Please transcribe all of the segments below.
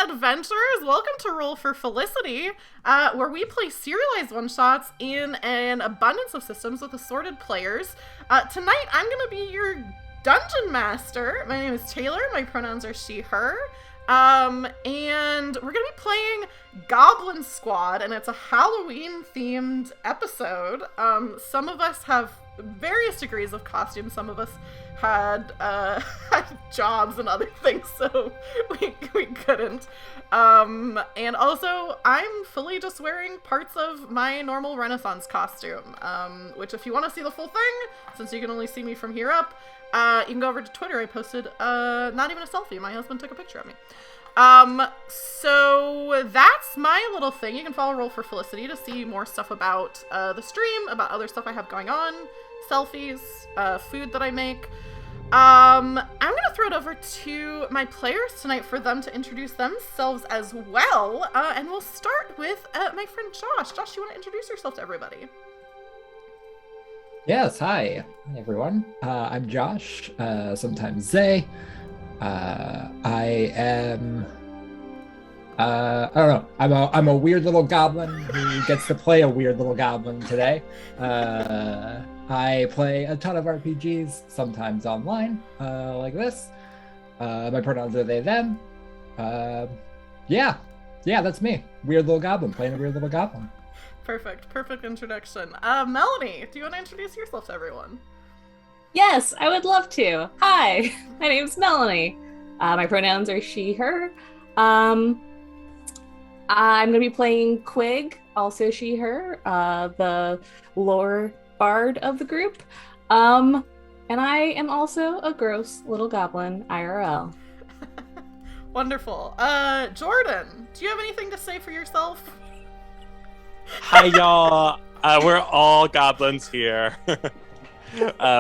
adventurers! Welcome to Roll for Felicity, where we play serialized one-shots in an abundance of systems with assorted players. Tonight, I'm going to be your dungeon master. My name is Taylor. My pronouns are she, her. And we're going to be playing Goblin Squad, and it's a Halloween-themed episode. Some of us have various degrees of costume. Some of us had jobs and other things, so we couldn't. And also, I'm fully just wearing parts of my normal Renaissance costume, which if you want to see the full thing, since you can only see me from here up, you can go over to Twitter. I posted, not even a selfie. My husband took a picture of me. So that's my little thing. You can follow Roll for Felicity to see more stuff about the stream, about other stuff I have going on, selfies, food that I make. I'm gonna throw it over to my players tonight for them to introduce themselves as well, and we'll start with my friend Josh. Josh, you want to introduce yourself to everybody? Yes, hi everyone. I'm Josh, sometimes Zay. I am, I don't know, I'm a weird little goblin who gets to play a weird little goblin today. I play a ton of RPGs, sometimes online, like this. My pronouns are they, them. Yeah, that's me. Weird little goblin, playing a weird little goblin. Perfect introduction. Melanie, do you want to introduce yourself to everyone? Yes, I would love to. Hi, my name's Melanie. My pronouns are she, her. I'm going to be playing Quig, also she, her, the lore bard of the group. And I am also a gross little goblin IRL. Wonderful. Jordan, do you have anything to say for yourself? Hi, y'all. We're all goblins here.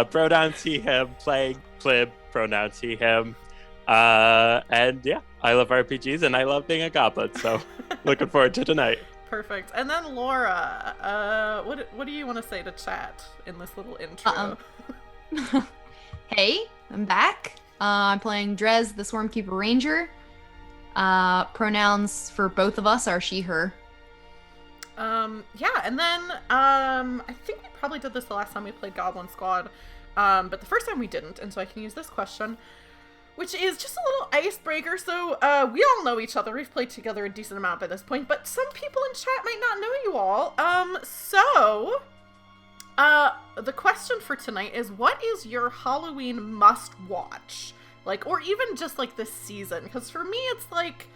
Pronouns he, him, playing Plib, pronouns he, him. And yeah, I love RPGs and I love being a goblin, so looking forward to tonight. Perfect. And then Laura, what do you want to say to chat in this little intro? Hey, I'm back. I'm playing Drez, the Swarmkeeper Ranger. Pronouns for both of us are she, her. Yeah, and then I think we probably did this the last time we played Goblin Squad, but the first time we didn't, and so I can use this question, which is just a little icebreaker. So we all know each other. We've played together a decent amount by this point, but some people in chat might not know you all. So the question for tonight is, what is your Halloween must-watch? Like, or even just like this season? Because for me, it's like,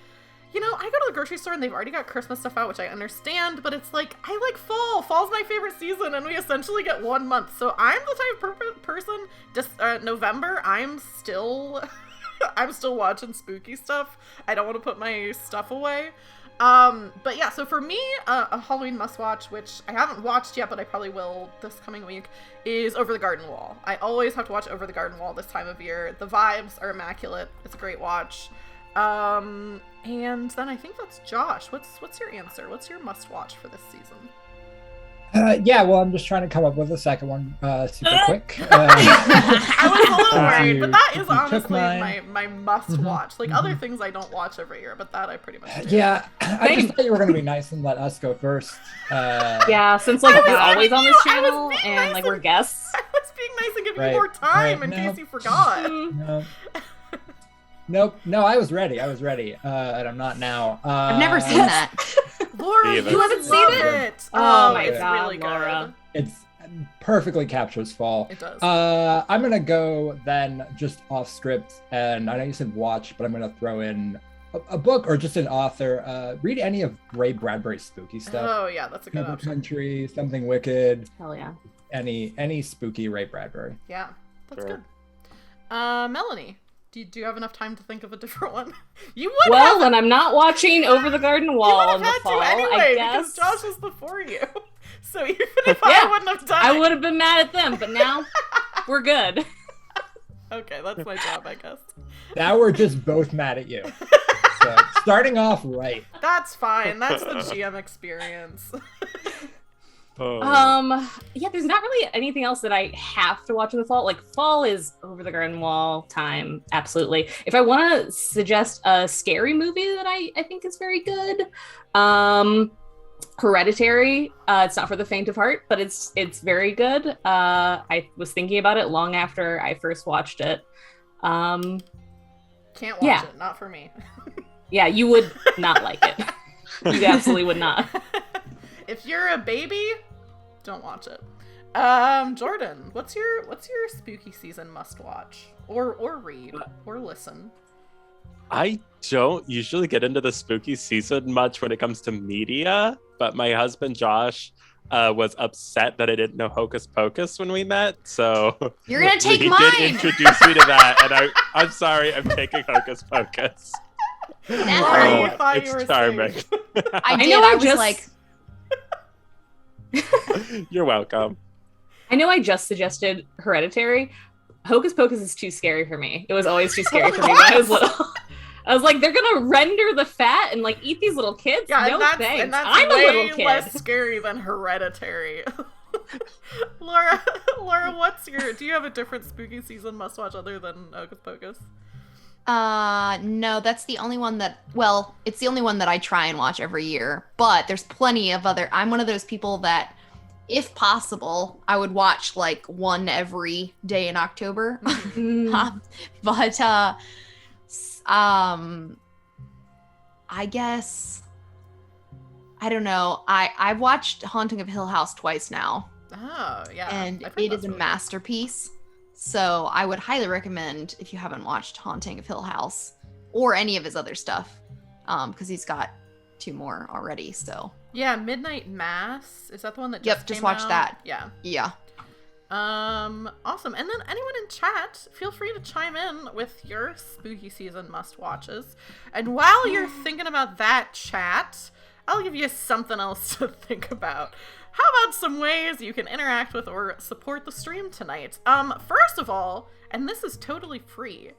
you know, I go to the grocery store and they've already got Christmas stuff out, which I understand, but it's like, I like fall. Fall's my favorite season, and we essentially get 1 month. So I'm the type of person, just November, I'm still watching spooky stuff. I don't want to put my stuff away. But yeah, so for me, a Halloween must-watch, which I haven't watched yet, but I probably will this coming week, is Over the Garden Wall. I always have to watch Over the Garden Wall this time of year. The vibes are immaculate. It's a great watch. And then I think that's Josh. What's your answer? What's your must-watch for this season? Yeah, well, I'm just trying to come up with a second one super quick. I was a little worried, but that is honestly my must-watch. Like, other things I don't watch every year, but that I pretty much do. Yeah, I just thought you were going to be nice and let us go first. Yeah, since like we're always on this channel and like we're guests. I was being nice and giving you more time in case you forgot. Nope. No, I was ready, and I'm not now. I've never seen that. Laura, you haven't seen it? Oh my it's God, really good. Laura. It's perfectly captures fall. It does. I'm gonna go then just off script, and I know you said watch, but I'm gonna throw in a book or just an author. Read any of Ray Bradbury's spooky stuff. Oh yeah, that's a good option. Country, Something Wicked. Hell yeah. Any spooky Ray Bradbury. Yeah, that's good. Melanie, do you have enough time to think of a different one? You would. Well, when I'm not watching Over the Garden Wall in the fall, anyway, I guess. Because Josh was before you. So even if I wouldn't have done I would have been mad at them, but now we're good. Okay, that's my job, I guess. Now we're just both mad at you. So, starting off right. That's fine. That's the GM experience. Yeah, there's not really anything else that I have to watch in the fall. Like, fall is over the garden wall time, absolutely. If I want to suggest a scary movie that I think is very good, Hereditary. It's not for the faint of heart, but it's very good. I was thinking about it long after I first watched it. Can't watch it, not for me. Yeah, you would not like it. You absolutely would not. If you're a baby, don't watch it. Jordan, what's your spooky season must watch or read or listen? I don't usually get into the spooky season much when it comes to media, but my husband Josh was upset that I didn't know Hocus Pocus when we met, so You're gonna take he mine. did introduce me to that, and I'm sorry, I'm taking Hocus Pocus. Sorry, I thought you were charming. I did. know I I was just- like, You're welcome. I know I just suggested Hereditary. Hocus Pocus is too scary for me. It was always too scary for me when I was little. I was like, they're gonna render the fat and like eat these little kids? Yeah, no thanks. and that's I'm a way little kid. less scary than Hereditary. Laura, do you have a different spooky season must watch other than Hocus Pocus? no, that's the only one that, well, it's the only one that I try and watch every year, but there's plenty of other, I'm one of those people that, if possible, I would watch like one every day in October. But, I guess, I don't know. I've watched Haunting of Hill House twice now, Oh, yeah. and I've heard it that's is a really good. masterpiece. So I would highly recommend if you haven't watched Haunting of Hill House or any of his other stuff, because he's got 2 more already. So Yeah, Midnight Mass. Is that the one that Yep, just just came watch out? that. Yeah. yeah. Awesome. And then anyone in chat, feel free to chime in with your spooky season must watches. And while you're thinking about that, chat, I'll give you something else to think about. How about some ways you can interact with or support the stream tonight? First of all, and this is totally free,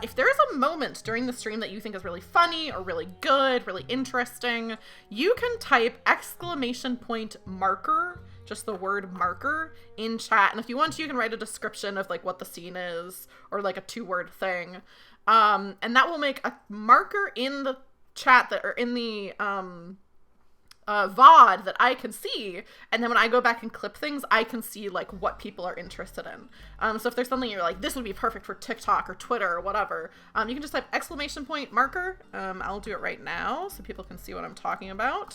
if there's a moment during the stream that you think is really funny or really good, really interesting, you can type !marker, just the word marker, in chat. And if you want to, you can write a description of like what the scene is or like a 2-word thing. And that will make a marker in the chat that, or in the VOD that I can see, and then when I go back and clip things, I can see like what people are interested in. So if there's something you're like, this would be perfect for TikTok or Twitter or whatever, you can just type !marker. I'll do it right now so people can see what I'm talking about.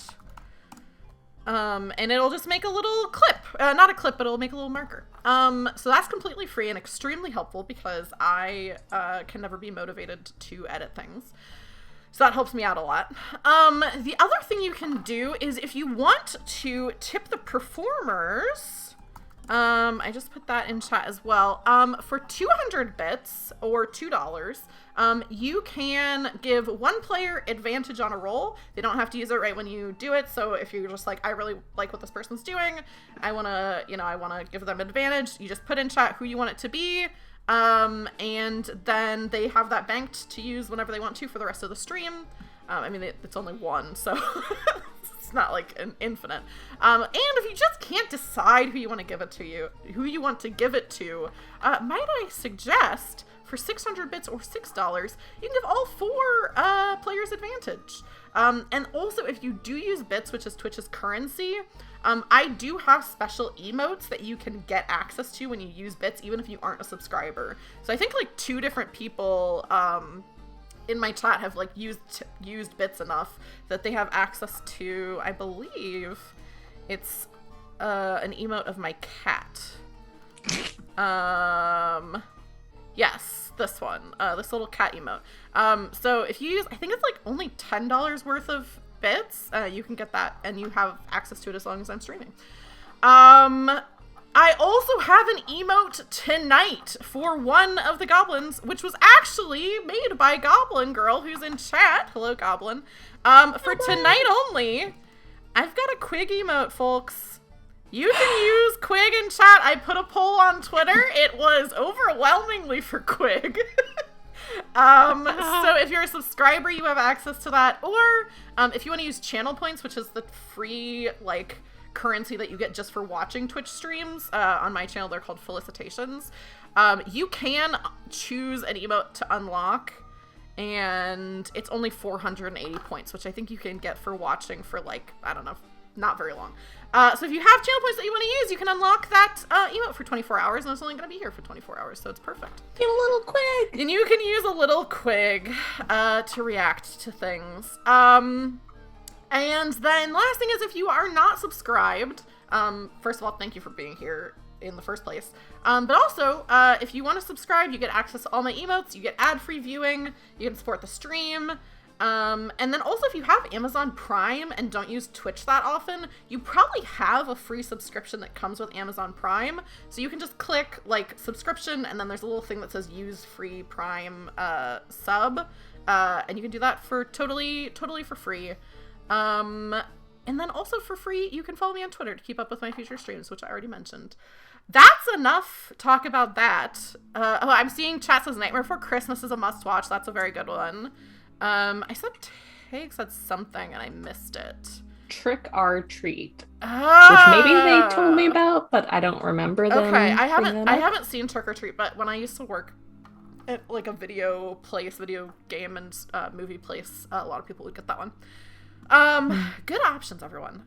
And it'll just make a little clip, not a clip, but it'll make a little marker. So that's completely free and extremely helpful because I can never be motivated to edit things. So that helps me out a lot. The other thing you can do is if you want to tip the performers, I just put that in chat as well. For 200 bits or $2, you can give one player advantage on a roll. They don't have to use it right when you do it. So if you're just like, I really like what this person's doing, I want to give them advantage. You just put in chat who you want it to be. And then they have that banked to use whenever they want to for the rest of the stream. I mean, it's only one, so it's not like an infinite. And if you just can't decide who you want to give it to, might I suggest for 600 bits or $6, you can give all 4 players advantage. And also, if you do use bits, which is Twitch's currency, I do have special emotes that you can get access to when you use bits, even if you aren't a subscriber. So I think like 2 different people in my chat have like used bits enough that they have access to, I believe it's an emote of my cat. Yes, this one, this little cat emote. So if you use, I think it's like only $10 worth of bits, you can get that and you have access to it as long as I'm streaming. I also have an emote tonight for one of the goblins, which was actually made by Goblin Girl, who's in chat. Hello, Goblin. For tonight only, I've got a Quig emote, folks. You can use Quig in chat. I put a poll on Twitter. It was overwhelmingly for Quig. So if you're a subscriber, you have access to that. Or if you want to use channel points, which is the free, like, currency that you get just for watching Twitch streams. On my channel, they're called felicitations. You can choose an emote to unlock, and it's only 480 points, which I think you can get for watching for, like, I don't know, not very long. So if you have channel points that you want to use, you can unlock that emote for 24 hours, and it's only going to be here for 24 hours, so it's perfect. Get a little Quig! And you can use a little Quig to react to things. And then last thing is, if you are not subscribed, first of all, thank you for being here in the first place. But also, if you want to subscribe, you get access to all my emotes, you get ad-free viewing, you can support the stream. And then also, if you have Amazon Prime and don't use Twitch that often, you probably have a free subscription that comes with Amazon Prime. So you can just click, like, subscription, and then there's a little thing that says use free Prime sub. And you can do that for totally for free. And then also for free, you can follow me on Twitter to keep up with my future streams, which I already mentioned. That's enough talk about that. I'm seeing chat says Nightmare Before Christmas is a must-watch. That's a very good one. I said Tig said something and I missed it. Trick or Treat. Which maybe they told me about, but I don't remember them. Okay, I haven't seen Trick or Treat, but when I used to work at, like, a video game and movie place, a lot of people would get that one. Good options, everyone.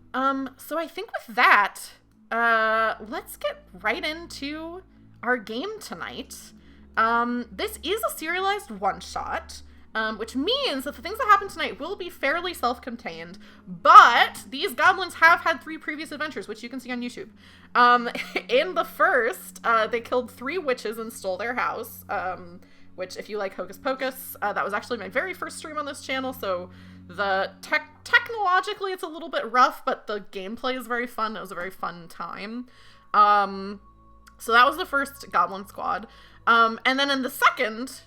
So I think with that, let's get right into our game tonight. This is a serialized one-shot, which means that the things that happen tonight will be fairly self-contained, but these goblins have had 3 previous adventures, which you can see on YouTube. In the first, they killed 3 witches and stole their house, which, if you like Hocus Pocus, that was actually my very first stream on this channel, so technologically it's a little bit rough, but the gameplay is very fun. It was a very fun time. So that was the first Goblin Squad. And then in the second,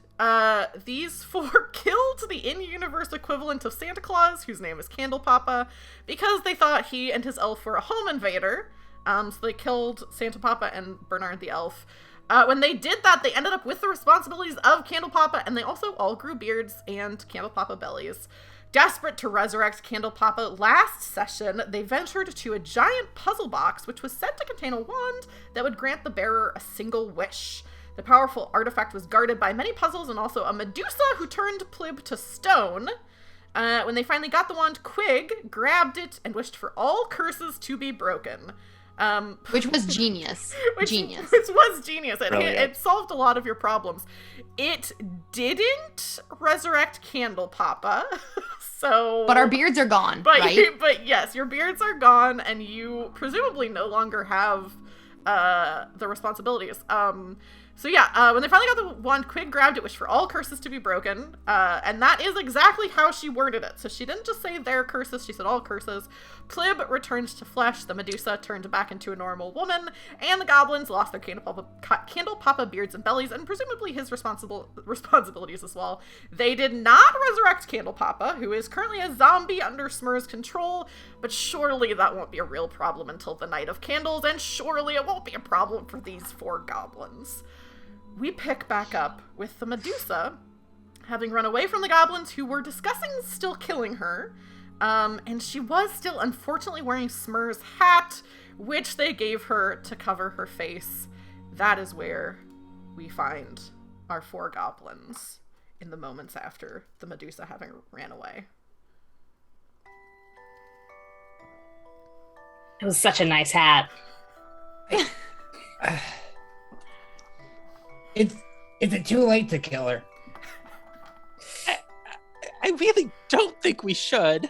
these 4 killed the in-universe equivalent of Santa Claus, whose name is Candle Papa, because they thought he and his elf were a home invader. So they killed Santa Papa and Bernard the elf. When they did that, they ended up with the responsibilities of Candle Papa, and they also all grew beards and Candle Papa bellies. Desperate to resurrect Candle Papa, last session, they ventured to a giant puzzle box, which was said to contain a wand that would grant the bearer a single wish. The powerful artifact was guarded by many puzzles and also a Medusa who turned Plib to stone. When they finally got the wand, Quig grabbed it and wished for all curses to be broken. Which was genius. Which was genius. It solved a lot of your problems. It didn't resurrect Candle Papa, so... But our beards are gone, right? But yes, your beards are gone, and you presumably no longer have the responsibilities. So yeah, when they finally got the wand, Quig grabbed it, wished for all curses to be broken, and that is exactly how she worded it. So she didn't just say their curses, she said all curses. Plib returned to flesh, the Medusa turned back into a normal woman, and the goblins lost their Candle Papa beards and bellies, and presumably his responsibilities as well. They did not resurrect Candle Papa, who is currently a zombie under Smur's control, but surely that won't be a real problem until the Night of Candles, and surely it won't be a problem for these 4 goblins. We pick back up with the Medusa, having run away from the goblins who were discussing still killing her, and she was still unfortunately wearing Smur's hat, which they gave her to cover her face. That is where we find our 4 goblins in the moments after the Medusa having ran away. It was such a nice hat. Is it too late to kill her? I really don't think we should.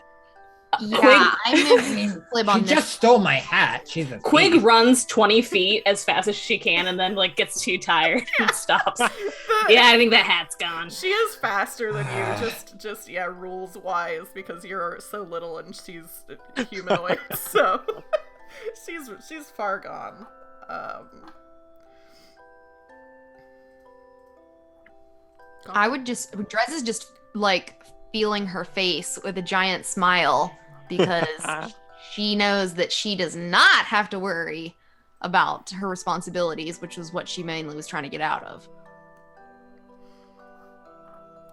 Yeah, I'm gonna flip on She this. just stole my hat. She's a Quig thief. runs 20 feet as fast as she can and then, like, gets too tired and stops. Yeah, I think that hat's gone. She is faster than you, just rules wise, because you're so little and she's humanoid, so she's far gone. I would just, Drez is just, like, feeling her face with a giant smile because she knows that she does not have to worry about her responsibilities, which was what she mainly was trying to get out of.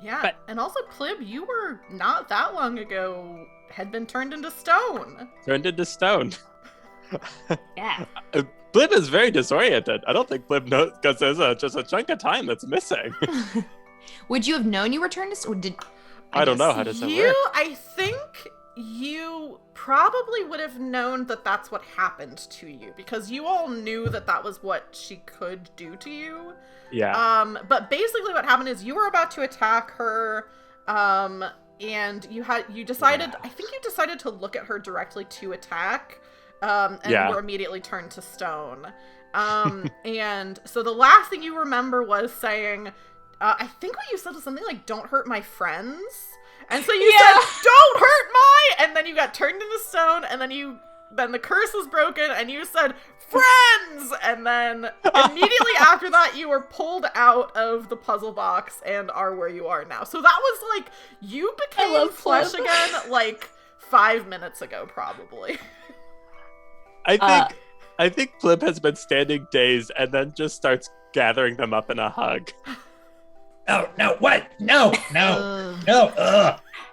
Yeah, and also, Plib, you were not that long ago had been turned into stone. Turned into stone. Yeah. Blib is very disoriented. I don't think Blib knows because there's just a chunk of time that's missing. Would you have known you were turned to? Or did I don't know how does that work. I think you probably would have known that that's what happened to you because you all knew that that was what she could do to you. Yeah. But basically what happened is you were about to attack her, and you decided, I think you decided to look at her directly to attack, and were immediately turned to stone. And so the last thing you remember was saying, I think what you said was something like, "Don't hurt my friends." And so you said, "Don't hurt my," and then you got turned into stone, and then the curse was broken, and you said, "Friends!" And then immediately after that, you were pulled out of the puzzle box and are where you are now. So that was like, you became flesh again, like 5 minutes ago, probably. I think Blib has been standing dazed and then just starts gathering them up in a hug. Oh, no, what? No.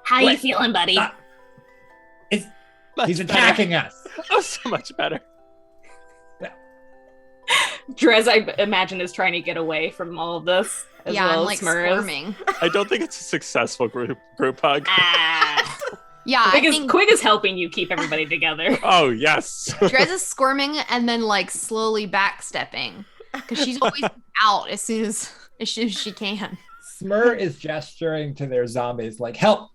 How you feeling, buddy? He's attacking us. Oh, so much better. Drez, I imagine, is trying to get away from all of this. As well I'm like as Smurf. squirming. I don't think it's a successful group hug. Yeah, I Quig think Quig is helping you keep everybody together. Oh, yes. Drez is squirming and then like slowly backstepping because she's always out as soon as she can. Smur is gesturing to their zombies like, help,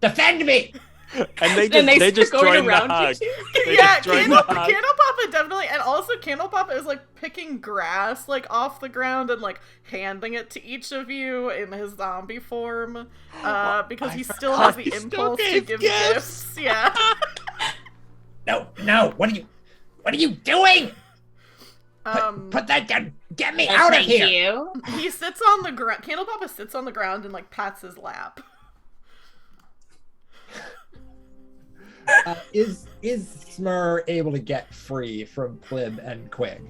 defend me. And they just join the hug. Yeah, Candlepapa definitely, and also Candlepapa is like picking grass like off the ground and like handing it to each of you in his zombie form, because he still has the impulse to give gifts. Yeah. No, what are you doing? Put that down. Get me out of here. You. He sits on the ground. Candlepapa sits on the ground and like pats his lap. Is Smur able to get free from Plib and Quig?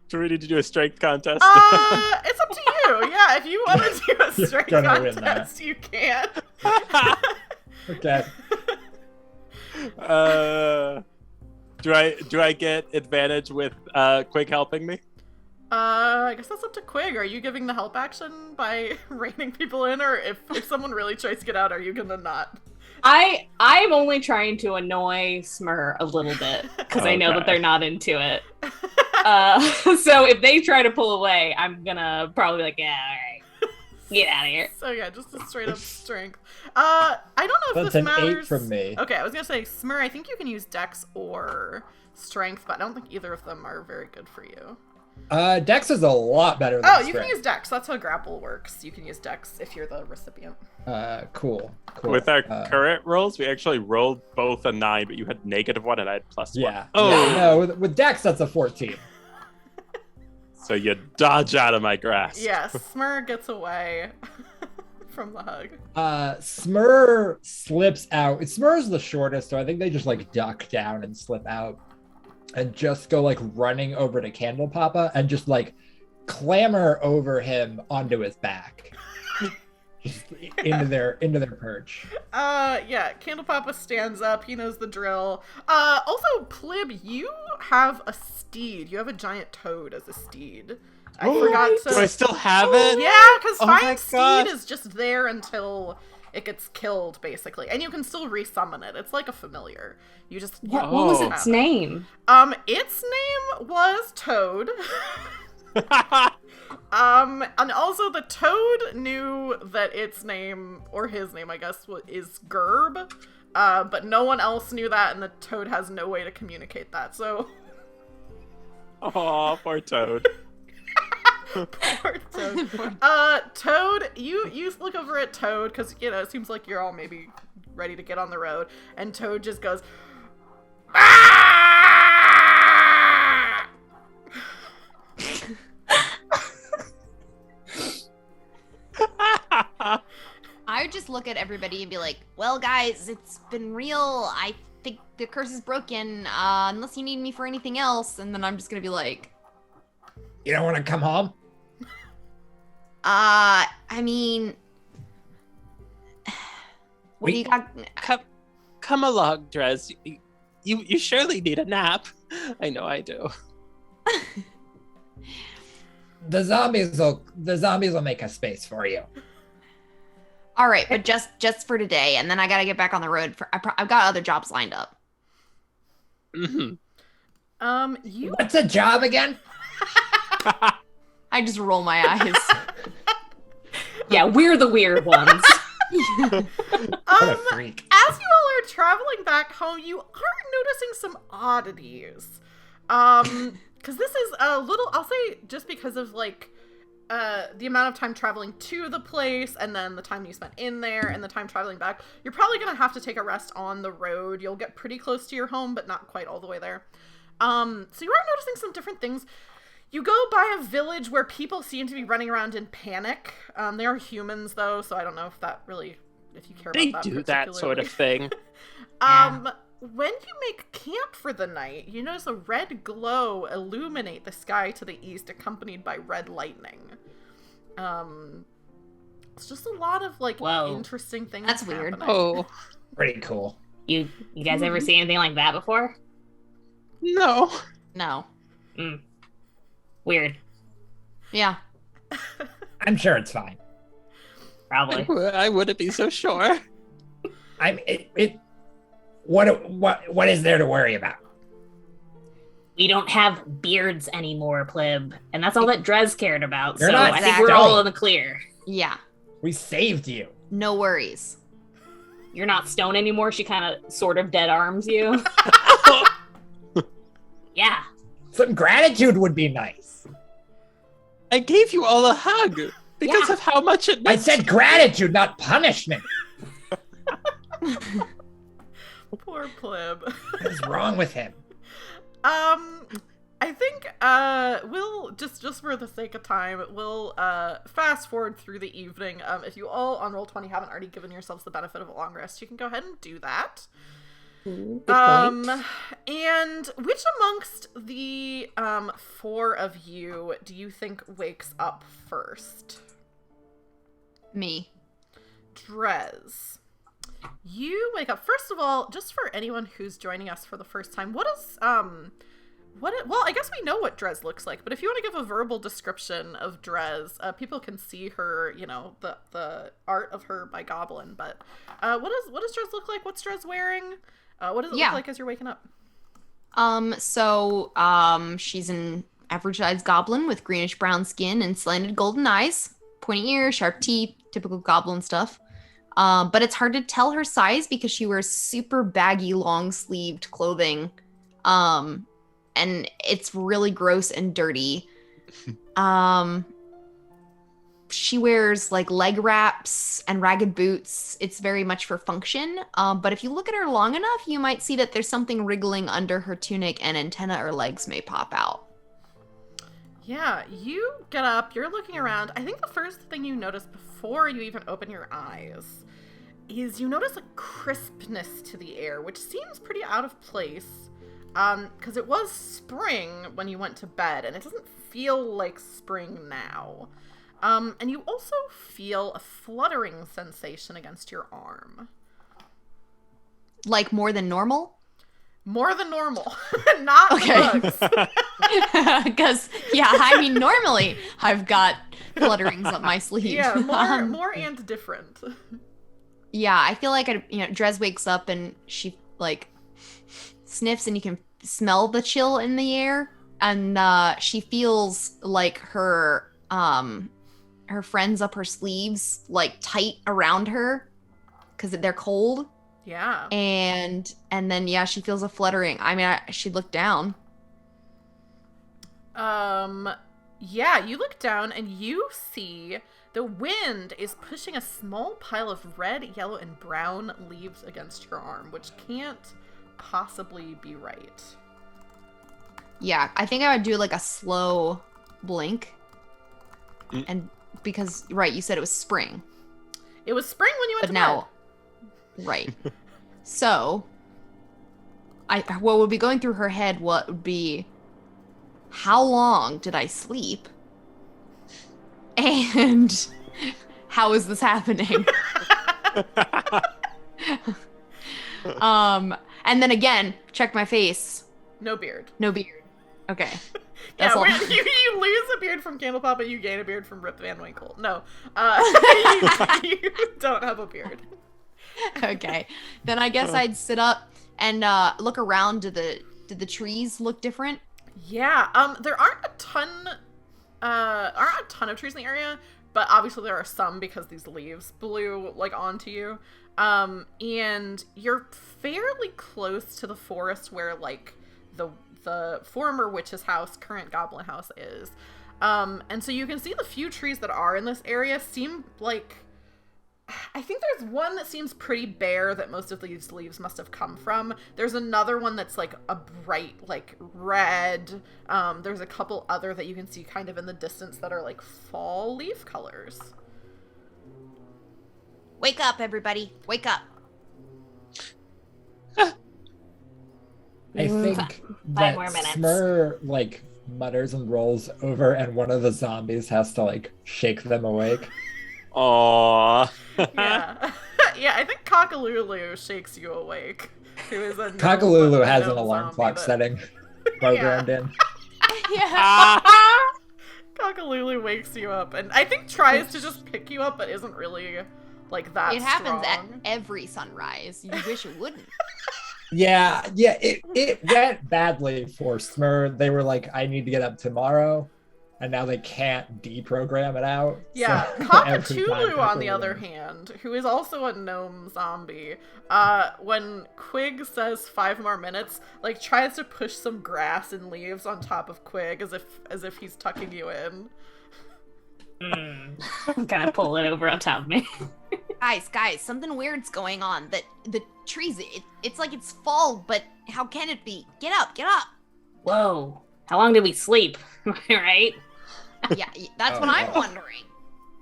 Do we need to do a strength contest? It's up to you. Yeah, if you want to do a strength contest, you can. Okay. Do I get advantage with Quig helping me? I guess that's up to Quig. Are you giving the help action by reining people in, or if someone really tries to get out, are you gonna not? I'm only trying to annoy Smur a little bit because I know that they're not into it. So if they try to pull away, I'm gonna probably be like, yeah, all right, get out of here. So yeah, just a straight up strength. I don't know if That's this an matters. 8 from me. Okay, I was gonna say Smur. I think you can use Dex or Strength, but I don't think either of them are very good for you. Dex is a lot better than you Strength. can use Dex. That's how grapple works. You can use Dex if you're the recipient. Cool. With our current rolls, we actually rolled both a 9, but you had -1 and I had +1. Yeah. Oh. Yeah, no, with Dex, that's a 14. So you dodge out of my grasp. Yes, Smur gets away from the hug. Smur slips out. Smur's the shortest, so I think they just like duck down and slip out and just go like running over to Candlepapa and just like clamber over him onto his back. into their perch. Yeah, Candlepapa stands up. He knows the drill. Also, Plib, you have a steed. You have a giant toad as a steed. I forgot to. Do I still have it? Yeah, because Oh my Find Steed God. is just there until it gets killed, basically, and you can still resummon it. It's like a familiar. You just What was have its it. name? Its name was Toad. And also the Toad knew that its name, or his name, I guess, is Gerb. But no one else knew that, and the Toad has no way to communicate that, so... Aw, poor Toad. Poor Toad. Toad, you look over at Toad, because, it seems like you're all maybe ready to get on the road, and Toad just goes... "Ah!" I would just look at everybody and be like, well, guys, it's been real. I think the curse is broken, unless you need me for anything else. And then I'm just going to be like... You don't want to come home? I mean... What do you got? come along, Drez. You surely need a nap. I know I do. The zombies will make a space for you. All right, but just for today, and then I gotta get back on the road. I've got other jobs lined up. Mm-hmm. What's a job again? I just roll my eyes. Yeah, we're the weird ones. What a freak. As you all are traveling back home, you are noticing some oddities. Because this is a little, I'll say, just because of like the amount of time traveling to the place, and then the time you spent in there, and the time traveling back, you're probably gonna have to take a rest on the road. You'll get pretty close to your home, but not quite all the way there. So you are noticing some different things. You go by a village where people seem to be running around in panic. They are humans, though, so I don't know if that really, if you care They about that do that sort of thing. When you make camp for the night, you notice a red glow illuminate the sky to the east, accompanied by red lightning. It's just a lot of, like, interesting things. That's weird. happening. Oh, Pretty cool. You guys ever see anything like that before? no. No. Weird. Yeah. I'm sure it's fine. Probably. I wouldn't be so sure. What is there to worry about? We don't have beards anymore, pleb. And that's all that Drez cared about. You're so not I think we're all stoned. in the clear. Yeah. We saved you. No worries. You're not stone anymore. She kind of sort of dead arms you. Yeah. Some gratitude would be nice. I gave you all a hug because Yeah. of how much it I meant. said gratitude, not punishment. Poor pleb. What is wrong with him? I think we'll just for the sake of time, we'll fast forward through the evening. If you all on Roll20 haven't already given yourselves the benefit of a long rest, you can go ahead and do that. Good point. And which amongst the four of you do you think wakes up first? Me. Drez. You wake up. First of all, just for anyone who's joining us for the first time, well, I guess we know what Drez looks like, but if you want to give a verbal description of Drez, people can see her, the art of her by Goblin, but what does Drez look like? What's Drez wearing? What does it look like as you're waking up? She's an average-sized goblin with greenish-brown skin and slanted golden eyes, pointy ears, sharp teeth, typical goblin stuff. But it's hard to tell her size because she wears super baggy, long-sleeved clothing. And it's really gross and dirty. She wears like leg wraps and ragged boots. It's very much for function. But if you look at her long enough, you might see that there's something wriggling under her tunic and antenna or legs may pop out. Yeah, you get up, you're looking around. I think the first thing you notice before you even open your eyes is you notice a crispness to the air, which seems pretty out of place. Because it was spring when you went to bed, and it doesn't feel like spring now. And you also feel a fluttering sensation against your arm. Like more than normal? More than normal. Not bugs. Because, normally I've got flutterings up my sleeve. Yeah, more and different. Yeah, I feel like, Drez wakes up and she, sniffs and you can smell the chill in the air. And she feels like her friends up her sleeves, tight around her because they're cold. Yeah. And then, she feels a fluttering. She looked down. Yeah, you look down and you see the wind is pushing a small pile of red, yellow, and brown leaves against your arm, which can't possibly be right. Yeah, I think I would do a slow blink. And because, right, you said it was spring. It was spring when you went But to now, right. So, what would be going through her head would be, how long did I sleep? And how is this happening? And then again, check my face. No beard. No beard. Okay. Yeah, That's all. you lose a beard from Candlepop, but you gain a beard from Rip Van Winkle. No, you don't have a beard. Okay. Then I guess I'd sit up and look around. Do the trees look different? Yeah. There aren't a ton of trees in the area, but obviously there are some because these leaves blew like onto you. And you're fairly close to the forest where like the former witch's house, current goblin house is. And so you can see the few trees that are in this area seem like, I think there's one that seems pretty bare that most of these leaves must have come from. There's another one that's like a bright like red. There's a couple other that you can see kind of in the distance that are like fall leaf colors. Wake up, everybody. Wake up. I think Five that more minutes. Smur like mutters and rolls over, and one of the zombies has to like shake them awake. Aww. Yeah. Yeah, I think Cockalulu shakes you awake. Who is a Cockalulu has an gnome alarm zombie clock that- setting programmed in. Yeah. Cockalulu wakes you up and I think tries to just pick you up but isn't really like that It happens at strong. every sunrise. You wish it wouldn't. Yeah, it went badly for Smur. They were like, I need to get up tomorrow, and now they can't deprogram it out. Yeah, So every time Cockatoo, on the Cockalulu- other hand, who is also a gnome zombie, when Quig says 5 more minutes, like tries to push some grass and leaves on top of Quig as if he's tucking you in. I'm gonna pull it over on top of me. Guys, something weird's going on. The trees, it's like it's fall, but how can it be? Get up. Whoa. How long did we sleep? Right? Yeah, that's what I'm wondering.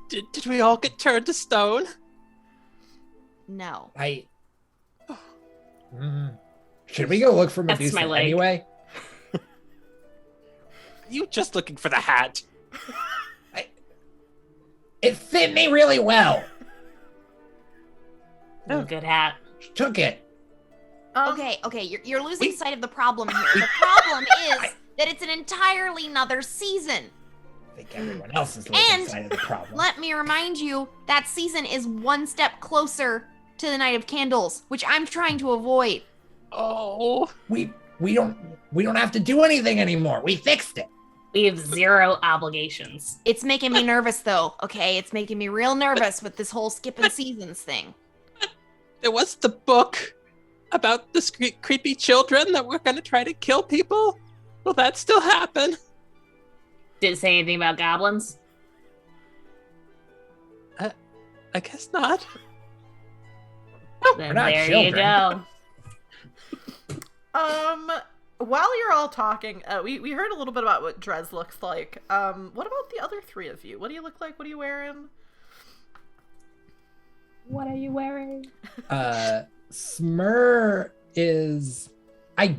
Did we all get turned to stone? No. Should we go look for That's Medusa my leg. anyway? You just looking for the hat. It fit me really well. Oh, good hat. Took it. Okay, you're losing sight of the problem here. The problem is that it's an entirely another season. I think everyone else is losing And sight of the problem. Let me remind you, that season is one step closer to the Night of Candles, which I'm trying to avoid. Oh. We don't have to do anything anymore. We fixed it. We have 0 obligations. It's making me nervous, though, okay? It's making me real nervous with this whole skipping seasons thing. There was the book about the creepy children that were going to try to kill people. Will that still happen? Did it say anything about goblins? I guess not. Then not there you children. go. While you're all talking, we heard a little bit about what Drez looks like. What about the other 3 of you? What do you look like? What are you wearing? What are you wearing? Smur is. I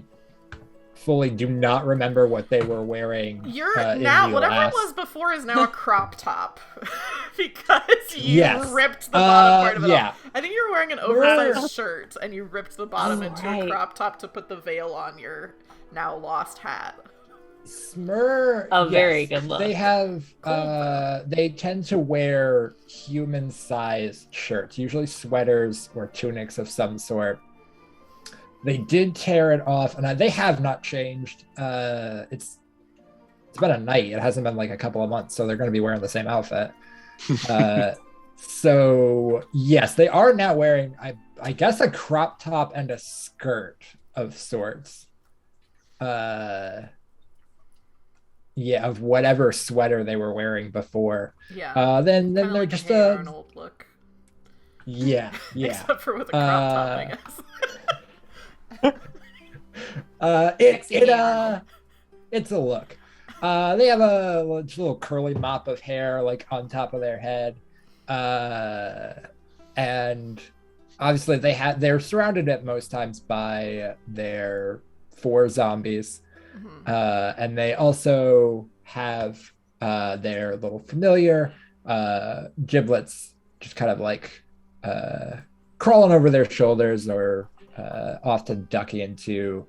fully do not remember what they were wearing. You're in now the whatever last- it was before is now a crop top because you Yes. ripped the bottom part of it yeah. off. I think you were wearing an oversized shirt and you ripped the bottom into a crop top to put the veil on your now lost hat. Smur. A very good look. They have. They tend to wear human-sized shirts, usually sweaters or tunics of some sort. They did tear it off, and they have not changed. It's been a night. It hasn't been like a couple of months, so they're going to be wearing the same outfit. So yes, they are now wearing, I guess, a crop top and a skirt of sorts. Yeah, of whatever sweater they were wearing before. Yeah. Then Kinda they're like just a Hey Arnold look. yeah. Except for with a crop top, I guess. Sexy Arnold. It's a look. They have a little curly mop of hair like on top of their head, and obviously they're surrounded at most times by their 4 zombies, and they also have their little familiar giblets, just kind of like crawling over their shoulders or often ducking into.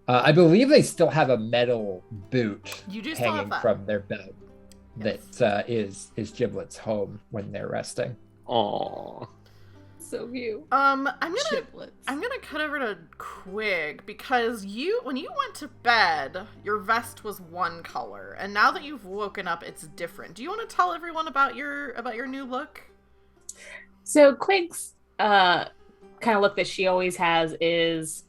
I believe they still have a metal boot You do still have hanging that. from their belt Yes. that is Giblet's home when they're resting. Aww. So cute. I'm Giblets. gonna cut over to Quig because when you went to bed, your vest was one color, and now that you've woken up, it's different. Do you want to tell everyone about your new look? So Quig's kind of look that she always has is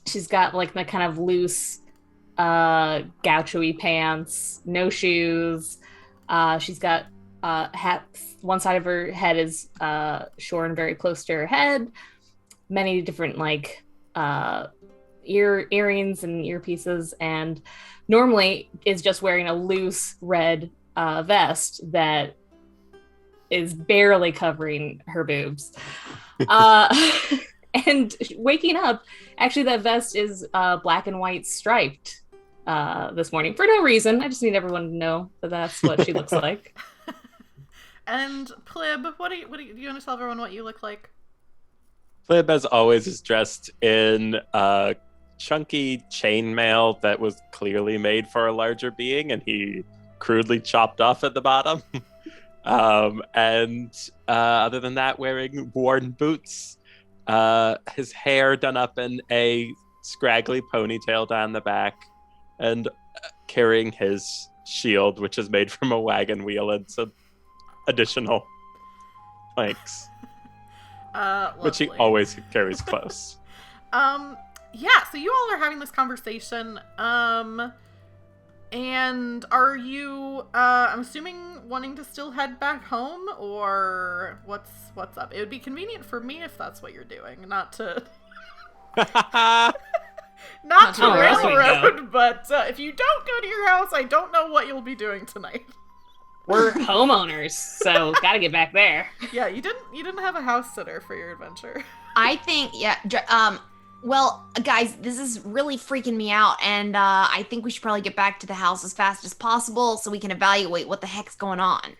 she's got like the kind of loose gaucho-y pants, no shoes. She's got one side of her head is shorn very close to her head. Many different like earrings and earpieces, and normally is just wearing a loose red vest that is barely covering her boobs. And waking up, actually that vest is black and white striped this morning for no reason. I just need everyone to know that that's what she looks like. And Plib, what do you want to tell everyone what you look like? Flib, as always, is dressed in chunky chainmail that was clearly made for a larger being, and he crudely chopped off at the bottom. And other than that, wearing worn boots, his hair done up in a scraggly ponytail down the back, and carrying his shield, which is made from a wagon wheel and some additional planks, which he Lovely. always carries close. Yeah, so you all are having this conversation. And are you I'm assuming wanting to still head back home, or what's up? It would be convenient for me if that's what you're doing, not to not to Oh, that's what we railroad, but if you don't go to your house, I don't know what you'll be doing tonight. We're homeowners, so gotta get back there. Yeah, you didn't have a house sitter for your adventure. I think, well, guys, this is really freaking me out, and I think we should probably get back to the house as fast as possible so we can evaluate what the heck's going on.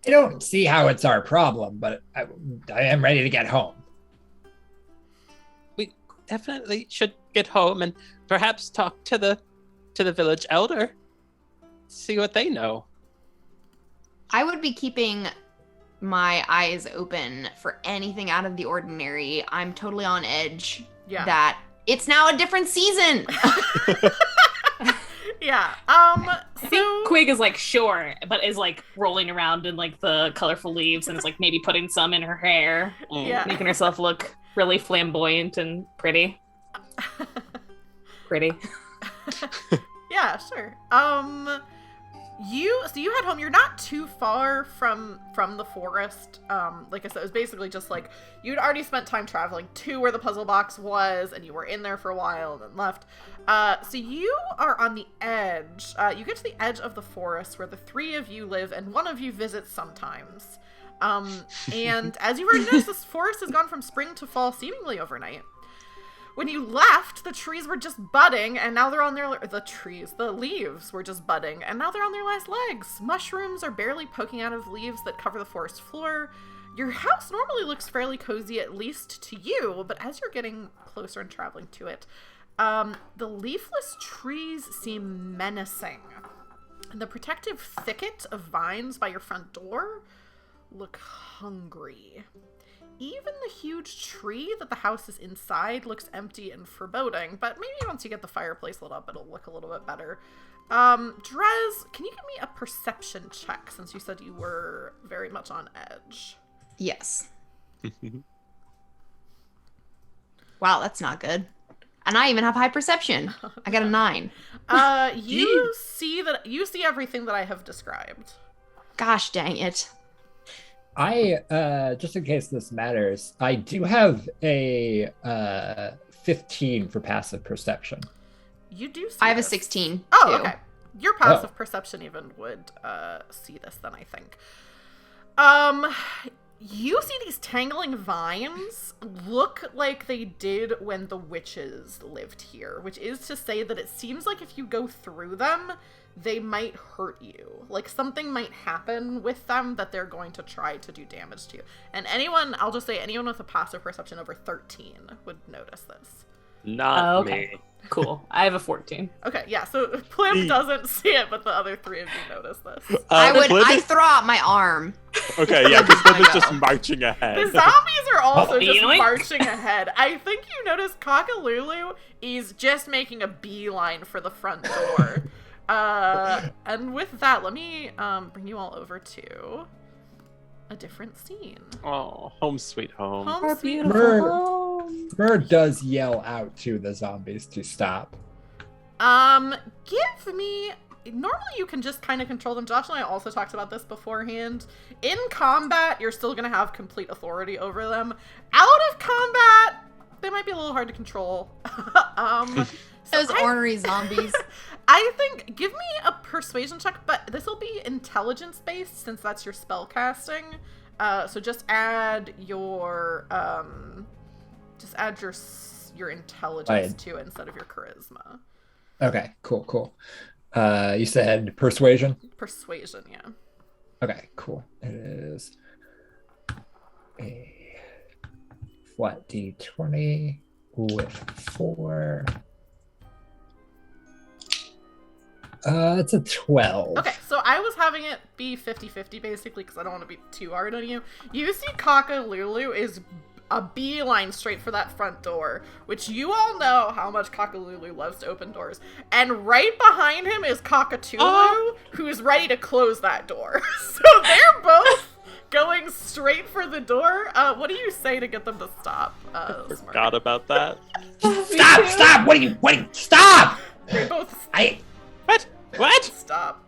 I don't see how it's our problem, but I am ready to get home. We definitely should get home and perhaps talk to the village elder, see what they know. I would be keeping my eyes open for anything out of the ordinary. I'm totally on edge Yeah. that it's now a different season. Yeah. I So think Quig is like, sure, but is like rolling around in like the colorful leaves and is like maybe putting some in her hair, Yeah. making herself look really flamboyant and pretty. Pretty. yeah, sure. You head home. You're not too far from the forest. Like I said, it was basically just like you'd already spent time traveling to where the puzzle box was, and you were in there for a while and then left. So you are on the edge. You get to the edge of the forest where the three of you live, and one of you visits sometimes. And as you already noticed, this forest has gone from spring to fall seemingly overnight. When you left, the trees were just budding, and now they're on the leaves were just budding, and now they're on their last legs. Mushrooms are barely poking out of leaves that cover the forest floor. Your house normally looks fairly cozy, at least to you, but as you're getting closer and traveling to it, the leafless trees seem menacing. And the protective thicket of vines by your front door look hungry. Even the huge tree that the house is inside looks empty and foreboding, but maybe once you get the fireplace lit up, it'll look a little bit better. Drez, can you give me a perception check, since you said you were very much on edge? Yes. Wow, that's not good. And I even have high perception. I got a 9. You see everything that I have described. Gosh dang it. I just in case this matters, I do have a 15 for passive perception. You do see I have a this. 16 Oh, too. okay. Your passive perception even would see this then, I think. you see these tangling vines look like they did when the witches lived here, which is to say that it seems like if you go through them, they might hurt you. Like, something might happen with them that they're going to try to do damage to you. And anyone with a passive perception over 13 would notice this. Not me. Cool. I have a 14. Okay, yeah, so Plib doesn't see it, but the other three of you notice this. I throw out my arm. Okay, yeah, because Plib is just marching ahead. The zombies are also just yoink. marching ahead. I think you notice Cockalulu is just making a beeline for the front door. And with that, let me bring you all over to a different scene. Oh, home sweet home. Our sweet beautiful home. home. Mer does yell out to the zombies to stop. Give me... Normally you can just kind of control them. Josh and I also talked about this beforehand. In combat, you're still going to have complete authority over them. Out of combat, they might be a little hard to control. Those ornery zombies. I think, give me a persuasion check, but this will be intelligence-based since that's your spell casting. So just add your intelligence to it instead of your charisma. Okay, cool. You said persuasion? Persuasion, yeah. Okay, cool. It is a flat d20 with 4. It's a 12. Okay, so I was having it be 50-50 basically because I don't want to be too hard on you. You see Cockalulu is a beeline straight for that front door, which you all know how much Cockalulu loves to open doors. And right behind him is Cockatoo, who's ready to close that door. So they're both going straight for the door. What do you say to get them to stop? Forgot about that. Stop! What are you? Stop! They both... What? Stop.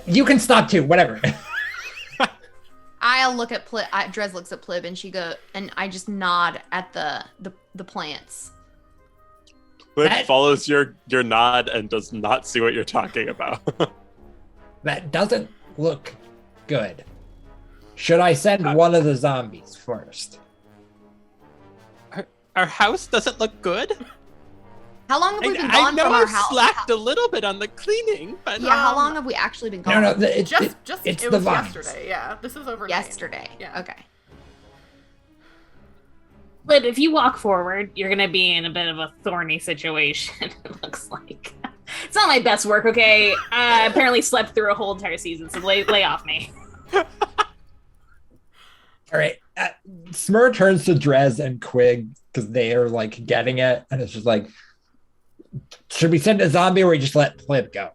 You can stop too, whatever. I'll look at Plib. Drez looks at Plib and I just nod at the plants. Plib follows your nod and does not see what you're talking about. That doesn't look good. Should I send one of the zombies first? Our house doesn't look good. How long have we been I gone know from our I've house? slacked a little bit on the cleaning, but Yeah, how long have we actually been gone? No, It the was vines. yesterday, yeah. This is overnight. Yesterday. Yeah. Okay. But if you walk forward, you're gonna be in a bit of a thorny situation, it looks like. It's not my best work, okay? I apparently slept through a whole entire season, so lay off me. All right. Smur turns to Drez and Quig because they are like getting it, and it's just like, should we send a zombie or we just let Plib go?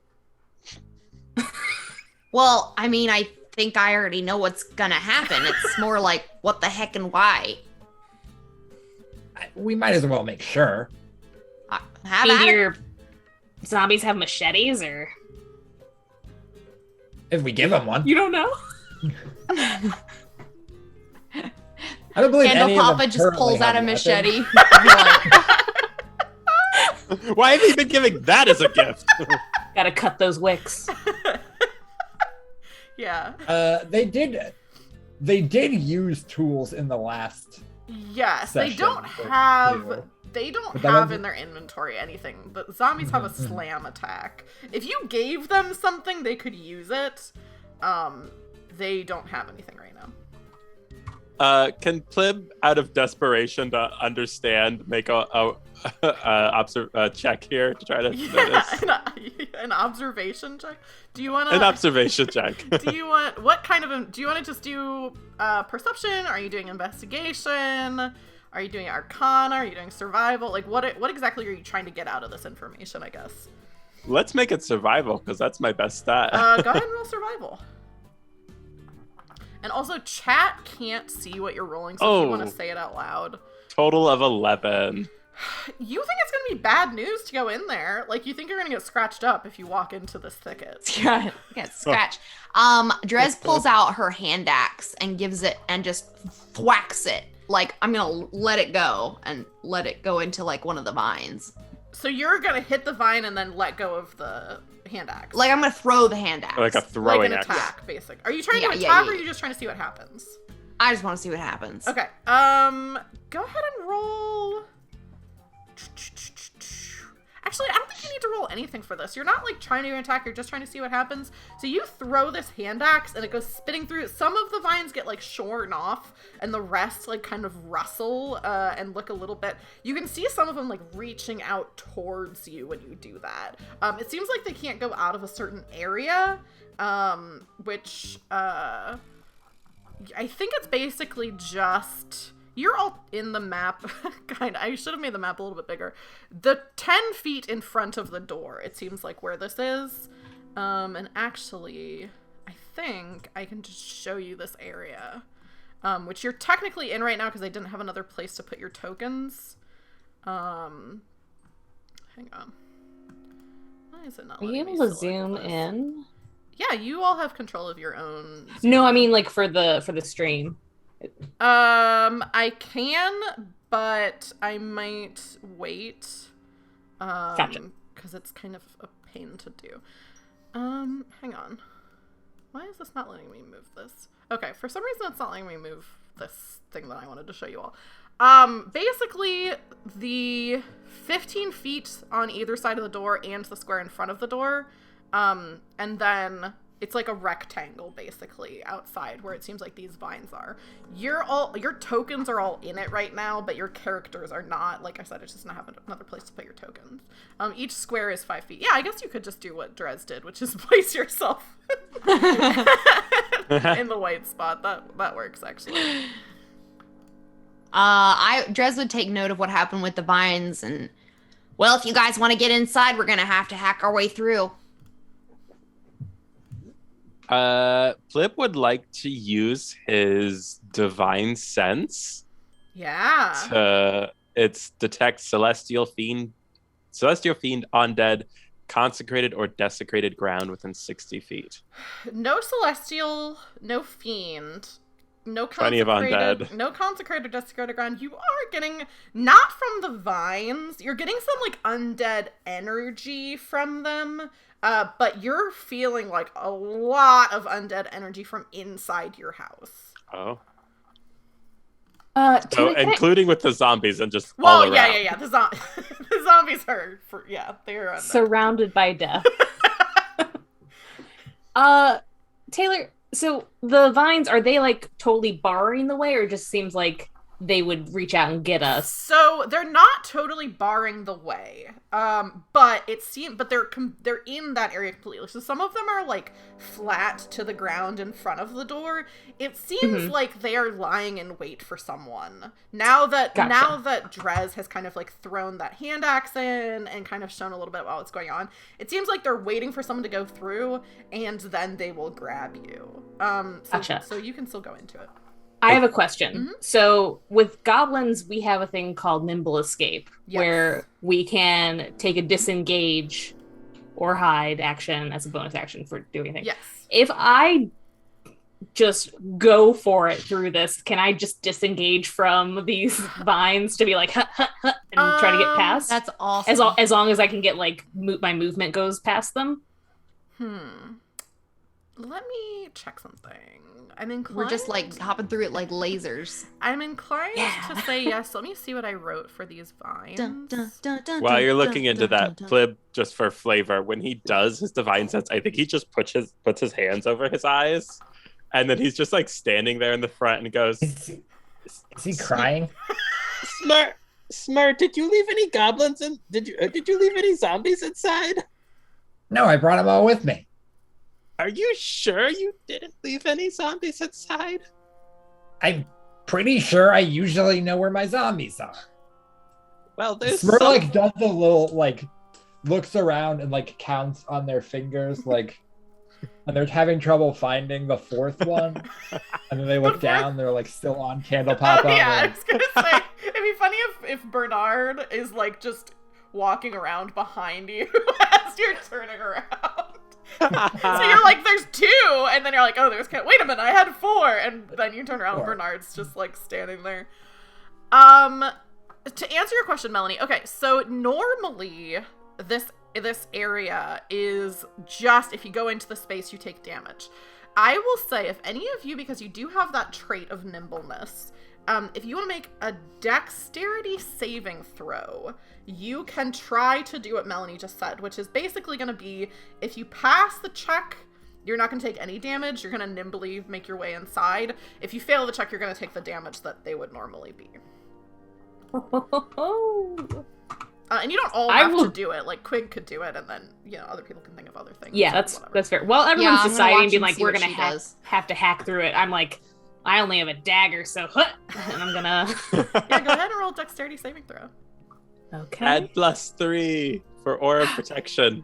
Well, I mean, I think I already know what's gonna happen. It's more like what the heck and why. We might as well make sure. Have Do at it. your zombies have machetes, or If we give them one. you don't know? I don't believe Candle any of Papa them just currently pulls have out a weapons. machete. why have you been giving that as a gift? Gotta cut those wicks. Yeah. They did use tools in the last. Yes, they session don't for have... you. They don't But that have wasn't- in their inventory anything. The zombies have a slam attack. If you gave them something, they could use it. They don't have anything right now. Can Plib, out of desperation to understand, make a check here to try to notice? An observation check? Do you want An observation check. Do you want... What kind of... Do you want to just do perception? Are you doing investigation? Are you doing arcana? Are you doing survival? Like, what exactly are you trying to get out of this information, I guess? Let's make it survival, because that's my best stat. Go ahead and roll survival. And also, chat can't see what you're rolling, so if you want to say it out loud. Total of 11. You think it's going to be bad news to go in there? Like, you think you're going to get scratched up if you walk into this thicket. Yeah, scratch. Drez pulls out her hand axe and gives it and just thwacks it. Like, I'm gonna let it go and let it go into like one of the vines. So you're gonna hit the vine and then let go of the hand axe. Like, I'm gonna throw the hand axe. Like a Like throwing an axe. attack, basically. Are you trying to Yeah, attack yeah, or are yeah. you just trying to see what happens? I just want to see what happens. Okay. Go ahead and roll. Actually, I don't think you need to roll anything for this. You're not like trying to attack, you're just trying to see what happens. So you throw this hand axe and it goes spitting through. Some of the vines get like shorn off and the rest like kind of rustle and look a little bit. You can see some of them like reaching out towards you when you do that. It seems like they can't go out of a certain area, which I think it's basically just... You're all in the map, kind of. I should have made the map a little bit bigger. The 10 feet in front of the door, it seems like where this is. And actually, I think I can just show you this area, which you're technically in right now because I didn't have another place to put your tokens. Hang on. Why is it not Are you letting me able to select zoom this? in? Yeah, you all have control of your own. No, I mean like for the stream. I can, but I might wait. Gotcha. Because it's kind of a pain to do. Hang on. Why is this not letting me move this? Okay, for some reason it's not letting me move this thing that I wanted to show you all. Basically, the 15 feet on either side of the door and the square in front of the door, and then... It's like a rectangle, basically, outside where it seems like these vines are. Your tokens are all in it right now, but your characters are not. Like I said, it just doesn't have another place to put your tokens. Each square is 5 feet. Yeah, I guess you could just do what Drez did, which is place yourself in the white spot. That works, actually. Drez would take note of what happened with the vines, and well, if you guys want to get inside, we're gonna have to hack our way through. Flip would like to use his divine sense. Yeah. It's detect celestial fiend, undead, consecrated or desecrated ground within 60 feet. No celestial, no fiend, no Plenty of consecrated, undead. no consecrated or desecrated ground. You are getting, not from the vines, you're getting some like undead energy from them. But you're feeling like a lot of undead energy from inside your house. Oh. So including with the zombies and just all Well, around. yeah. The zombies are they're undead. surrounded by death. Taylor, so the vines, are they like totally barring the way, or it just seems like they would reach out and get us? So they're not totally barring the way, but they're in that area completely. So some of them are like flat to the ground in front of the door. It seems like they are lying in wait for someone. Now that Drez has kind of like thrown that hand axe in and kind of shown a little bit about what's going on, it seems like they're waiting for someone to go through, and then they will grab you. Gotcha. So you can still go into it. I have a question. Mm-hmm. So with goblins, we have a thing called Nimble Escape, Yes. where we can take a disengage or hide action as a bonus action for doing things. Yes. If I just go for it through this, can I just disengage from these vines to be like, and try to get past? That's awesome. As long as I can get like my movement goes past them. Let me check something. I'm inclined. We're just like hopping through it like lasers. I'm inclined to say yes. Let me see what I wrote for these vines. Dun, dun, dun, dun, While dun, you're dun, looking dun, into dun, that, dun. Flip, just for flavor, when he does his divine sense, I think he just puts his hands over his eyes, and then he's just like standing there in the front and goes, Is he crying? Smart, did you leave any goblins and did you leave any zombies inside? No, I brought them all with me. Are you sure you didn't leave any zombies inside? I'm pretty sure I usually know where my zombies are. Well, there's Smurl some... like does the little like looks around and like counts on their fingers like, and they're having trouble finding the fourth one, and then they look down, they're like still on Candle Pop. Oh, yeah, I was gonna say it'd be funny if Bernard is like just walking around behind you as you're turning around. So you're like, there's 2, and then you're like, oh, there's wait a minute, I had 4, and then you turn around, and Bernard's just like standing there. To answer your question, Melanie, okay, so normally this area is just, if you go into the space, you take damage. I will say, if any of you, because you do have that trait of nimbleness, if you want to make a dexterity saving throw, you can try to do what Melanie just said, which is basically going to be, if you pass the check, you're not going to take any damage. You're going to nimbly make your way inside. If you fail the check, you're going to take the damage that they would normally be. And you don't all have to do it. Like, Quig could do it, and then, other people can think of other things. Yeah, that's fair. Well, everyone's deciding and being like, we're going to have to hack through it. I'm like, I only have a dagger, so and I'm going to... Yeah, go ahead and roll dexterity saving throw. Okay. Add +3 for aura protection.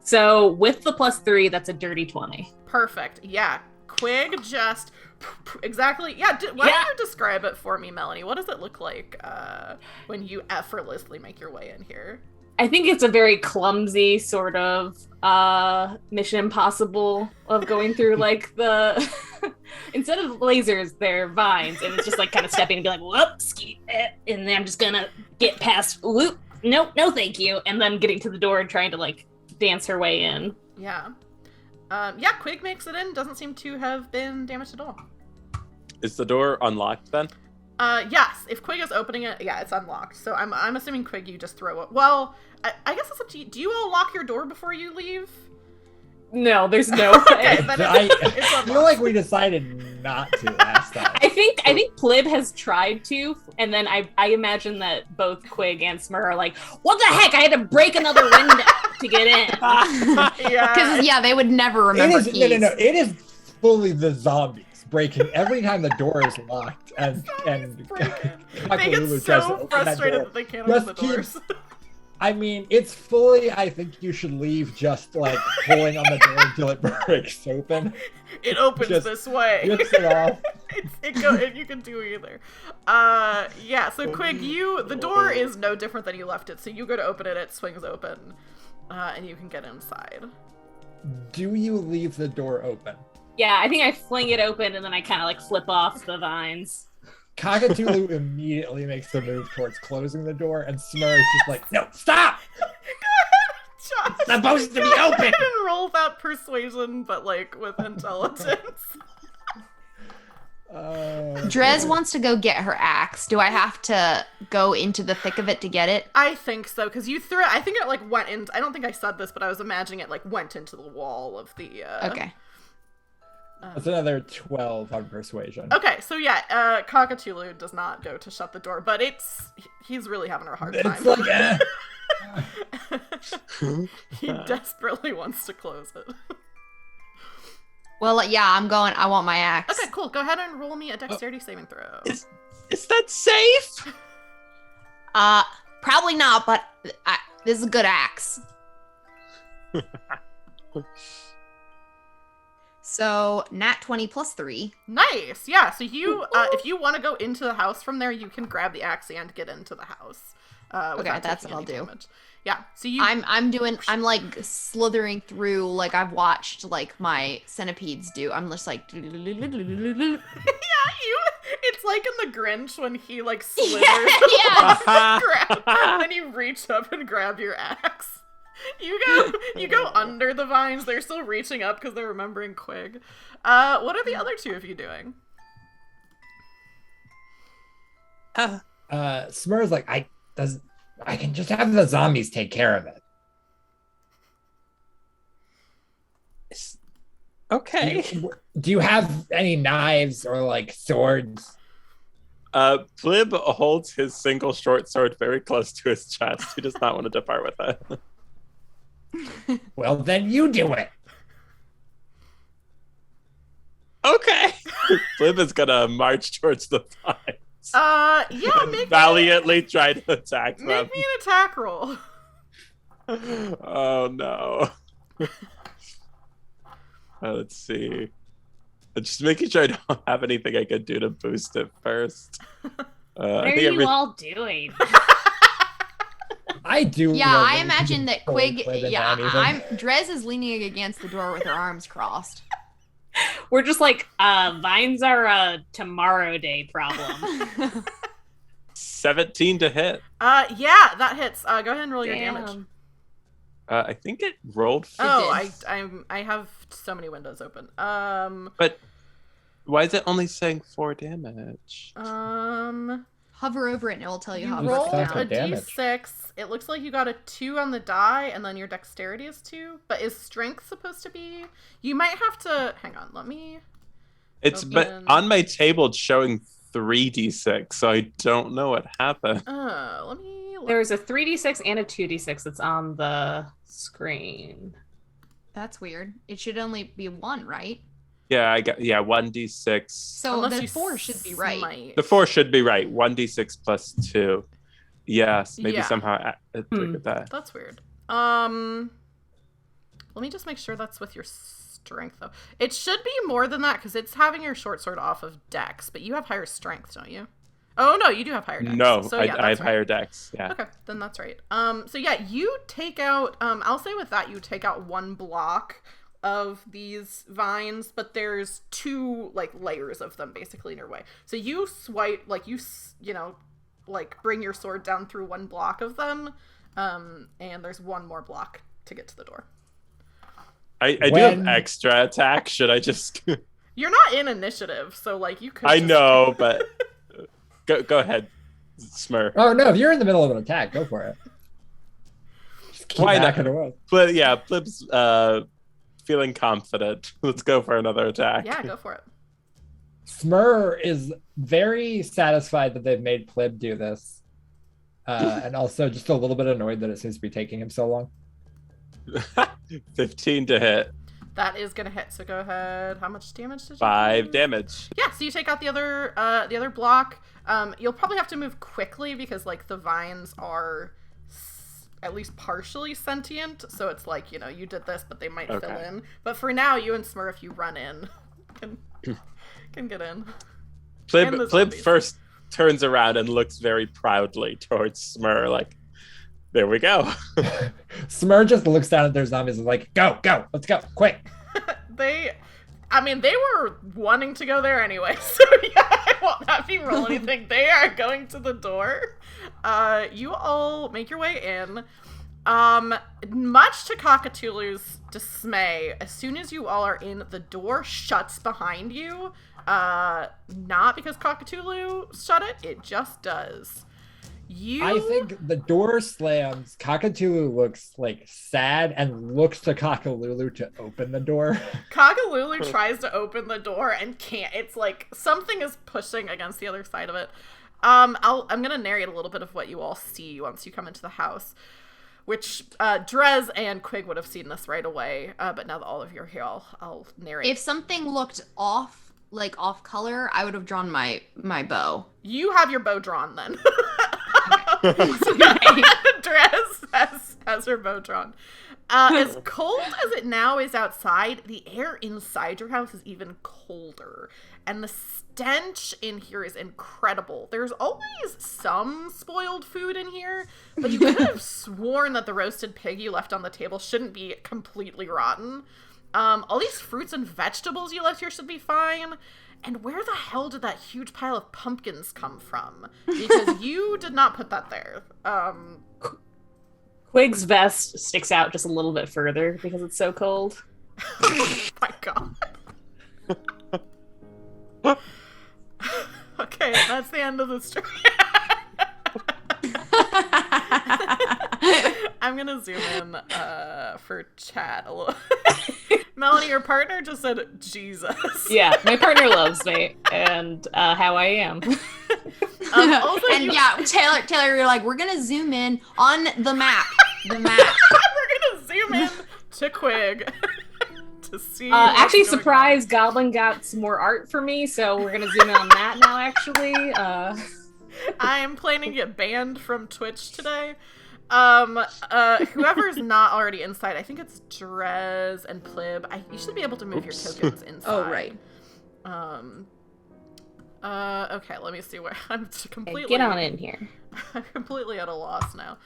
So with the +3, that's a dirty 20. Perfect. Yeah. Quig just exactly. Yeah. Why don't you describe it for me, Melanie? What does it look like when you effortlessly make your way in here? I think it's a very clumsy sort of Mission Impossible of going through like the instead of lasers, they're vines, and it's just like kind of stepping and be like, whoops, and then I'm just gonna get past whoop. Nope, no thank you. And then getting to the door and trying to like dance her way in. Yeah. Quig makes it in. Doesn't seem to have been damaged at all. Is the door unlocked then? Yes. If Quig is opening it, yeah, it's unlocked. So I'm assuming Quig, you just throw it. Well, I guess it's up to you. Do you all lock your door before you leave? No, there's no way. Okay, then I feel like we decided not to last time. I think Plib has tried to, and then I imagine that both Quig and Smur are like, what the heck? I had to break another window to get in. Because they would never remember keys. No. It is fully the zombies breaking every time the door is locked, and they get so frustrated that they can't open the doors. I mean, it's fully, I think you should leave just like pulling on the door until it breaks open. It opens this way. Rips it off. You can do either. So Quig, the door is no different than you left it. So you go to open it, it swings open, and you can get inside. Do you leave the door open? Yeah, I think I fling it open and then I kind of like flip off the vines. Cockatoo immediately makes the move towards closing the door, and Smur is just like, no, stop! Go ahead, Josh. It's supposed to be open! And roll that persuasion, but like with intelligence. Drez wants to go get her axe. Do I have to go into the thick of it to get it? I think so, because you threw it. I think it like went in. I don't think I said this, but I was imagining it like went into the wall of the. Okay. That's another 12 on persuasion. Okay, so yeah, Cockatoo does not go to shut the door, but he's really having a hard time. It's like, He desperately wants to close it. Well, yeah, I'm going. I want my axe. Okay, cool. Go ahead and roll me a dexterity saving throw. Is that safe? Probably not, but this is a good axe. So, nat 20 plus 3. Nice. Yeah, so you, if you want to go into the house from there, you can grab the axe and get into the house. Okay, that's what I'll do. Damage. Yeah, so you... I'm like slithering through like I've watched like my centipedes do. I'm just like... Yeah, it's like in The Grinch when he like slithers and then you reach up and grab your axe. You go under the vines. They're still reaching up because they're remembering Quig. What are the other two of you doing? Smur's like, I can just have the zombies take care of it. Okay. Do you have any knives or like swords? Plib holds his single short sword very close to his chest. He does not want to depart with it. Well, then you do it. Okay. Plib is gonna march towards the vines. Make valiantly try to attack them. Make me an attack roll. Oh no. Let's see. Just making sure I don't have anything I could do to boost it first. What are you all doing? I do. Yeah, I imagine that Quig. Yeah, Drez is leaning against the door with her arms crossed. We're just like, vines are a tomorrow day problem. 17 to hit. Yeah, that hits. Go ahead and roll your damage. I think it rolled. I have so many windows open. But why is it only saying 4 damage? Hover over it and it will tell you how You much rolled That's a a damage. d6. It looks like you got a 2 on the die, and then your dexterity is 2. But is strength supposed to be? You might have to. Hang on, let me. But on my table it's showing 3d6, so I don't know what happened. Let me. There's a 3d6 and a 2d6 that's on the screen. That's weird. It should only be 1, right? Yeah, 1d6. So Unless the you 4 should be right. smite. The 4 should be right. 1d6 plus 2. Yes, maybe Yeah. somehow it triggered that. That's weird. Let me just make sure that's with your strength, though. It should be more than that, because it's having your short sword off of dex, but you have higher strength, don't you? Oh, no, you do have higher dex. No, so, I yeah, have that's higher dex. Yeah. Okay, then that's right. So yeah, you take out, I'll say with that, you take out 1 block of these vines, but there's 2, like, layers of them basically in your way. So you swipe, like, bring your sword down through 1 block of them, and there's 1 more block to get to the door. I do have extra attack. Should I just... You're not in initiative, so, like, you could I know, but... Go ahead, Smur. Oh no! If you're in the middle of an attack, go for it. Just keep Why not? backing away. But yeah, Plib's feeling confident. Let's go for another attack. Yeah, go for it. Smur is very satisfied that they've made Plib do this, and also just a little bit annoyed that it seems to be taking him so long. 15 to hit. That is gonna hit. So go ahead. How much damage did you? 5 do? damage. Yeah. So you take out the other block. You'll probably have to move quickly because like the vines are at least partially sentient. So it's like, you did this, but they might fill in. But for now, you and Smurf, you run in, can get in. Plib first turns around and looks very proudly towards Smur, like, there we go. Smur just looks down at their zombies and is like, go, let's go, quick. They were wanting to go there anyway, so yeah, I won't have you roll anything. They are going to the door. You all make your way in. Much to Cockatoo's dismay, as soon as you all are in, the door shuts behind you. Not because Cockatoo shut it, it just does. I think the door slams. Cockatoo looks like sad and looks to Cockalulu to open the door. Cockalulu tries to open the door and can't. It's like something is pushing against the other side of it. I'm gonna narrate a little bit of what you all see once you come into the house, which Drez and Quig would have seen this right away. But now that all of you are here, I'll narrate. If something looked off color, I would have drawn my bow. You have your bow drawn then. Okay. Drez has her bow drawn. As cold as it now is outside, the air inside your house is even colder. And the stench in here is incredible. There's always some spoiled food in here, but you could have sworn that the roasted pig you left on the table shouldn't be completely rotten. All these fruits and vegetables you left here should be fine. And where the hell did that huge pile of pumpkins come from? Because you did not put that there. Quig's vest sticks out just a little bit further because it's so cold. Oh my god. Okay, that's the end of the story. I'm gonna zoom in for chat a little. Melanie, your partner just said Jesus. Yeah, my partner loves me and how I am. Also, yeah, Taylor, you're like, we're gonna zoom in on the map. We're gonna zoom in to Quig to see. Actually, surprise! Goblin got some more art for me, so we're gonna zoom in on that now. Actually, I'm planning to get banned from Twitch today. Whoever's not already inside, I think it's Drez and Plib. You should be able to move your tokens inside. Oh, right. Okay, let me see where I'm completely. Get on in here. I'm completely at a loss now.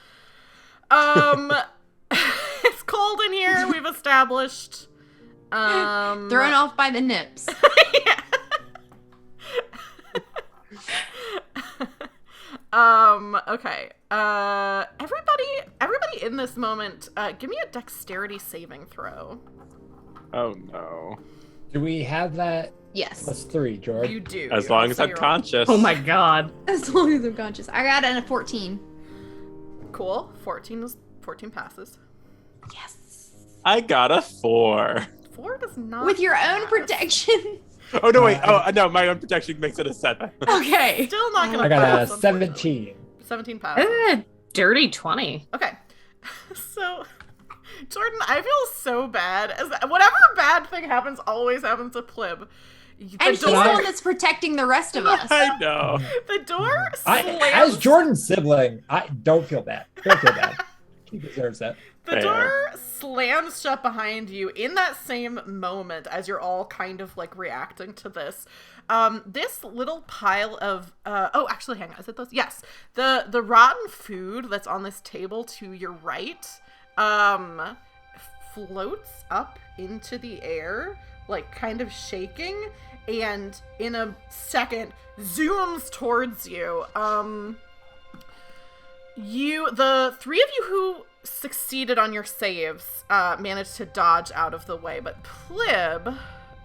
It's cold in here. We've established. Thrown off by the nips. Yeah. Okay. Everybody actually in this moment, give me a dexterity saving throw. Oh no. Do we have that? Yes. Plus 3, George. You do. As long as I'm conscious. Oh my god. As long as I'm conscious. I got a 14. Cool. 14 passes. Yes. I got a 4. 4 does not. With your own pass. protection. Oh no, wait. Oh no, my own protection makes it a 7. Okay. Still not gonna I got pass. a unfortunately. 17. 17 passes. Dirty 20. Okay. So, Jordan, I feel so bad. As whatever bad thing happens always happens to Plib. The And he's the door, one that's protecting the rest of us. I know. the door slams. As Jordan's sibling, I don't feel bad. Don't feel bad. He deserves that. The Fair. door slams shut behind you in that same moment as you're all kind of like reacting to this. This little pile of oh, actually, hang on. Is it those? Yes. The rotten food that's on this table to your right floats up into the air, like kind of shaking, and in a second zooms towards you. The three of you who succeeded on your saves managed to dodge out of the way, but Plib,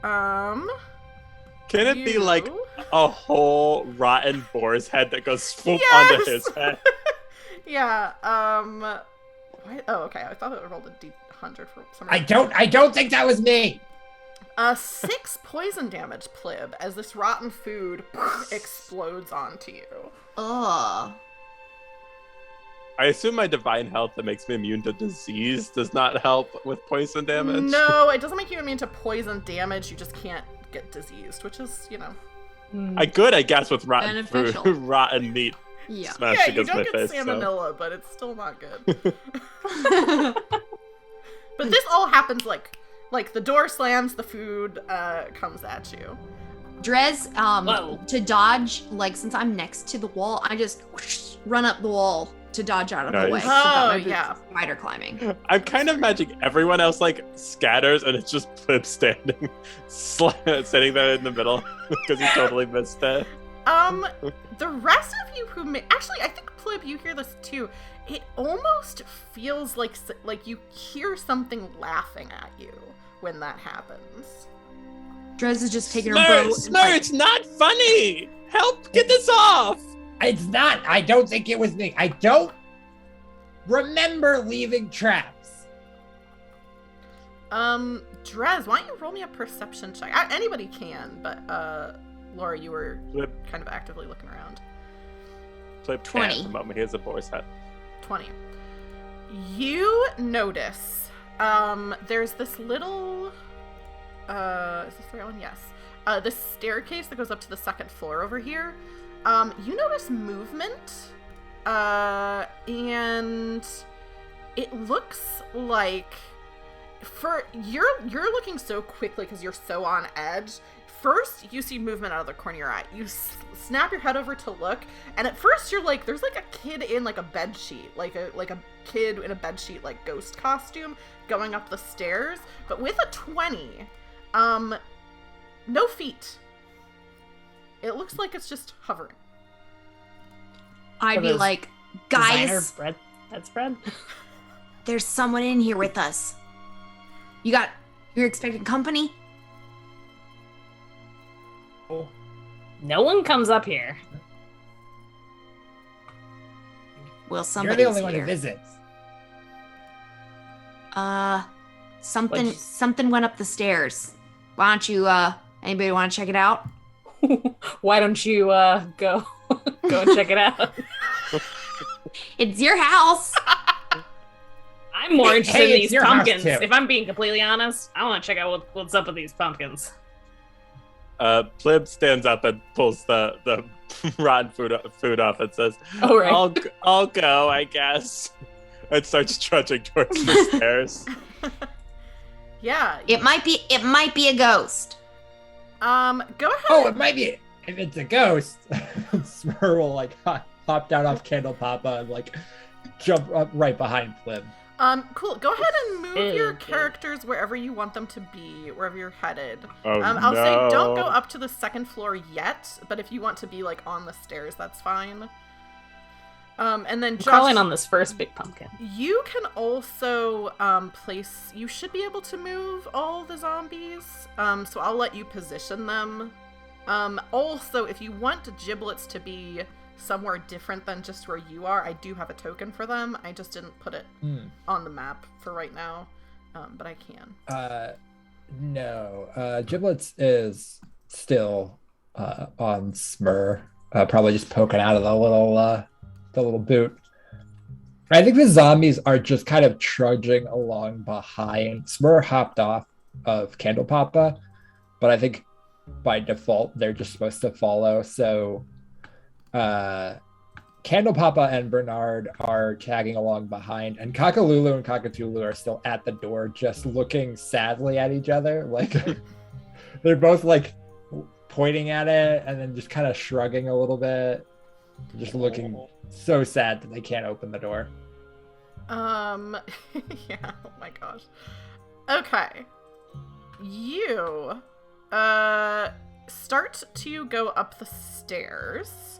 Can it be like you- a whole rotten boar's head that goes swoop Yes! onto his head? Yeah. Why? Oh, okay. I thought it rolled a D100 for some I reason. don't think that was me. 6 poison damage, Plib, as this rotten food explodes onto you. Ugh. I assume my divine health that makes me immune to disease does not help with poison damage. No, it doesn't make you immune to poison damage. You just can't get diseased, which is, you know. I could, I guess, with rotten Beneficial. food, rotten meat Yeah. smashed Yeah, you against don't my get face. So. salmonella, but it's still not good. But this all happens like the door slams, the food comes at you. Drez, Whoa. to dodge, like, since I'm next to the wall, I just whoosh, run up the wall to dodge out of the Nice. way. 'cause I've got Oh, my boots yeah. of spider climbing. I'm kind of imagining everyone else like scatters and it's just Plib standing, sitting there in the middle because he totally missed it. The rest of you who actually, I think Plib, you hear this too. It almost feels like you hear something laughing at you when that happens. Drez is just taking her bow. Smurf, it's not funny. Help, get this off. It's not. I don't think it was me. I don't remember leaving traps. Drez, why don't you roll me a perception check? Anybody can, but Laura, you were Plib, kind of actively looking around. Plib 20. can't at the moment. He has a boar's head. 20. You notice, there's this little, is this the right one? Yes. This staircase that goes up to the second floor over here. You notice movement, and it looks like, you're looking so quickly because you're so on edge. First, you see movement out of the corner of your eye. You snap your head over to look, and at first you're like, there's like a kid in like a bed sheet, like a kid in a bed sheet, like ghost costume, going up the stairs. But with a 20, no feet. It looks like it's just hovering. I'd So be there's like, Designer guys, bread. That's bread. there's someone in here with us. You're expecting company? No one comes up here. Well, You're somebody's the only one here. who visits. Something went up the stairs. Why don't you, anybody want to check it out? Why don't you go and check it out? It's your house. I'm more interested Hey, in it's these your house, pumpkins. too. If I'm being completely honest, I want to check out what's up with these pumpkins. Plib stands up and pulls the rotten food off and says, Oh, right. I'll go, I guess. And starts trudging towards the stairs. Yeah. It might be a ghost. Go ahead. Oh, it might be. If it's a ghost, Smur will like hop down off Candle Papa and like jump up right behind Plib. Cool. Go ahead and move your Okay. characters wherever you want them to be, wherever you're headed. Oh, I'll say don't go no. up to the second floor yet, but if you want to be like on the stairs, that's fine. And then I'm Josh, crawling on this first big pumpkin. you can also place. You should be able to move all the zombies. So I'll let you position them. Also, if you want giblets to be somewhere different than just where you are, I do have a token for them. I just didn't put it on the map for right now, but I can. No, giblets is still on Smur, probably just poking out of the little boot. I think the zombies are just kind of trudging along behind. Smur hopped off of Candle Papa, but I think by default they're just supposed to follow. So Candle Papa and Bernard are tagging along behind, and Kakalulu and Kakatulu are still at the door, just looking sadly at each other. Like they're both like pointing at it and then just kind of shrugging a little bit, just looking so sad that they can't open the door. Yeah, oh my gosh. Okay. You start to go up the stairs.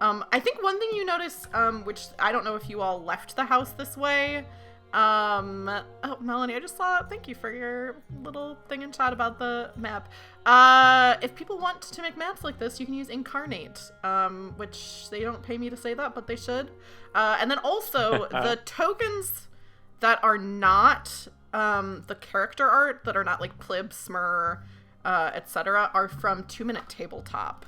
I think one thing you notice, which I don't know if you all left the house this way. Oh, Melanie, I just saw, thank you for your little thing in chat about the map. If people want to make maps like this, you can use Incarnate, which they don't pay me to say that, but they should. And then also the tokens that are not the character art, that are not like Plib, Smur, etc., are from 2 Minute Tabletop,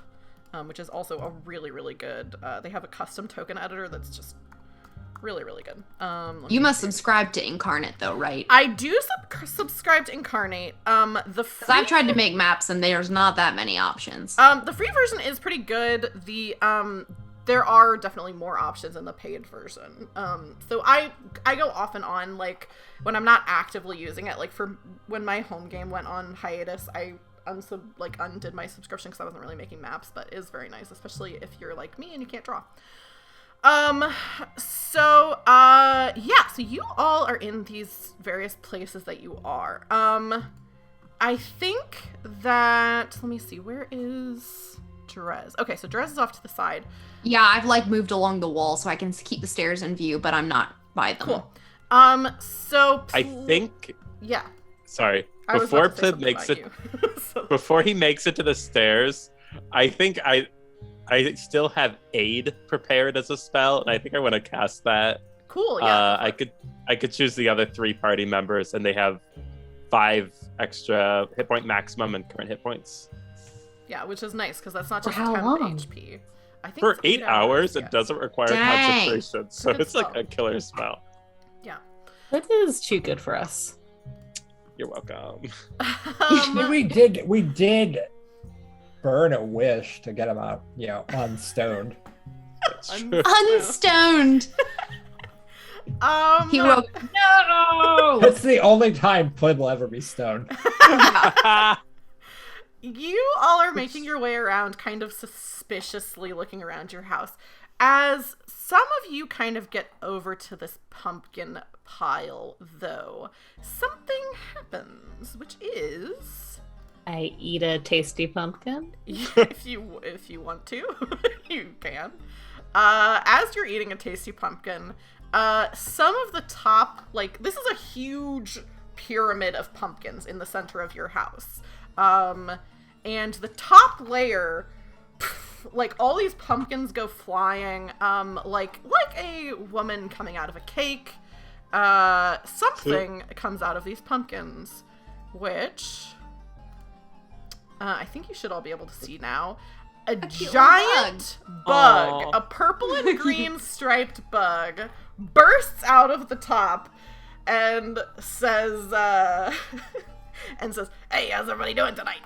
which is also a really, really good. They have a custom token editor that's just really, really good. You must subscribe to Incarnate though, right? I do subscribe to Incarnate. Because I've tried to make maps and there's not that many options. The free version is pretty good. There are definitely more options in the paid version. So I go off and on, like when I'm not actively using it. Like for when my home game went on hiatus, I undid my subscription because I wasn't really making maps, but it is very nice, especially if you're like me and you can't draw. So you all are in these various places that you are. I think that, let me see, where is Drez? Okay, so Drez is off to the side. Yeah, I've like moved along the wall so I can keep the stairs in view, but I'm not by them. Cool. I think. Yeah. Sorry. I was Before about to say Plib makes it, so... before he makes it to the stairs, I think I still have aid prepared as a spell, and I think I want to cast that. Cool. Yeah. I could choose the other 3 party members, and they have 5 extra hit point maximum and current hit points. Yeah, which is nice because that's not For just how 10 long? HP. I think For it's 8 hours, yeah. it doesn't require Dang. concentration, so Good it's like spell. a killer spell. Yeah. That is too good for us. You're welcome. We did burn a wish to get him out, unstoned. That's true. Unstoned! He woke. No! That's the only time Plib will ever be stoned. You all are making your way around, kind of suspiciously looking around your house. As some of you kind of get over to this pumpkin pile, though, something happens, which is... I eat a tasty pumpkin. if you want to, you can. As you're eating a tasty pumpkin, some of the top, like, this is a huge pyramid of pumpkins in the center of your house. And the top layer, like, all these pumpkins go flying, like a woman coming out of a cake. Something comes out of these pumpkins, which I think you should all be able to see now. A giant bug, a purple and green striped bug, bursts out of the top and says, "Hey, how's everybody doing tonight?"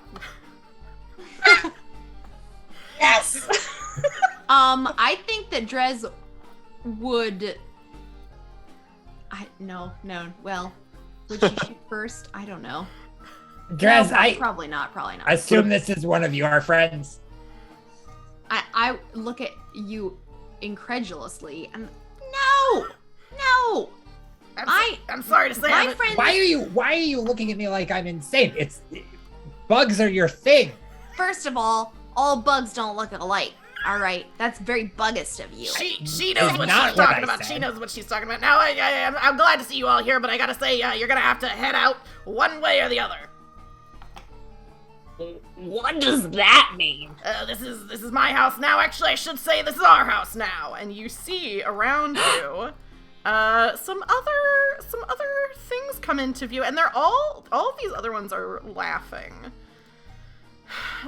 Yes. I think that Drez would. No. Well, would she shoot first? I don't know. Drez, No, probably not. I assume this is one of your friends. I look at you incredulously and no. I'm sorry to say, My friend. Why are you looking at me like I'm insane? Bugs are your thing. First of all bugs don't look alike. All right, that's very buggist of you. She knows what she's talking about. She knows what she's talking about. Now, I'm glad to see you all here, but I gotta say, you're gonna have to head out one way or the other. What does that mean? This is my house now. Actually, I should say this is our house now. And you see around you, some other things come into view, and they're all of these other ones are laughing.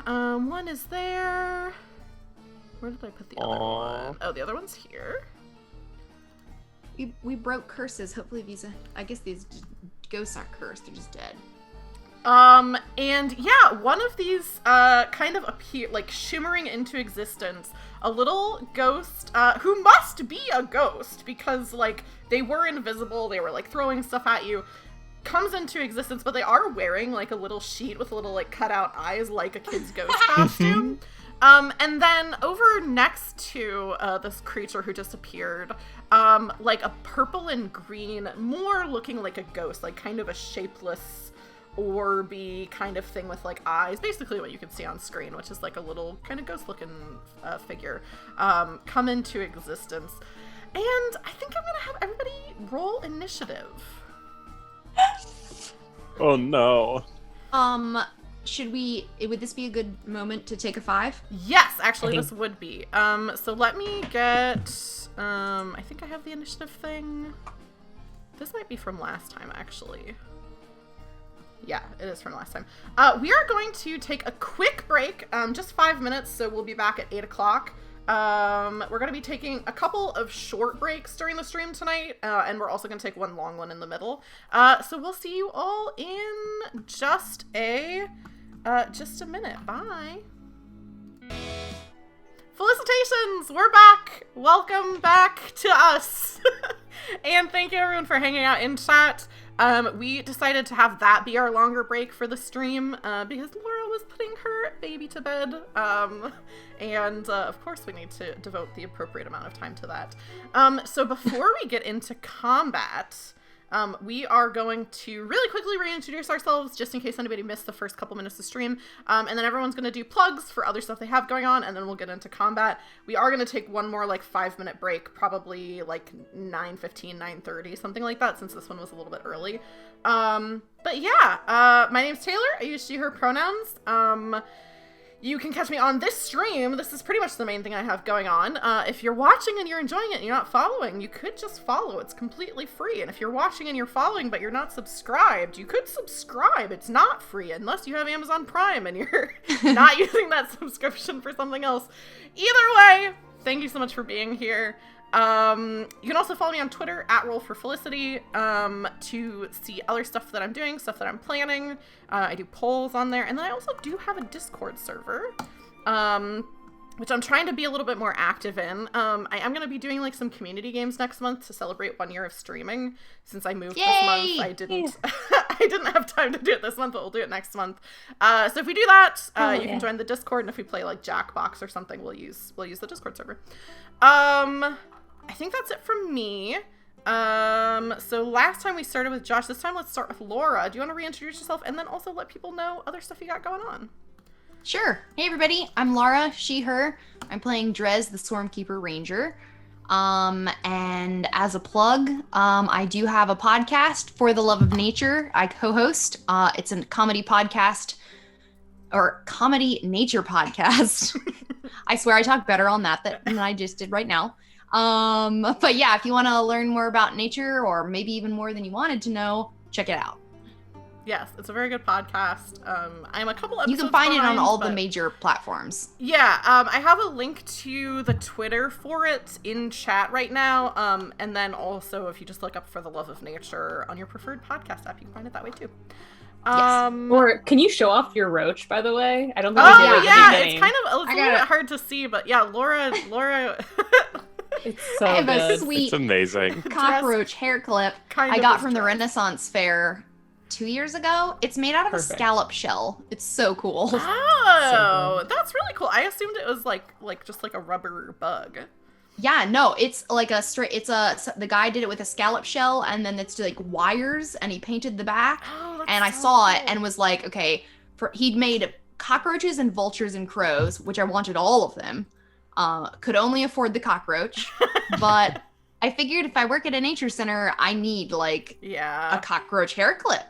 One is there. Where did I put the other one? Oh, the other one's here. We broke curses. Hopefully I guess these ghosts aren't cursed, they're just dead. And yeah, one of these, kind of appear, like, shimmering into existence, a little ghost, who must be a ghost, because, like, they were invisible, they were, like, throwing stuff at you, comes into existence, but they are wearing, like, a little sheet with a little, like, cutout eyes, like a kid's ghost costume. And then over next to, this creature who just appeared, like, a purple and green, more looking like a ghost, like, kind of a shapeless, orby kind of thing with like eyes, basically what you can see on screen, which is like a little kind of ghost looking figure, come into existence. And I think I'm gonna have everybody roll initiative. Oh no. Would this be a good moment to take a 5? Yes, actually this would be. So let me get, I think I have the initiative thing. This might be from last time actually. Yeah, it is from last time. We are going to take a quick break, just 5 minutes, so we'll be back at 8 o'clock. We're going to be taking a couple of short breaks during the stream tonight, and we're also going to take one long one in the middle. So we'll see you all in just a minute. Bye. Felicitations! We're back! Welcome back to us! And thank you everyone for hanging out in chat. We decided to have that be our longer break for the stream, because Laura was putting her baby to bed, and of course we need to devote the appropriate amount of time to that. So before we get into combat, we are going to really quickly reintroduce ourselves, just in case anybody missed the first couple minutes of stream, and then everyone's going to do plugs for other stuff they have going on, and then we'll get into combat. We are going to take one more, like, 5-minute break, probably, like, 9:15, 9:30, something like that, since this one was a little bit early. But yeah, my name's Taylor. I use she, her pronouns. You can catch me on this stream. This is pretty much the main thing I have going on. If you're watching and you're enjoying it and you're not following, you could just follow. It's completely free. And if you're watching and you're following but you're not subscribed, you could subscribe. It's not free unless you have Amazon Prime and you're not using that subscription for something else. Either way, thank you so much for being here. You can also follow me on Twitter @RollForFelicity to see other stuff that I'm doing, stuff that I'm planning. I do polls on there, and then I also do have a Discord server, which I'm trying to be a little bit more active in. I am going to be doing like some community games next month to celebrate 1 year of streaming. Since I moved this month, I didn't I didn't have time to do it this month, but we'll do it next month. So if we do that, you can join the Discord, and if we play like Jackbox or something, we'll use the Discord server. I think that's it from me. So last time we started with Josh. This time let's start with Laura. Do you want to reintroduce yourself and then also let people know other stuff you got going on? Sure. Hey everybody, I'm Laura, she, her. I'm playing Drez, the Stormkeeper Ranger. And as a plug, I do have a podcast, For the Love of Nature, I co-host. It's a comedy podcast, or comedy nature podcast. I swear I talk better on that than I just did right now. But yeah, if you want to learn more about nature, or maybe even more than you wanted to know, check it out. Yes, it's a very good podcast. I'm a couple episodes You can find behind, it on all the major platforms. Yeah, I have a link to the Twitter for it in chat right now. And then also, if you just look up For the Love of Nature on your preferred podcast app, you can find it that way too. Yes. Or can you show off your roach, by the way? I don't think Oh we did at the yeah, beginning. it's kind of a little bit hard to see, but yeah, Laura. It's so I have good. a sweet It's amazing. cockroach hair clip Kind I of got is from the dressed. Renaissance Fair 2 years ago. It's made out of a Perfect. scallop shell. It's so cool. Oh, that's really cool. I assumed it was like just like a rubber bug. Yeah, no, it's like the guy did it with a scallop shell, and then it's like wires, and he painted the back. Oh, that's And I so saw it cool. and was like, okay, he'd made cockroaches and vultures and crows, which I wanted all of them. Could only afford the cockroach, but I figured if I work at a nature center, I need like a cockroach hair clip.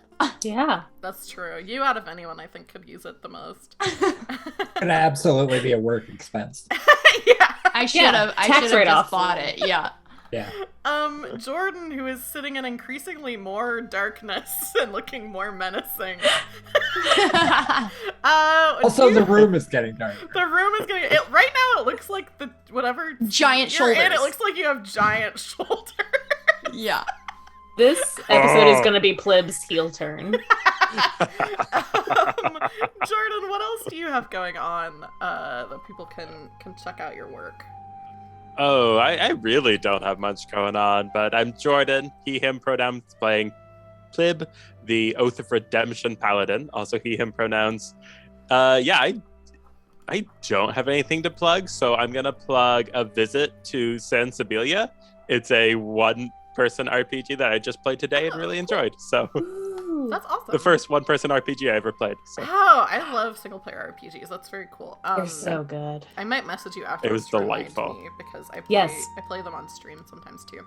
Yeah. That's true. You out of anyone, I think, could use it the most. Could absolutely be a work expense. Yeah. I should have write-off. just bought it. Yeah. Yeah. Jordan, who is sitting in increasingly more darkness and looking more menacing. The room is getting dark. The room is getting right now. It looks like the whatever Giant you're shoulders. in, it looks like you have giant shoulders. Yeah. This episode is going to be Plib's heel turn. Jordan, what else do you have going on that people can check out your work? Oh, I really don't have much going on, but I'm Jordan, he, him pronouns, playing Plib, the Oath of Redemption Paladin, also he, him pronouns. I don't have anything to plug, so I'm going to plug a visit to Sensibilia. It's a one-person RPG that I just played today and really enjoyed, so... That's awesome. The first one-person RPG I ever played. So. Oh, I love single-player RPGs. That's very cool. They're so good. I might message you after. It was delightful. Because I play them on stream sometimes too.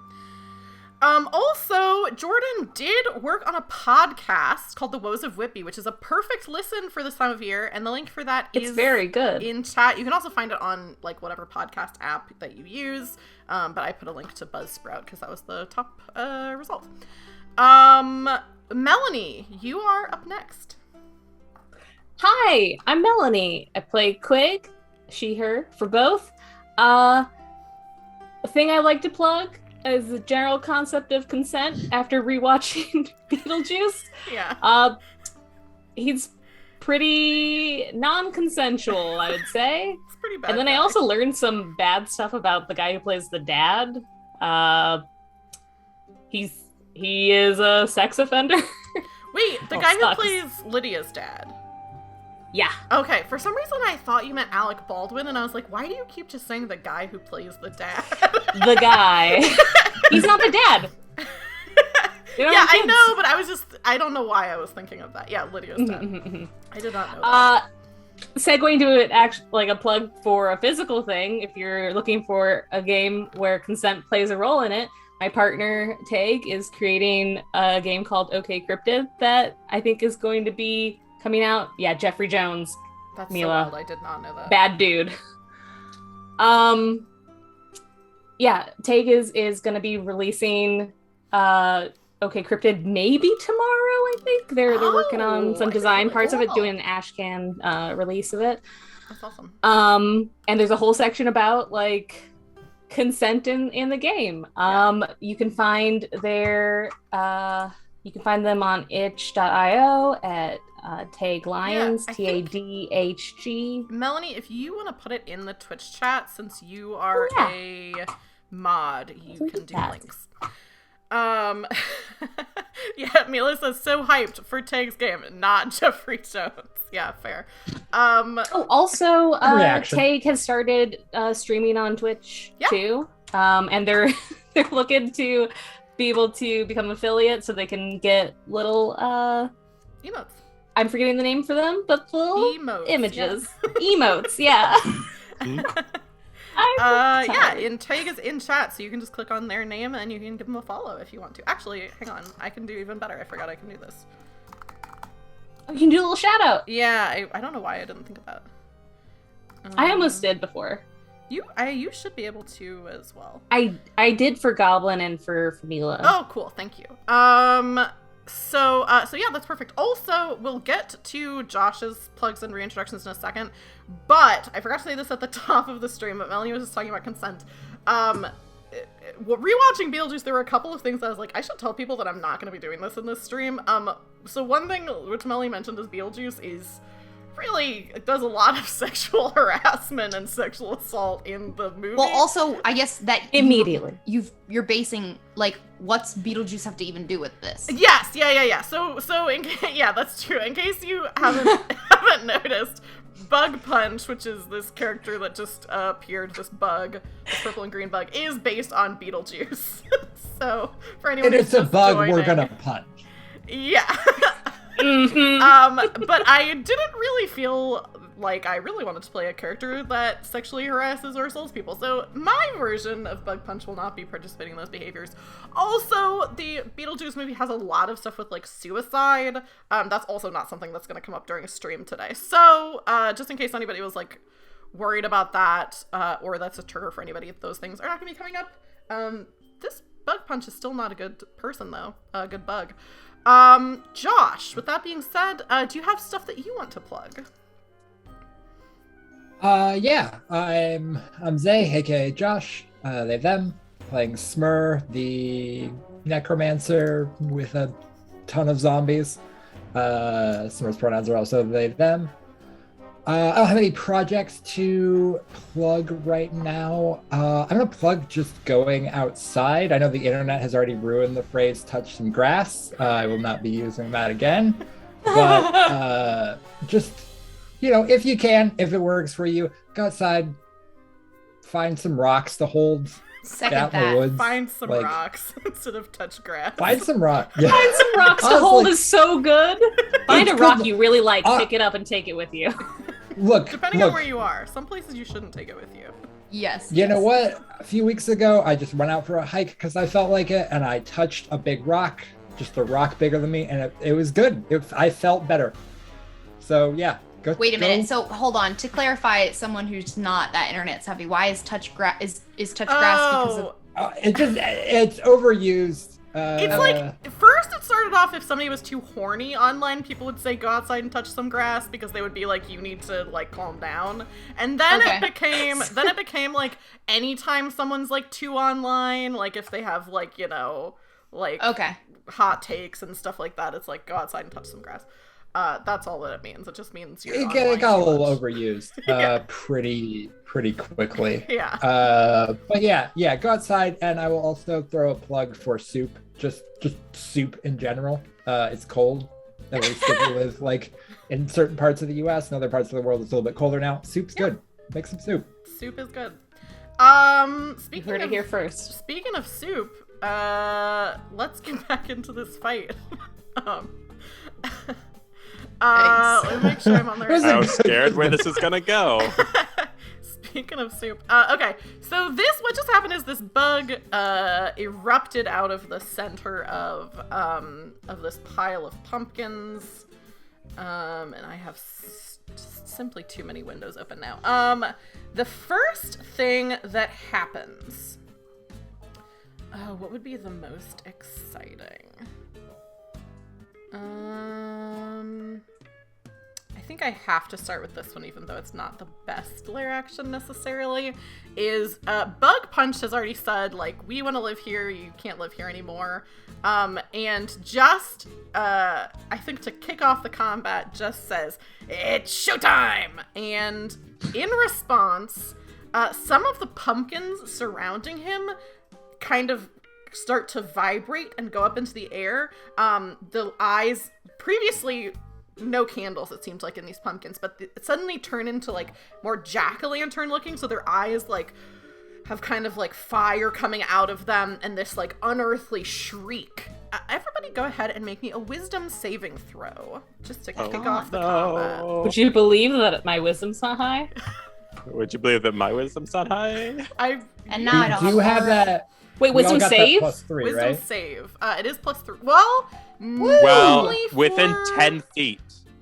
Also, Jordan did work on a podcast called The Woes of Whitby, which is a perfect listen for this time of year, and the link for that is very good in chat. You can also find it on like whatever podcast app that you use, but I put a link to Buzzsprout because that was the top result. Melanie, you are up next. Hi, I'm Melanie. I play Quig, she, her, for both. A thing I like to plug is the general concept of consent after rewatching Beetlejuice. Yeah. He's pretty non-consensual, I would say. It's pretty bad. And then I also learned some bad stuff about the guy who plays the dad. He is a sex offender. Wait, the guy who plays Lydia's dad. Yeah. Okay, for some reason I thought you meant Alec Baldwin, and I was like, why do you keep just saying the guy who plays the dad? The guy. He's not the dad. Yeah, I know, but I don't know why I was thinking of that. Yeah, Lydia's dad. I did not know that. Segueing to it, actually, like a plug for a physical thing, if you're looking for a game where consent plays a role in it, my partner, Tag, is creating a game called OK Cryptid that I think is going to be coming out. Yeah, Jeffrey Jones. That's Mila. so wild. I did not know that. Bad dude. Yeah, Tag is going to be releasing OK Cryptid maybe tomorrow, I think. They're working on some design parts of it, doing an Ashcan release of it. That's awesome. And there's a whole section about, like, consent in the game. You can find them on itch.io at Tag Lions, TADHG. Melanie, if you want to put it in the Twitch chat, since you are a mod, you can do links. Yeah, Mila says, so hyped for Tag's game, not Jeffrey Jones. Yeah, fair. Also, Tag has started streaming on Twitch too. And they're looking to be able to become affiliate so they can get little emotes. I'm forgetting the name for them, but little emotes, images. Emotes, yeah. And Tag is in chat, so you can just click on their name and you can give them a follow if you want to. Actually, hang on, I can do even better. I forgot I can do this. You can do a little shout out. Yeah, I don't know why I didn't think of that. I almost did before. You should be able to as well. I did for Goblin and for Mila. Oh, cool. Thank you. So yeah, that's perfect. Also, we'll get to Josh's plugs and reintroductions in a second, but I forgot to say this at the top of the stream, but Melanie was just talking about consent. Rewatching Beetlejuice, there were a couple of things that I was like, I should tell people that I'm not going to be doing this in this stream. So one thing which Melanie mentioned is Beetlejuice is really does a lot of sexual harassment and sexual assault in the movie. Well, also, I guess that immediately you're basing, like, what's Beetlejuice have to even do with this? Yes, yeah. So yeah, that's true. In case you haven't noticed, Bug Punch, which is this character that just appeared, this bug, this purple and green bug, is based on Beetlejuice. So for anyone who's it's a bug joining, we're gonna punch. Yeah. Mm-hmm. But I didn't really feel like, I really wanted to play a character that sexually harasses or assaults people. So my version of Bug Punch will not be participating in those behaviors. Also, the Beetlejuice movie has a lot of stuff with, like, suicide. That's also not something that's going to come up during a stream today. So, just in case anybody was, like, worried about that, or that's a trigger for anybody, those things are not going to be coming up. This Bug Punch is still not a good person, though. A good bug. Josh, with that being said, do you have stuff that you want to plug? Yeah, I'm Zay, aka Josh, they, them, playing Smur, the necromancer with a ton of zombies. Smur's pronouns are also they, them. I don't have any projects to plug right now. I'm gonna plug just going outside. I know the internet has already ruined the phrase touch some grass. I will not be using that again. But just, you know, if you can, if it works for you, go outside, find some rocks to hold. Second out in that. the woods. Find some like, rocks instead of touch grass. Find some rock. Yeah. Find some rocks to Honestly, hold is so good. Find a it's rock good. you really like, pick it up, and take it with you. Look, Depending on where you are. Some places you shouldn't take it with you. Yes. You know what? A few weeks ago, I just went out for a hike because I felt like it, and I touched a big rock, just a rock bigger than me, and it was good. I felt better. So yeah, go. Wait a minute. So hold on. To clarify, someone who's not that internet savvy, why is touch grass because of? It's overused. It's like, first it started off if somebody was too horny online, people would say go outside and touch some grass because they would be like, you need to, like, calm down. And then Okay. it became like, anytime someone's, like, too online, like, if they have, like, you know, like, Okay. hot takes and stuff like that, it's like, go outside and touch some grass. That's all that it means. It just means you're it online got a too little much. overused pretty quickly. Yeah. But yeah, go outside, and I will also throw a plug for soup. Just soup in general. It's cold. At least if you live like in certain parts of the US and other parts of the world, it's a little bit colder now. Soup's good. Make some soup. Soup is good. You Speaking heard it of here first. Speaking of soup, let's get back into this fight. Thanks. Let me make sure I'm on the right. I'm scared where this is gonna go. Speaking of soup, okay, so what just happened is this bug erupted out of the center of this pile of pumpkins, and I have simply too many windows open now. The first thing that happens, what would be the most exciting? I think I have to start with this one, even though it's not the best lair action necessarily, is Bug Punch has already said, like, we want to live here, you can't live here anymore. And just, I think to kick off the combat, just says, it's showtime! And in response, some of the pumpkins surrounding him kind of start to vibrate and go up into the air. The eyes, previously no candles, it seems like, in these pumpkins, but suddenly turn into, like, more jack-o'-lantern looking, so their eyes, like, have kind of, like, fire coming out of them, and this, like, unearthly shriek. Everybody go ahead and make me a wisdom saving throw, just to kick off the combat. Would you believe that my wisdom's not high? Would you believe that my wisdom's not high? And now I don't Do you have that? Wait, we all wisdom got that save? +3, Wisdom right? save. It is +3. Well, Well, only within for 10 feet.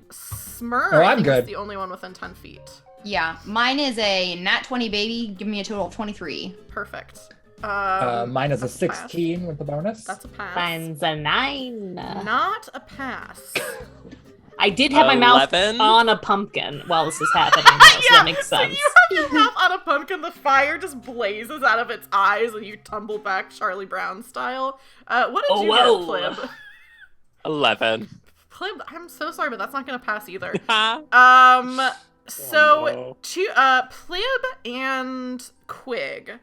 Smur, Oh, I I'm think good. is the only one within 10 feet. Yeah, mine is a nat 20 baby. Give me a total of 23. Perfect. Mine is a that's pass. 16 with the bonus. That's a pass. Mine's a 9. Not a pass. I did have my mouth 11? on a pumpkin while this is happening, though, so that makes so sense. you have your mouth on a pumpkin, the fire just blazes out of its eyes, and you tumble back Charlie Brown style. What did you whoa. get, Plib? 11. Plib, I'm so sorry, but that's not gonna pass either. Oh, So no. Plib and Quig,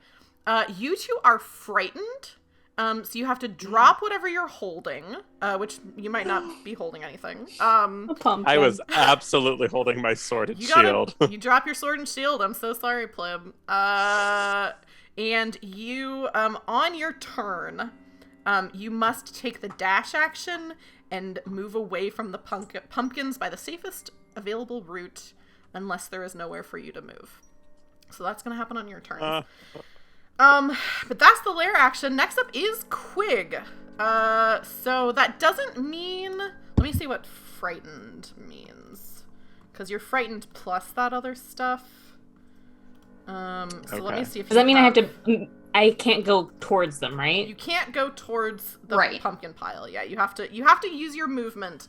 you two are frightened. So you have to drop whatever you're holding, which you might not be holding anything. A pumpkin. I was absolutely holding my sword and shield. You drop your sword and shield. I'm so sorry, Plib. And you, on your turn, you must take the dash action and move away from the pumpkins by the safest available route. unless there is nowhere for you to move. So that's going to happen on your turn. But that's the lair action. Next up is Quig. So that doesn't mean... Let me see what frightened means. Because you're frightened plus that other stuff. So let me see if Does that mean I can't go towards them, right? You can't go towards the Right. pumpkin pile. Yeah, you have to use your movement.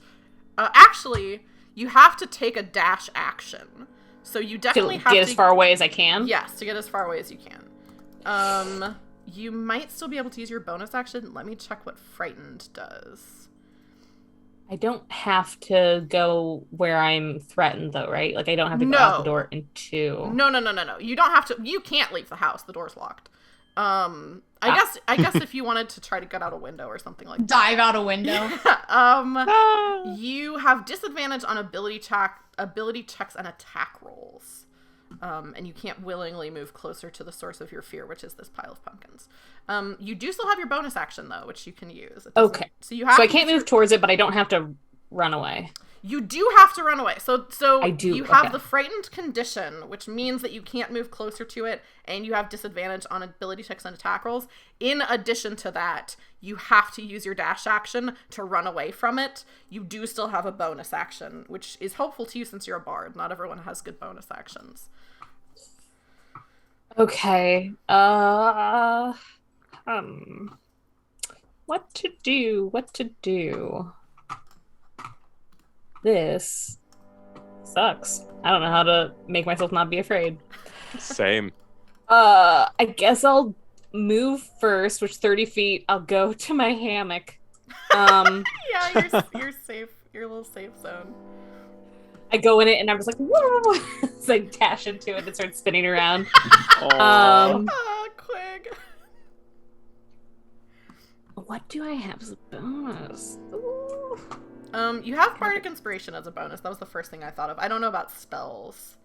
Actually, you have to take a dash action. So you definitely To have get to as far away as I can? Yes, to get as far away as you can. You might still be able to use your bonus action. Let me check what frightened does. I don't have to go where I'm threatened, though, right? Like, I don't have to go out the door in 2. No. You don't have to. You can't leave the house. The door's locked. I guess if you wanted to try to get out a window or something like that. Dive out a window. You have disadvantage on ability checks and attack rolls. And you can't willingly move closer to the source of your fear, which is this pile of pumpkins. You do still have your bonus action though, which you can use. Okay. So I can't move towards it, but I don't have to run away. You do have to run away. So I do. You have the frightened condition, which means that you can't move closer to it, and you have disadvantage on ability checks and attack rolls. In addition to that, you have to use your dash action to run away from it. You do still have a bonus action, which is helpful to you since you're a bard. Not everyone has good bonus actions. Okay. What to do? This sucks. I don't know how to make myself not be afraid. Same. I guess I'll move first, which 30 feet. I'll go to my hammock. Yeah, you're safe. Your little safe zone. I go in it and I'm just like, whoa! So I dash into it and start spinning around. Quig. What do I have as a bonus? Ooh. You have Bardic Inspiration as a bonus. That was the first thing I thought of. I don't know about spells.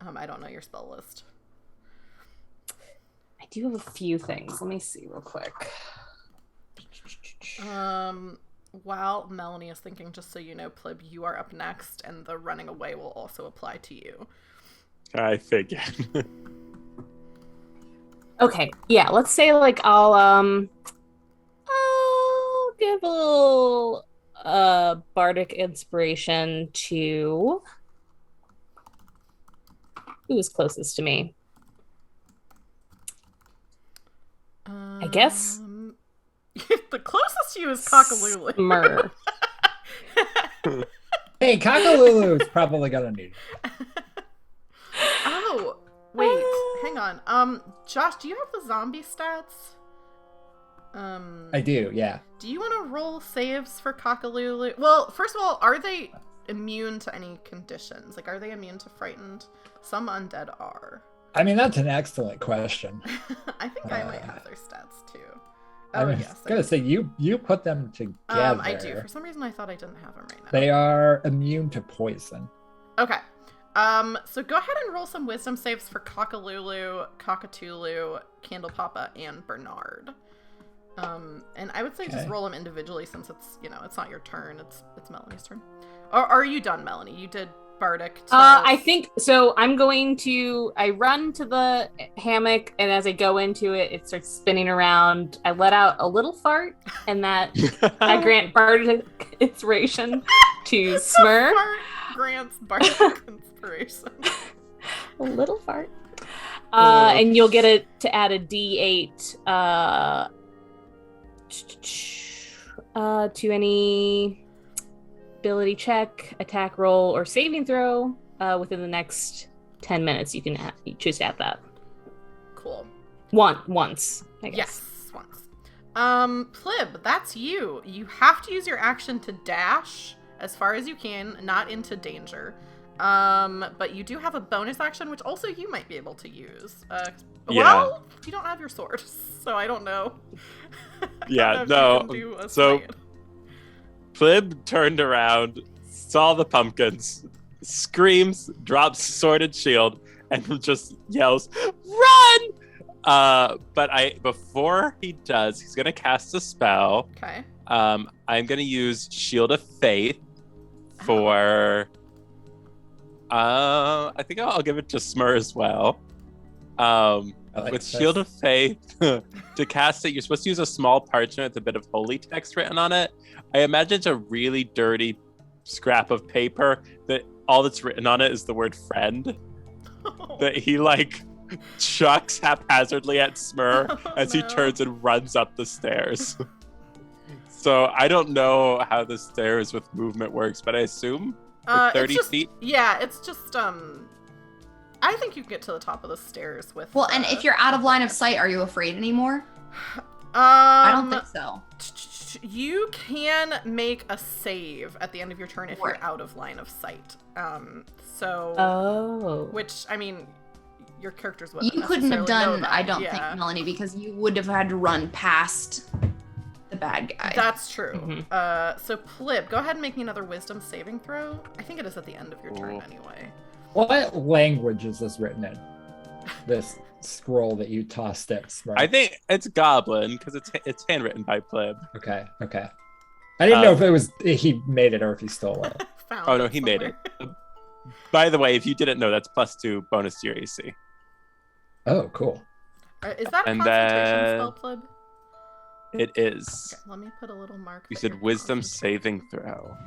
I don't know your spell list. I do have a few things. Let me see real quick. While Melanie is thinking, just so you know, Plib, you are up next, and the running away will also apply to you. I figured. Okay, yeah, let's say like I'll give a little bardic inspiration to who's closest to me. I guess the closest to you is Cockalulu. Smurf. Hey, Cockalulu's probably gonna need it. Oh, wait, hang on. Josh, do you have the zombie stats? I do, yeah. Do you want to roll saves for Cockalulu? Well, first of all, are they immune to any conditions? Like, are they immune to frightened? Some undead are. I mean, that's an excellent question. I think I might have their stats too. I was gonna say you put them together. I do. For some reason, I thought I didn't have them right now. They are immune to poison. Okay. So go ahead and roll some wisdom saves for Cockalulu, Cockatulu, Candlepapa, and Bernard. And I would say just roll them individually since it's not your turn. It's Melanie's turn. Or are you done, Melanie? You did Bardic. I think so. I run to the hammock, and as I go into it, it starts spinning around. I let out a little fart, and that I grant Bardic inspiration to Smurf. Fart grants Bardic inspiration. A little fart. And you'll get to add a D8 to any ability check, attack roll, or saving throw within the next 10 minutes. You can choose to add that. Cool. Once, I guess. Yes, once. Plib, that's you. You have to use your action to dash as far as you can, not into danger. But you do have a bonus action, which also you might be able to use. Well, you don't have your sword, so I don't know. So Plib turned around, saw the pumpkins, screams, drops sword and shield, and just yells, "Run!" But before he does, he's gonna cast a spell. Okay. I'm gonna use Shield of Faith for I think I'll give it to Smur as well. like With this. Shield of Faith, to cast it, you're supposed to use a small parchment with a bit of holy text written on it. I imagine it's a really dirty scrap of paper that all that's written on it is the word friend. That he like chucks haphazardly at Smur as he turns and runs up the stairs. So I don't know how the stairs with movement works, but I assume with 30 feet. Yeah, it's just I think you can get to the top of the stairs with. Well, and if you're out of line of sight, are you afraid anymore? I don't think so. You can make a save at the end of your turn if you're out of line of sight. Which, I mean, your characters wouldn't. You couldn't have done, that. I don't think, Melanie, because you would have had to run past the bad guy. That's true. Mm-hmm. So Plib, go ahead and make me another wisdom saving throw. I think it is at the end of your turn anyway. What language is this written in? This scroll that you tossed at Smurf. I think it's Goblin because it's handwritten by Plib. Okay. I didn't know if it was he made it or if he stole it. Oh no, he made it. By the way, if you didn't know, that's +2 bonus to your AC. Oh, cool. Is that a concentration spell, Plib? It is. Okay, let me put a little mark. You said wisdom saving throw.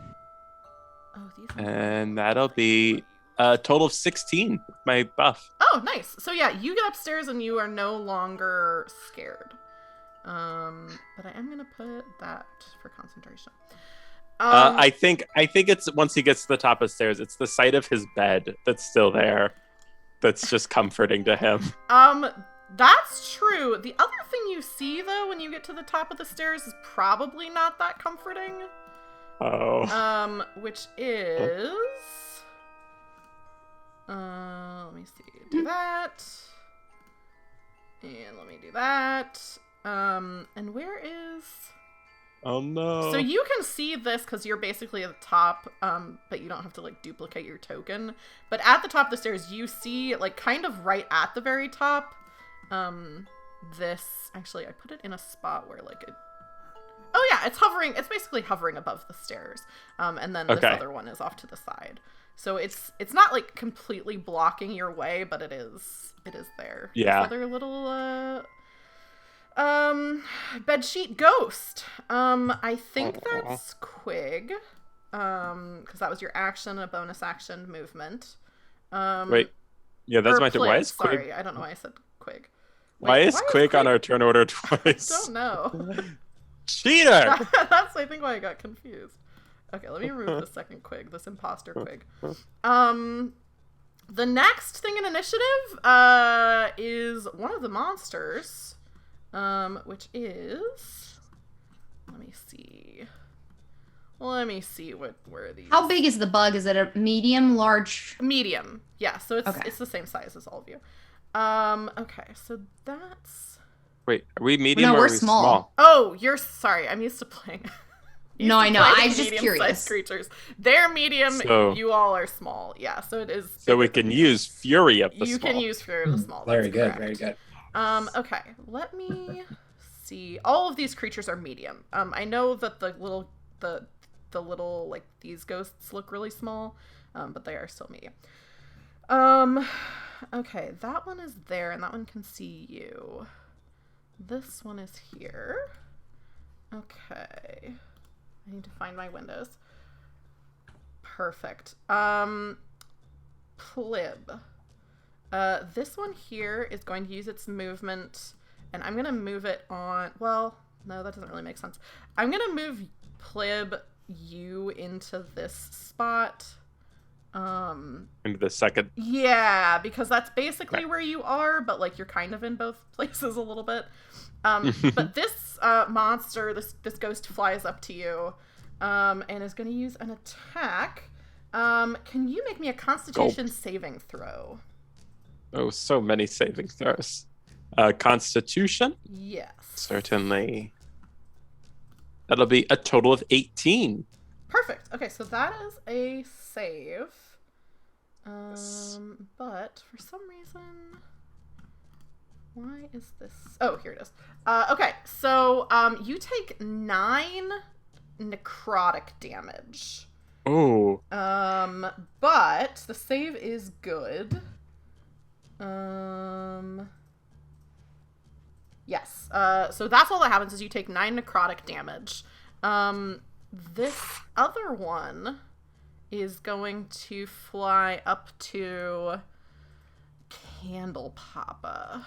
Oh, these. And that'll be a total of 16 with my buff. Oh, nice. So yeah, you get upstairs and you are no longer scared. But I am gonna put that for concentration. I think it's once he gets to the top of the stairs, it's the sight of his bed that's still there. That's just comforting to him. That's true. The other thing you see though when you get to the top of the stairs is probably not that comforting. Oh. Which is let me see. Do that. And let me do that. And where is... Oh no. So you can see this because you're basically at the top, but you don't have to like duplicate your token. But at the top of the stairs, you see like kind of right at the very top, this, actually I put it in a spot where like it, oh yeah, it's hovering, it's basically hovering above the stairs. And then this other one is off to the side. So it's not like completely blocking your way, but it is there. Yeah. This other little bedsheet ghost. I think that's Quig. Because that was your action, a bonus action movement. Wait. Yeah, that's my turn. Why is Quig? Sorry, I don't know why I said Quig. Why is Quig on our turn order twice? I don't know. Cheater! That's I think why I got confused. Okay, let me remove the second Quig, this imposter Quig. The next thing in initiative is one of the monsters, which is, let me see where these. How big is the bug? Is it a medium, large? Medium, yeah. So it's the same size as all of you. Okay, so that's. Wait, are we medium or we're are we small? Oh, you're sorry. I'm used to playing. No, I know. I was just curious. Creatures. They're medium. So, you all are small. Yeah, so it is. So we can use Fury of the Small. You can use Fury of the Small. Very good. Correct. Very good. Okay. Let me see. All of these creatures are medium. I know that the little like these ghosts look really small, but they are still medium. Okay, that one is there, and that one can see you. This one is here. Okay. I need to find my windows. Perfect. Plib. This one here is going to use its movement, and I'm going to move it on... Well, no, that doesn't really make sense. I'm going to move Plib, you into this spot. Into the second. Yeah, because that's basically where you are, but like you're kind of in both places a little bit. But this monster, this ghost flies up to you, and is going to use an attack. Can you make me a Constitution saving throw? Oh, so many saving throws. Constitution? Yes. Certainly. That'll be a total of 18. Perfect. Okay, so that is a save. But for some reason, why is this? Oh, here it is. Okay, so you take 9 necrotic damage. Oh. But the save is good. Yes. So that's all that happens is you take 9 necrotic damage. This other one is going to fly up to Candle Papa.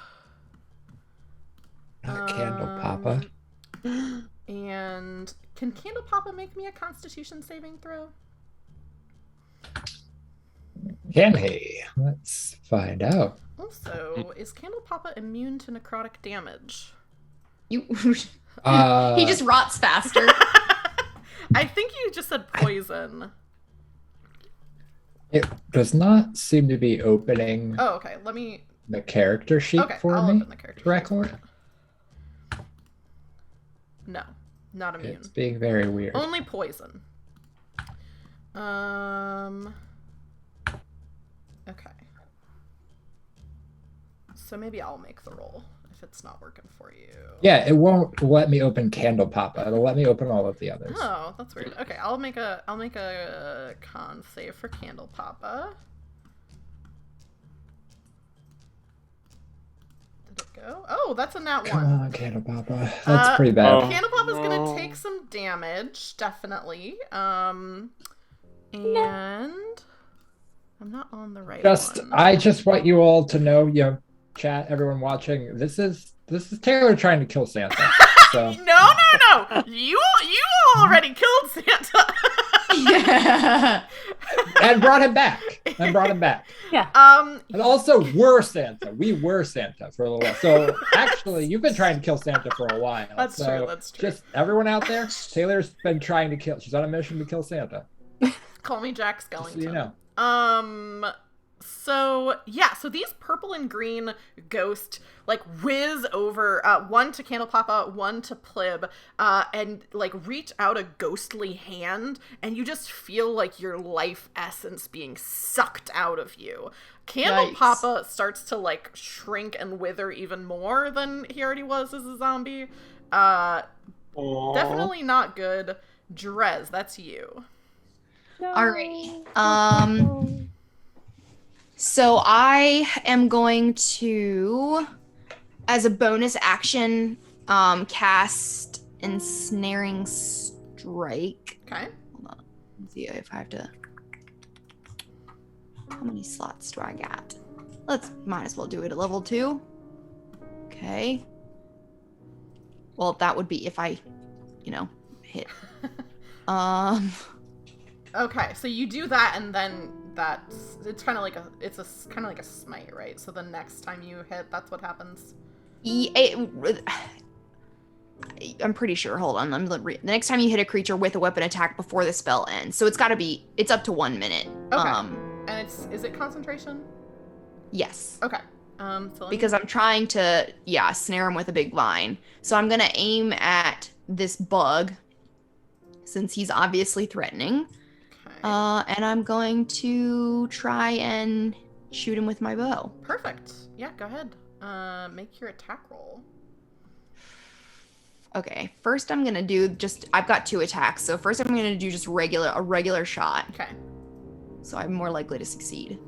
Not Candle Papa. And can Candle Papa make me a Constitution saving throw? Can he? Let's find out. Also, is Candle Papa immune to necrotic damage? You. He just rots faster. I think you just said poison. It does not seem to be opening Oh, okay. Let me. the character sheet for I'll me open the character correctly. sheet. No, not immune. It's being very weird. Only poison. Okay. So maybe I'll make the roll if it's not working for you. Yeah, it won't let me open Candle Papa. It'll let me open all of the others. Oh, that's weird. Okay, I'll make a con save for Candle Papa. Did it go? Oh, that's a nat Come one. on, Candle Papa. That's pretty bad. Oh. Candle Papa's No. gonna take some damage, definitely. And I'm not on the right one. I just want you all to know, chat, everyone watching, this is Taylor trying to kill Santa. So No. You already killed Santa. Yeah. and brought him back. Yeah. And also we're Santa. We were Santa for a little while. So actually you've been trying to kill Santa for a while. That's so true. Just everyone out there, Taylor's been trying to kill. She's on a mission to kill Santa. Call me Jack Just Skellington. so you know. So these purple and green ghost like whiz over, one to Candle Papa, one to Plib, and like reach out a ghostly hand, and you just feel like your life essence being sucked out of you. Candle Yikes. Papa starts to like shrink and wither even more than he already was as a zombie. Aw. Definitely not good. Drez, that's you. Alrighty. So I am going to, as a bonus action, cast Ensnaring Strike. Okay. Hold on. Let's see if I have to. How many slots do I got? Might as well do it at level 2. Okay. Well, that would be if I, hit. Okay, so you do that, and then it's kind of like a smite, right? So the next time you hit, that's what happens. I'm pretty sure. Hold on. The next time you hit a creature with a weapon attack before the spell ends, so it's up to 1 minute. Okay. And is it concentration? Yes. Okay. So Because I'm trying to, snare him with a big vine. So I'm gonna aim at this bug, since he's obviously threatening. Okay. And I'm going to try and shoot him with my bow. Perfect. Yeah, go ahead. Make your attack roll. Okay, first I'm gonna do I've got 2 attacks, so first I'm gonna do just a regular shot, Okay. so I'm more likely to succeed.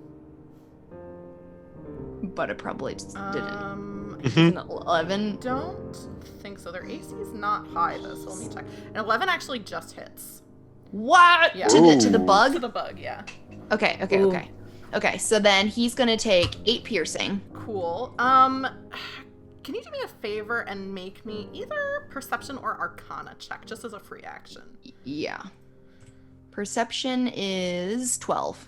But it probably just didn't. It's an 11. Don't think so. Their AC is not high though, so let me check. An 11 actually just hits. What? Yeah. To the To bug? the bug, yeah. Okay. Ooh. Okay, so then he's gonna take 8 piercing. Cool. Can you do me a favor and make me either perception or arcana check, just as a free action? Yeah. Perception is 12.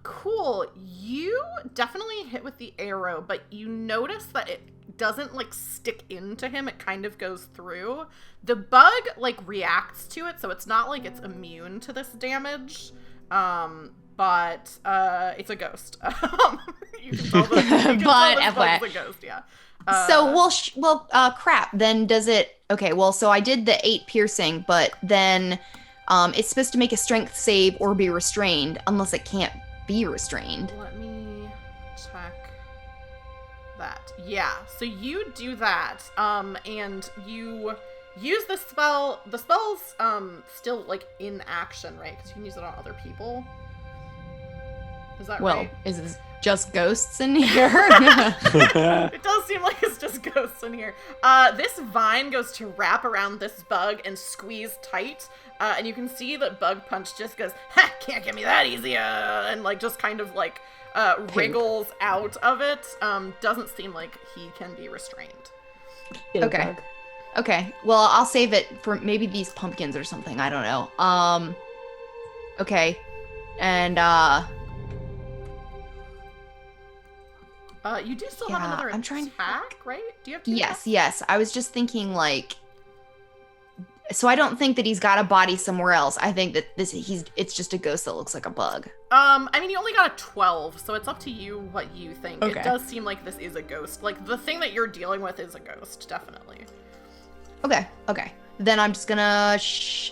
Cool. You definitely hit with the arrow, but you notice that it doesn't like stick into him. It kind of goes through. The bug like reacts to it, so it's not like it's immune to this damage. But it's a ghost. You can tell this bug's a ghost, yeah. Crap. Then does it? Okay. Well, so I did the 8 piercing, but then it's supposed to make a strength save or be restrained, unless it can't be restrained. Let me check that. Yeah. So you do that, and you use the spell. The spell's still like in action, right? Because you can use it on other people. Is that Well, right? is it just ghosts in here? It does seem like it's just ghosts in here. This vine goes to wrap around this bug and squeeze tight. And you can see that Bug Punch just goes, ha, can't get me that easy, and like just kind of like wriggles out of it. Doesn't seem like he can be restrained. Get a Okay. bug. Okay, well, I'll save it for maybe these pumpkins or something. I don't know. Okay. And, You do still Yeah, have another I'm trying to attack, right? Do you have two yes, attacks? yes. I was just thinking, like, so I don't think that he's got a body somewhere else. I think that it's just a ghost that looks like a bug. I mean, you only got a 12, so it's up to you what you think. Okay. It does seem like this is a ghost. Like, the thing that you're dealing with is a ghost, definitely. Okay. Then I'm just gonna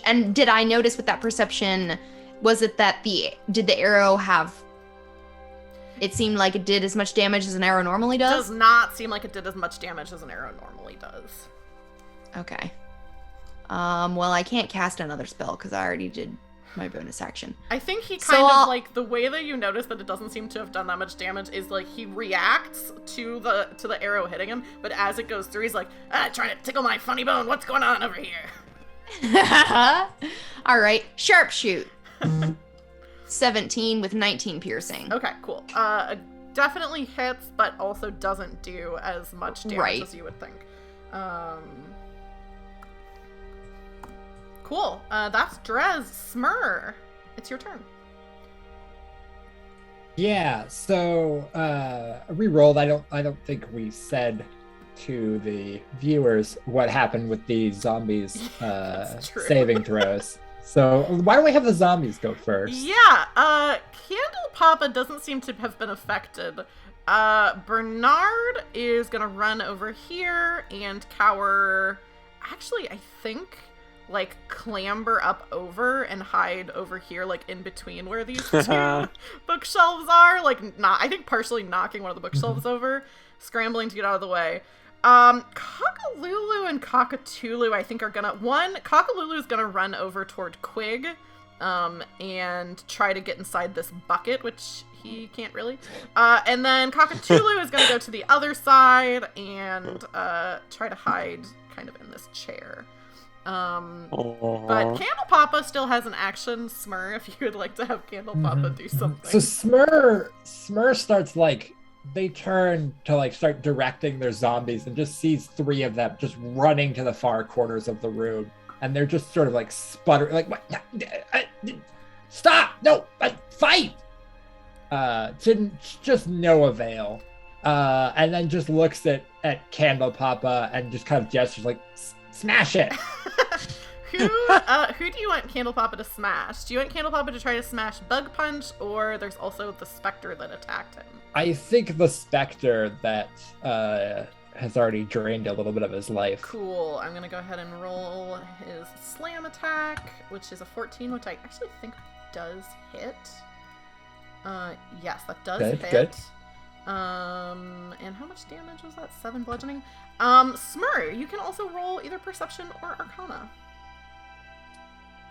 and did I notice with that perception, was it that did the arrow have, it seemed like it did as much damage as an arrow normally Does does? not seem like it did as much damage as an arrow normally does. Okay. Well, I can't cast another spell because I already did my bonus action. I think he So kind of, I'll- like, the way that you notice that it doesn't seem to have done that much damage is, like, he reacts to the arrow hitting him, but as it goes through, he's like, trying to tickle my funny bone, what's going on over here? All right, sharpshoot. 17 with 19 piercing. Okay, cool. Definitely hits, but also doesn't do as much damage Right. as you would think. Cool. That's Drez. Smur, it's your turn. Yeah, so re-rolled. I don't think we said to the viewers what happened with the zombies That's true. saving throws. So why don't we have the zombies go first? Yeah, Candle Papa doesn't seem to have been affected. Bernard is gonna run over here and cower. Actually, I think, like, clamber up over and hide over here, like, in between where these two bookshelves are. Like, I think partially knocking one of the bookshelves over, scrambling to get out of the way. Cockalulu and Cockatulu, I think, are gonna... Cockalulu is gonna run over toward Quig, and try to get inside this bucket, which he can't really. And then Cockatulu is gonna go to the other side and, try to hide kind of in this chair. But Candle Papa still has an action. Smur, if you would like to have Candle Papa do something. So Smur starts, like, they turn to, like, start directing their zombies and just sees 3 of them just running to the far corners of the room, and they're just sort of like sputtering, like, what? Stop! No, fight! Just no avail. And then just looks at Candle Papa and just kind of gestures like, smash it. Who do you want Candle Papa to smash? Do you want Candle Papa to try to smash Bug Punch, or there's also the Spectre that attacked him? I think the Spectre that has already drained a little bit of his life. Cool. I'm gonna go ahead and roll his slam attack, which is a 14, which I actually think does hit. Yes, that does Good, hit. good. And how much damage was that? 7 bludgeoning. Smur, you can also roll either Perception or Arcana.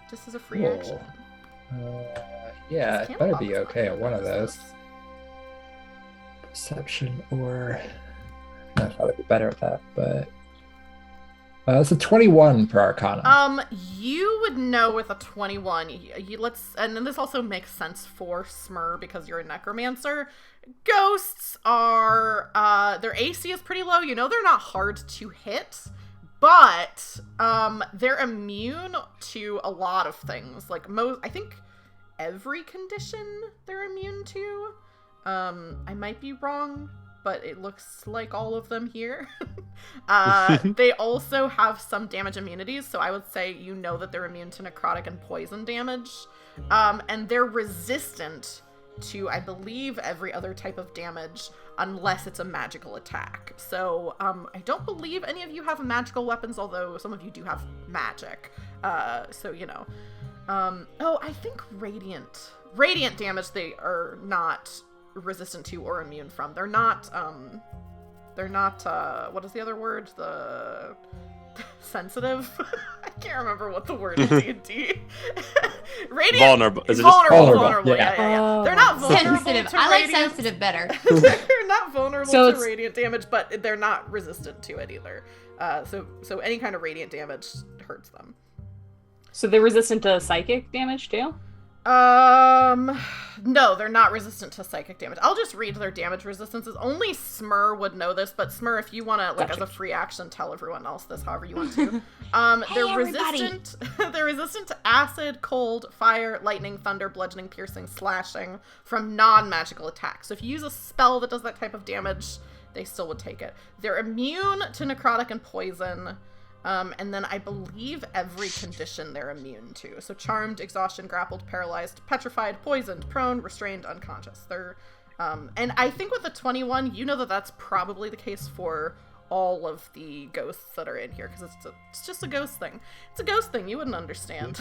Just as a free Cool. action. Yeah, Candle it better Papa's be not okay gonna at one of notice those. this. Perception or... I thought it'd be better at that, but... it's a 21 for Arcana. You would know with a 21. And then this also makes sense for Smur because you're a necromancer. Ghosts are, their AC is pretty low. You know they're not hard to hit, but, they're immune to a lot of things. Like I think every condition they're immune to. I might be wrong, but it looks like all of them here. They also have some damage immunities, so I would say you know that they're immune to necrotic and poison damage. And they're resistant to, I believe, every other type of damage unless it's a magical attack. So I don't believe any of you have magical weapons, although some of you do have magic. So, you know. Oh, I think radiant damage they are not resistant to or immune from. They're not what is the other word? sensitive. I can't remember what the word is. D&D. Radiant. Vulnerable. Is it Vulnerable. Yeah. Yeah. They're not vulnerable Sensitive. to I like radiant. sensitive better. They're not vulnerable So to it's- radiant damage, but they're not resistant to it either. So any kind of radiant damage hurts them. So they're resistant to psychic damage too? No, they're not resistant to psychic damage. I'll just read their damage resistances. Only Smur would know this, but Smur, if you want to, like, Gotcha. as a free action, tell everyone else this however you want to. They're everybody. resistant. They're resistant to acid, cold, fire, lightning, thunder, bludgeoning, piercing, slashing from non-magical attacks. So if you use a spell that does that type of damage, they still would take it. They're immune to necrotic and poison. And then I believe every condition they're immune to. So charmed, exhaustion, grappled, paralyzed, petrified, poisoned, prone, restrained, unconscious. They're, and I think with the 21, you know that that's probably the case for all of the ghosts that are in here, because it's just a ghost thing. It's a ghost thing. You wouldn't understand.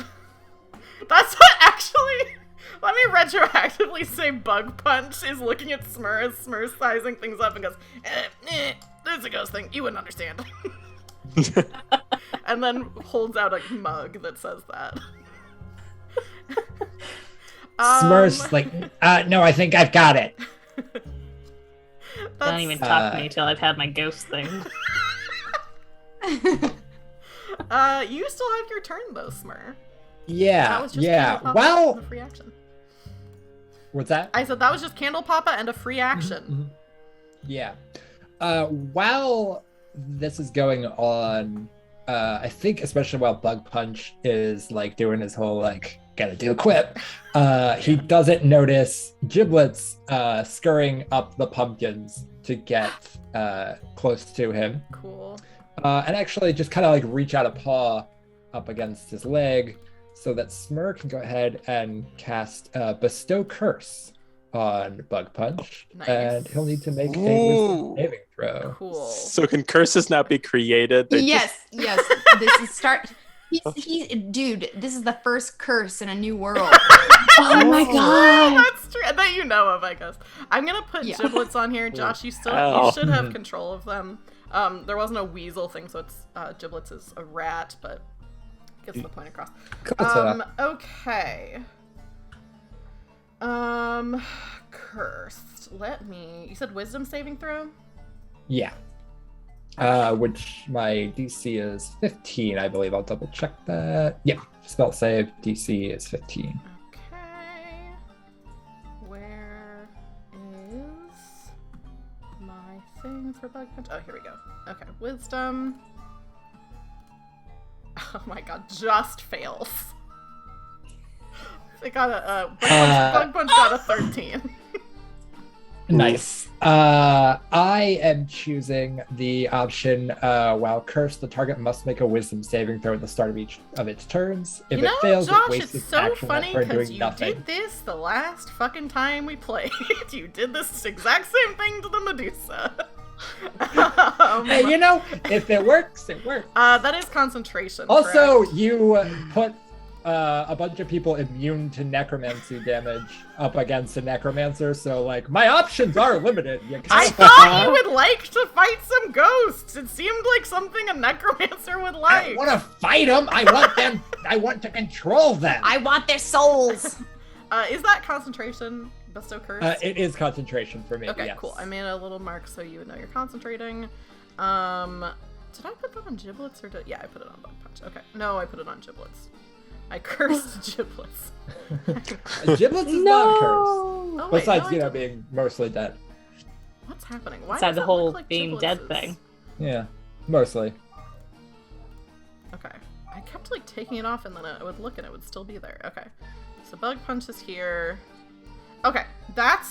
That's what actually. Let me retroactively say Bug Punch is looking at Smur as Smur's sizing things up and goes, there's a ghost thing. You wouldn't understand. And then holds out a mug that says that. Smurf's like, no, I think I've got it. Don't even talk to me till I've had my ghost thing. You still have your turn though, Smur. That Yeah, was just yeah. Candle Papa Well, and a free action. what's that? I said that was just Candle Papa and a free action. Yeah. While this is going on, I think especially while Bug Punch is like doing his whole like gotta do a quip, he doesn't notice Giblets scurrying up the pumpkins to get close to him, Cool. and actually just kind of like reach out a paw up against his leg so that Smur can go ahead and cast Bestow Curse on Bug Punch, Nice. and he'll need to make a Ooh. wisdom saving throw. Cool. So can curses not be created? They're Yes. This is dude, this is the first curse in a new world. Oh my god! That's true. That you know of, I guess. I'm gonna put Yeah. Giblets on here. Josh, you Ow. should have control of them. There wasn't a weasel thing, so it's Giblets is a rat, but gets the point across. Close enough. Okay. Cursed. You said wisdom saving throw? Yeah. Which my DC is 15, I believe. I'll double check that. Yep. Spell save DC is 15. Okay. Where is my thing for Bug Punch? Oh, here we go. Okay, wisdom. Oh my god, just fails. They got a Bug Punch got a 13. Nice. I am choosing the option while cursed, the target must make a wisdom saving throw at the start of each of its turns. If You know, it fails, Josh, it wastes it's its so action funny for because doing you nothing. did this the last fucking time we played. You did this exact same thing to the Medusa. Hey, you know, if it works, it works. That is concentration. Also, correct? you put a bunch of people immune to necromancy damage up against a necromancer, so like my options are limited. You I can't- thought you would like to fight some ghosts. It seemed like something a necromancer would I like. don't want to fight them. I want them. I want to control them. I want their souls. Is that concentration? Bestow curse? It is concentration for me. Okay, yes. cool. I made a little mark so you would know you're concentrating. Did I put that on Giblets or yeah, I put it on Bug Punch. Okay, no, I put it on Giblets. I cursed Giblets. Giblets is not cursed. Oh, wait, Besides, no, I you know, didn't. being mostly dead. What's happening? Why Besides does the that whole look like being Giblets dead is- thing. Yeah, mostly. Okay. I kept like taking it off and then I would look and it would still be there. Okay. So Bug Punch is here. Okay. That's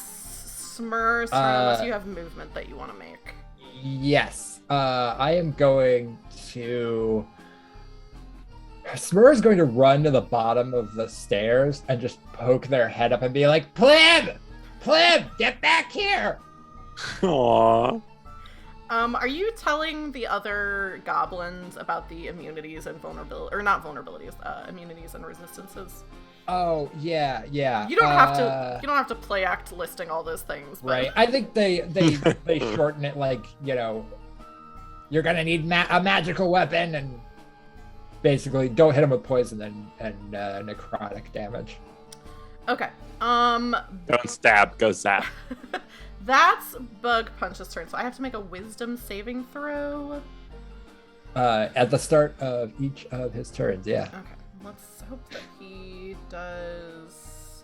Smur's turn unless you have movement that you want to make. Yes. I am going to. Smur is going to run to the bottom of the stairs and just poke their head up and be like, Plib! Plib, get back here! Aww. Are you telling the other goblins about the immunities and vulnerability, or not vulnerabilities, immunities and resistances? Oh, yeah. You don't have to. You don't have to play act listing all those things. But... Right. I think they shorten it like, you know, you're gonna need a magical weapon, and basically don't hit him with poison and necrotic damage. Okay. Don't stab, go zap. That's Bug Punch's turn, so I have to make a wisdom saving throw. At the start of each of his turns, yeah. Okay, let's hope that he does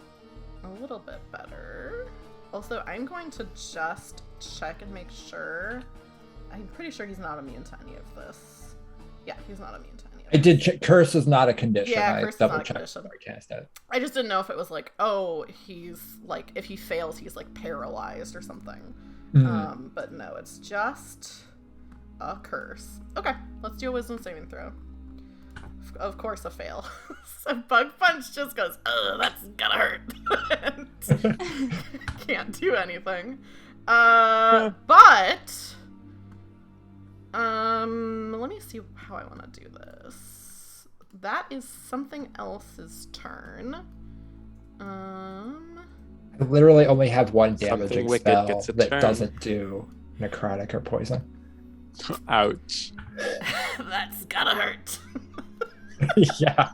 a little bit better. Also, I'm going to just check and make sure. I'm pretty sure he's not immune to any of this. Yeah, he's not immune to any of this. I did check. Curse is not a condition. Yeah, I curse is not a double-checked condition. before I cast it. I just didn't know if it was like, oh, he's like, if he fails, he's like paralyzed or something. Mhm. But no, it's just a curse. Okay, let's do a wisdom saving throw. Of course, a fail. So Bug Punch just goes, ugh, that's gonna hurt. And can't do anything. But let me see how I want to do this. That is something else's turn. I literally only have one damaging Something wicked spell gets a that turn. doesn't do necrotic or poison. Ouch. That's gotta hurt. Yeah.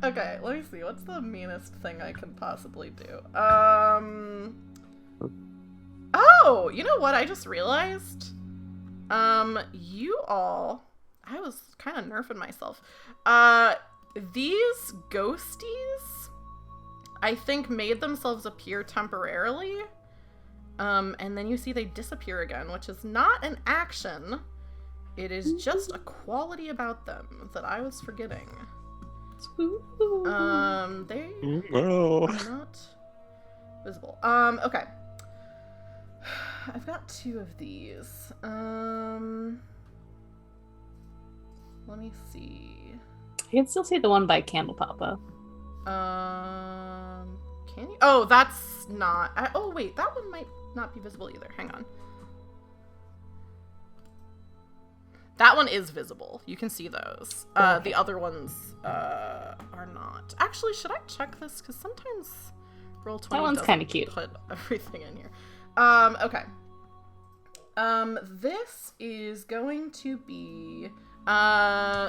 Okay, let me see. What's the meanest thing I can possibly do? Oh, you know what? I just realized. You all. I was kind of nerfing myself. These ghosties, I think, made themselves appear temporarily. And then you see they disappear again, which is not an action. It is just a quality about them that I was forgetting. They are not visible. Okay. I've got two of these. Let me see. I can still see the one by Candle Papa. Can you? Oh, that's not. Oh, wait, that one might not be visible either. Hang on. That one is visible. You can see those. The other ones are not. Actually, should I check this? Because sometimes Roll20 That one's kind of cute. put everything in here. Okay. This is going to be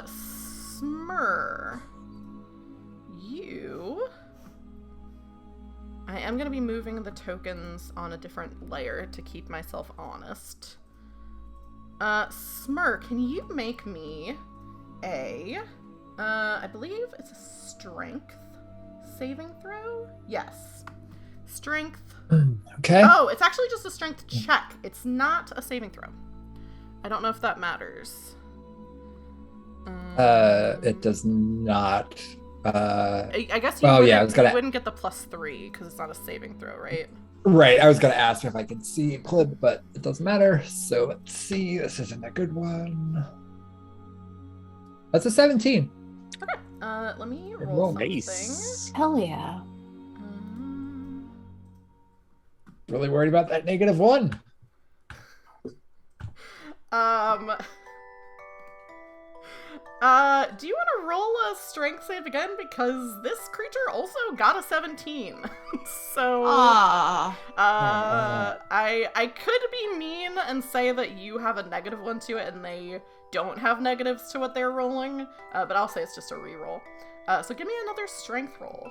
Smur. You. I am going to be moving the tokens on a different layer to keep myself honest. Smur, can you make me I believe it's a strength saving throw? Yes. Strength. Okay. Oh, it's actually just a strength check. It's not a saving throw. I don't know if that matters. It does not. I guess you, wouldn't get the +3 because it's not a saving throw, right? Right. I was gonna ask if I can see Clib, but it doesn't matter. So let's see. This isn't a good one. That's a 17. Okay. Let me roll something. Nice. Hell yeah. Really worried about that -1. Do you want to roll a strength save again? Because this creature also got a 17. So, I could be mean and say that you have a -1 to it and they don't have negatives to what they're rolling, but I'll say it's just a reroll. So give me another strength roll.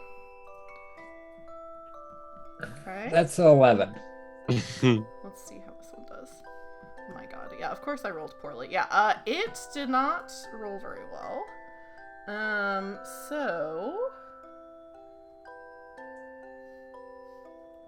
Okay. That's 11. Let's see how this one does. Oh my god. Yeah, of course I rolled poorly. Yeah, it did not roll very well. So...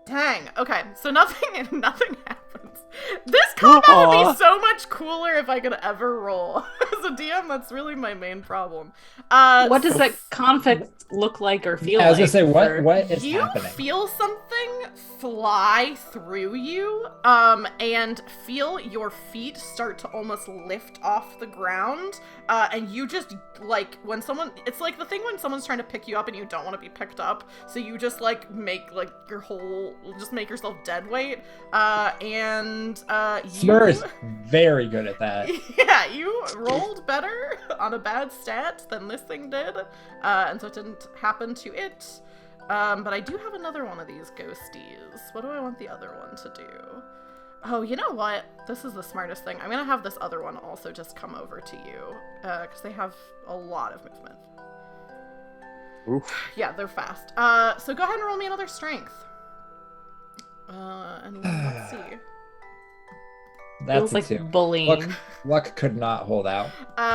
Dang. Okay, so nothing happens. This combat would be so much cooler if I could ever roll. As a DM, that's really my main problem. What does that conflict look like or feel like? I was gonna say, what is you happening? feel something fly through you, and feel your feet start to almost lift off the ground, and you just, like, when someone, it's like the thing when someone's trying to pick you up and you don't want to be picked up, so you just, like, make, like, just make yourself dead weight, and, Smur is very good at that. Yeah, you rolled better on a bad stat than this thing did, and so it didn't happen to it. But I do have another one of these ghosties. What do I want the other one to do? Oh, you know what? This is the smartest thing. I'm gonna have this other one also just come over to you, because they have a lot of movement. Oof. Yeah, they're fast. So go ahead and roll me another strength. And let's see. That's Feels a like 2. bullying. Luck could not hold out.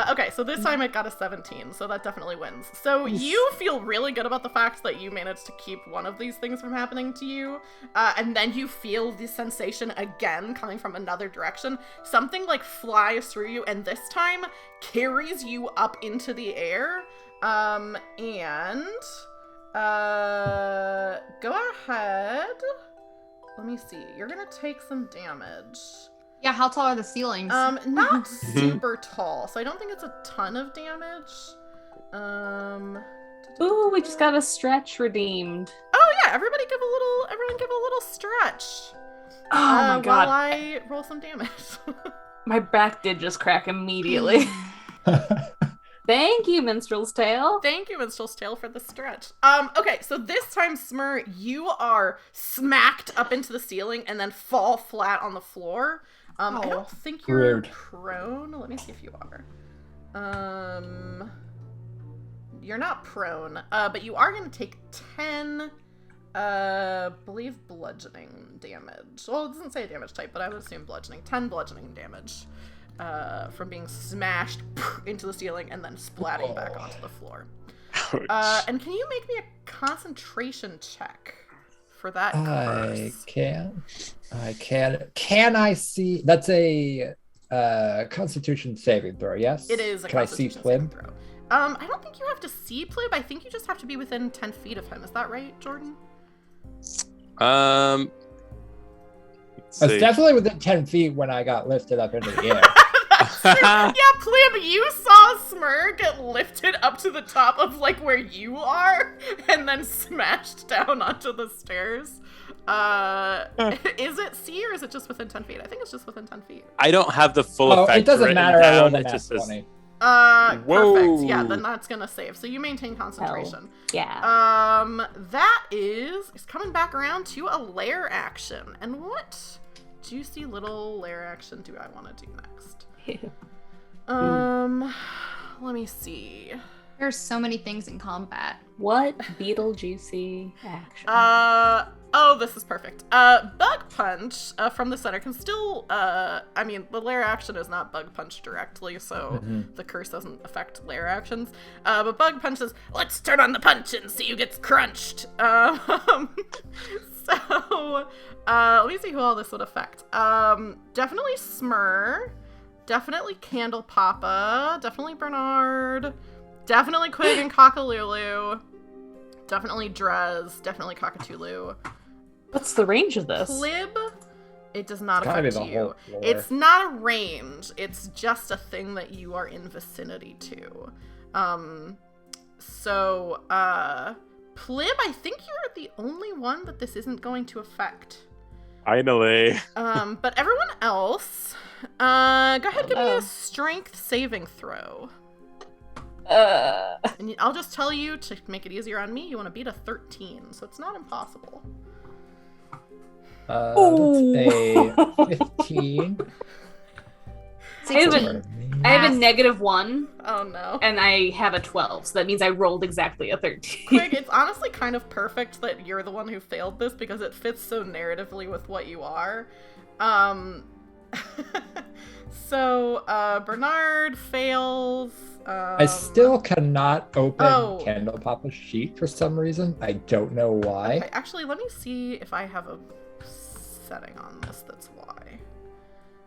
Okay, so this time it got a 17, so that definitely wins. So you feel really good about the fact that you managed to keep one of these things from happening to you, and then you feel the sensation again coming from another direction. Something like flies through you, and this time carries you up into the air. Go ahead. Let me see. You're gonna take some damage. Yeah, how tall are the ceilings? Not super tall, so I don't think it's a ton of damage. Ooh, we just got a stretch redeemed. Oh yeah, everyone give a little stretch. Oh my god. While I roll some damage. My back did just crack immediately. Thank you, Minstrel's Tale. Thank you, Minstrel's Tale, for the stretch. Okay, so this time, Smur, you are smacked up into the ceiling and then fall flat on the floor. I don't think you're Rude. prone. Let me see if you are. You're not prone, but you are going to take 10, believe bludgeoning damage. Well, it doesn't say damage type, but I would assume bludgeoning. 10 bludgeoning damage from being smashed into the ceiling and then splatting back onto the floor. Ouch. And can you make me a concentration check for that I curse? can. Can I see? That's a Constitution saving throw. Yes. It is a Can I see Constitution saving Plib? throw. I don't think you have to see Plib. I think you just have to be within 10 feet of him. Is that right, Jordan? Let's I was see. definitely within 10 feet when I got lifted up into the air. Yeah, Plib, you saw Smur get lifted up to the top of, like, where you are, and then smashed down onto the stairs. Is it C, or is it just within 10 feet? I think it's just within 10 feet. I don't have the full Oh, effect it doesn't written matter. I rolled down. a It nat just says 20. Perfect. Yeah, Whoa. then that's gonna save. So you maintain concentration. Yeah. That is coming back around to a lair action. And what juicy little lair action do I want to do next? Let me see. There's so many things in combat. What Beetlejuicy action? Oh, this is perfect. Bug Punch from the center can still, I mean, the lair action is not Bug Punch directly, so the curse doesn't affect lair actions. But Bug Punch says, let's turn on the punch and see who gets crunched. So, let me see who all this would affect. Definitely Smur, definitely Candle Papa, definitely Bernard, definitely Quig and Cockalulu, definitely Drez, definitely Cockatulu. What's the range of this? Plib, it does not Gotta be affect the you. whole floor. It's not a range. It's just a thing that you are in vicinity to. So, Plib, I think you're the only one that this isn't going to affect. Finally. But everyone else, go ahead, give me a strength saving throw. And I'll just tell you, to make it easier on me, you want to beat a 13, so it's not impossible. That's a 15. I have a -1, Oh no. and I have a 12, so that means I rolled exactly a 13. Quig, it's honestly kind of perfect that you're the one who failed this because it fits so narratively with what you are. So, Bernard fails. I still cannot open Oh. Candle Papa's sheet for some reason. I don't know why. Okay, actually, let me see if I have a setting on this that's why.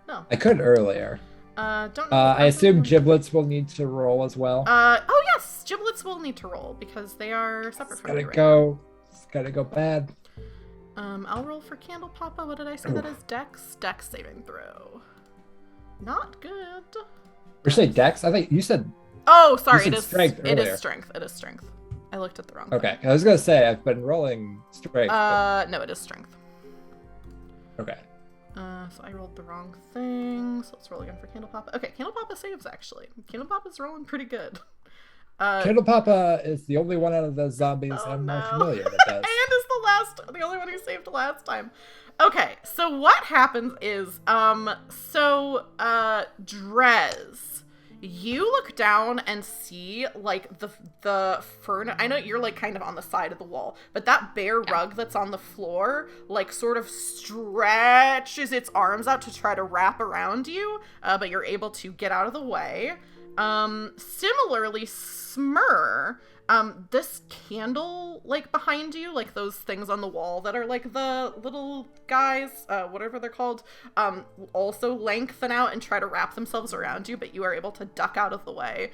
No. I could earlier. Don't I assume giblets will need to roll as well. Oh yes, giblets will need to roll because they are separate It's from gotta you right go. It's gotta go bad. now. I'll roll for Candle Papa. What did I say that is? Dex? Dex saving throw. Not good. You say Dex? I think you said. Oh, sorry. said It is strength It earlier. is strength. It is strength. I looked at the wrong. Okay, I was gonna say I've been rolling straight. Thing. No, it is strength. Okay. So I rolled the wrong thing. So let's roll again for Candle Papa. Okay, Candle Papa saves actually. Candle Papa's rolling pretty good. Candle Papa is the only one out of the zombies Oh, I'm more no. familiar with. And is the only one who saved last time. Okay, so what happens is, Drez, you look down and see, like, the furnace. I know you're, like, kind of on the side of the wall, but that bare rug that's on the floor, like, sort of stretches its arms out to try to wrap around you, but you're able to get out of the way. Similarly, Smur, this candle, like, behind you, like those things on the wall that are like the little guys, whatever they're called, also lengthen out and try to wrap themselves around you, but you are able to duck out of the way.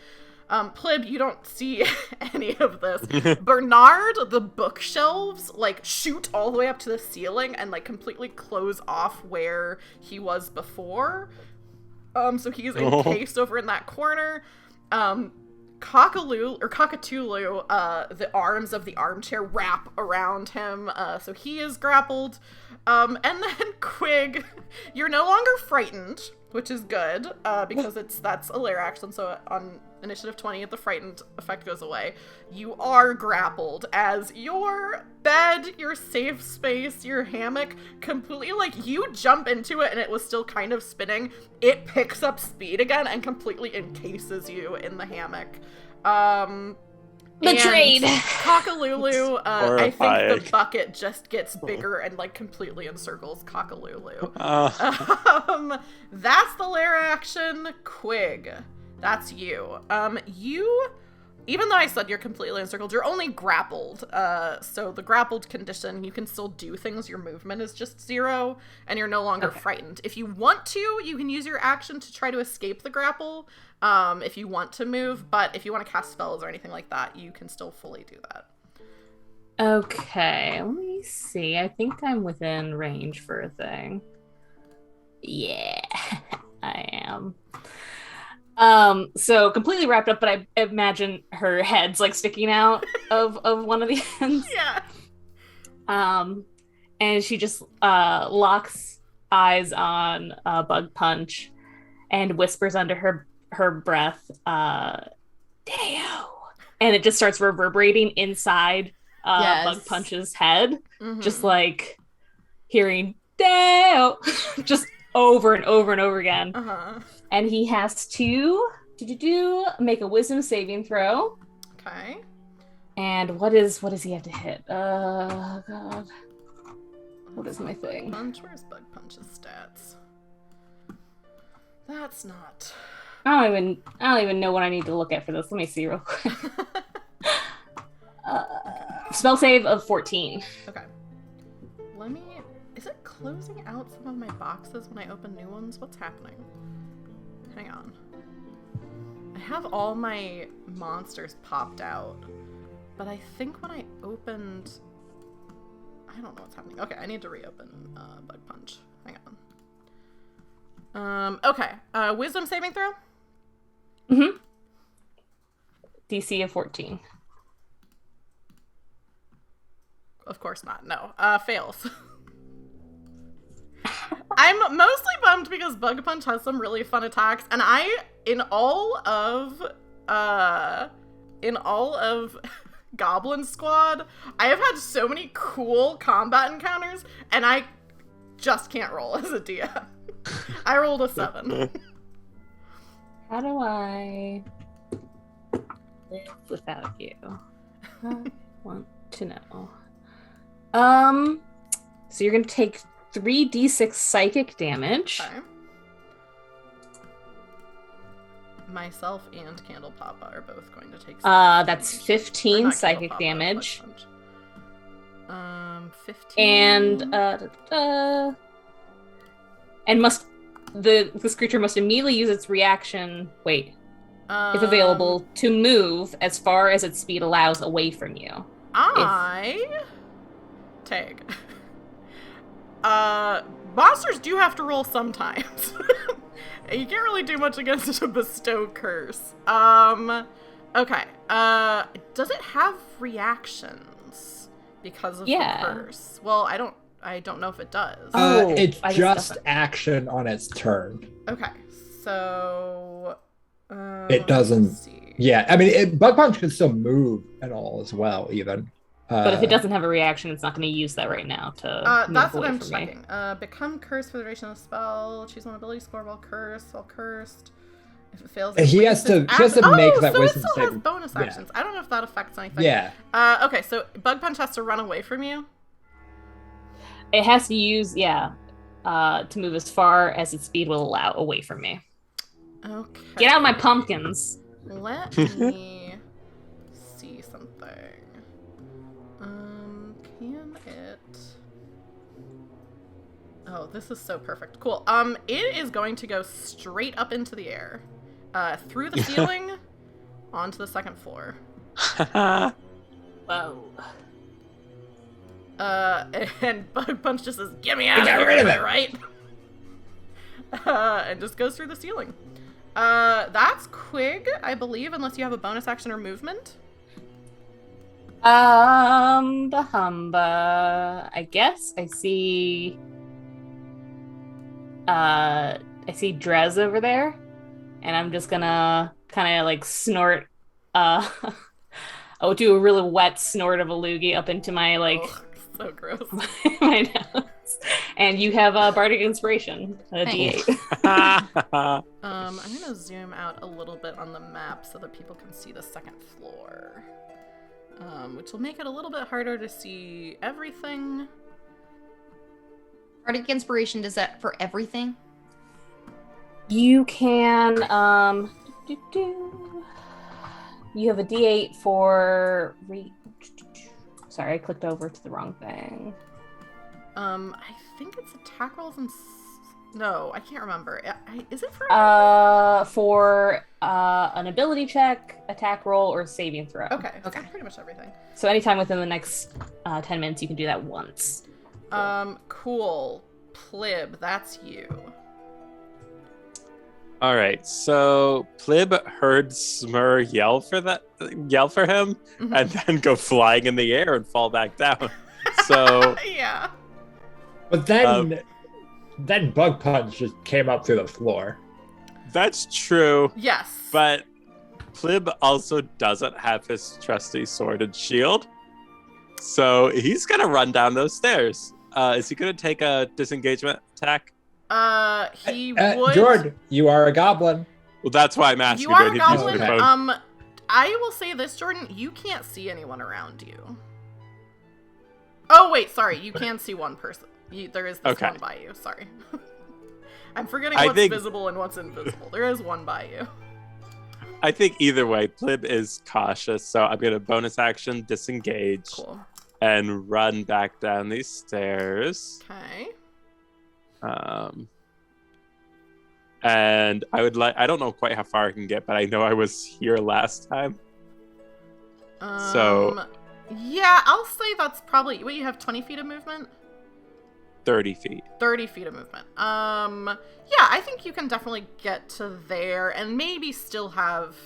Plib, you don't see any of this. Bernard, the bookshelves, like, shoot all the way up to the ceiling and, like, completely close off where he was before. So he's encased over in that corner. Cockatoo, the arms of the armchair wrap around him, so he is grappled. And then Quig, you're no longer frightened, which is good, because that's a lair action, so on initiative 20, the frightened effect goes away. You are grappled as your bed, your safe space, your hammock, completely, like, you jump into it and it was still kind of spinning. It picks up speed again and completely encases you in the hammock. Betrayed. Cockalulu, I think the bucket just gets bigger and, like, completely encircles Cockalulu. That's the lair action. Quig, that's you. Even though I said you're completely encircled, you're only grappled. So the grappled condition, you can still do things. Your movement is just 0, and you're no longer frightened. If you want to, you can use your action to try to escape the grapple, if you want to move. But if you want to cast spells or anything like that, you can still fully do that. Okay, let me see. I think I'm within range for a thing. Yeah, I am. So completely wrapped up, but I imagine her head's like sticking out of one of the ends. Yeah. And she just locks eyes on Bug Punch and whispers under her breath, Deo. And it just starts reverberating inside Bug Punch's head. Mm-hmm. Just like hearing Deo just over and over and over again. Uh-huh. And he has to make a wisdom saving throw. Okay. And what does he have to hit? God. What is my thing? Bug Punch? Where's Bug Punch's stats? That's not. I don't even know what I need to look at for this. Let me see real quick. Spell save of 14. Okay. Is it closing out some of my boxes when I open new ones? What's happening? Hang on. I have all my monsters popped out, but I think when I opened... I don't know what's happening. Okay, I need to reopen Bug Punch. Hang on. Okay. Wisdom saving throw? Mm-hmm. DC of 14. Of course not. No. Fails. I'm mostly bummed because Bug Punch has some really fun attacks, and in all of Goblin Squad, I have had so many cool combat encounters, and I just can't roll as a DM. I rolled a 7. How do I live without you? I want to know. So you're gonna take 3d6 psychic damage. Okay. Myself and Candle Papa are both going to take that's damage. 15 psychic damage. 15. And this creature must immediately use its reaction, if available, to move as far as its speed allows away from you. Tag. Monsters do have to roll sometimes. You can't really do much against a bestow curse. Okay. Does it have reactions because of the curse? Well, I don't know if it does. It's just action on its turn. Okay. So it doesn't. Yeah, I mean, Bug Punch can still move and all as well, even. But if it doesn't have a reaction, it's not going to use that right now to move that's what away I'm from me. checking. Become cursed for the duration of the spell. Choose one ability score while cursed. If it fails, it He has to make that so wisdom it still has saving. bonus actions. I don't know if that affects anything. Yeah. Okay, so Bug Punch has to run away from you. It has to use, to move as far as its speed will allow away from me. Okay. Get out of my pumpkins. Let me see something. Can it? Oh, this is so perfect. Cool. It is going to go straight up into the air, through the ceiling, onto the second floor. Whoa. And Bug Punch just says, "Get me out of here!" Am I right? And just goes through the ceiling. That's Quig, I believe, unless you have a bonus action or movement. Bahumba. I guess I see Drez over there, and I'm just gonna kind of like snort do a really wet snort of a loogie up into my So gross. my nose. And you have a bardic inspiration, a D8. I'm gonna zoom out a little bit on the map so that people can see the second floor, which will make it a little bit harder to see everything. Bardic Inspiration, does that for everything? You can you have a D8 for sorry, I clicked over to the wrong thing. I think it's attack rolls and no, I can't remember. Is it for an ability check, attack roll, or saving throw? Okay, so pretty much everything. So anytime within the next 10 minutes, you can do that once. Cool. Plib, that's you. All right, so Plib heard Smur yell for him, and then go flying in the air and fall back down. So yeah. But then Bug Punch just came up through the floor. That's true. Yes. But Plib also doesn't have his trusty sword and shield, so he's gonna run down those stairs. Is he gonna take a disengagement attack? He would. Jordan, you are a goblin. Well, that's why I'm asking. You are a He'd use goblin. his phone. I will say this, Jordan. You can't see anyone around you. Oh wait, sorry. You can see one person. There is this one by you. Sorry. I'm forgetting what's visible and what's invisible. There is one by you. I think either way, Plib is cautious, so I'm gonna bonus action disengage and run back down these stairs. Okay. And I don't know quite how far I can get, but I know I was here last time. Yeah, I'll say that's probably, you have 20 feet of movement? 30 feet. 30 feet of movement. Yeah, I think you can definitely get to there and maybe still have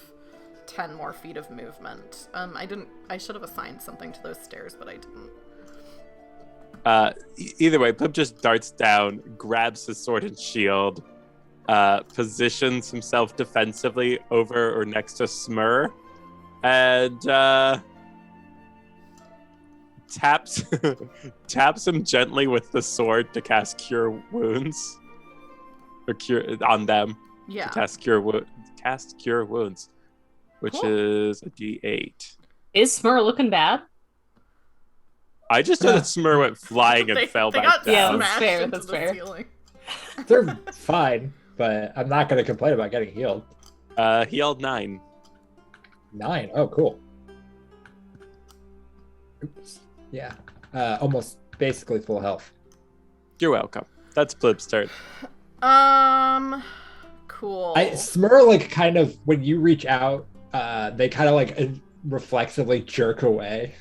10 more feet of movement. I should have assigned something to those stairs, but I didn't. Either way, Plib just darts down, grabs his sword and shield, positions himself defensively over or next to Smur, and taps him gently with the sword to cast Cure Wounds, or cure on them. Yeah. To cast Cure Wounds, which is a D8. Is Smur looking bad? I just know that Smur went flying and fell back down. Yeah, that's fair. That's fair. They're fine, but I'm not going to complain about getting healed. Healed 9. 9? Oh, cool. Oops. Yeah. Almost basically full health. You're welcome. That's Plib's turn. Cool. Smur, kind of, when you reach out, they kind of, reflexively jerk away.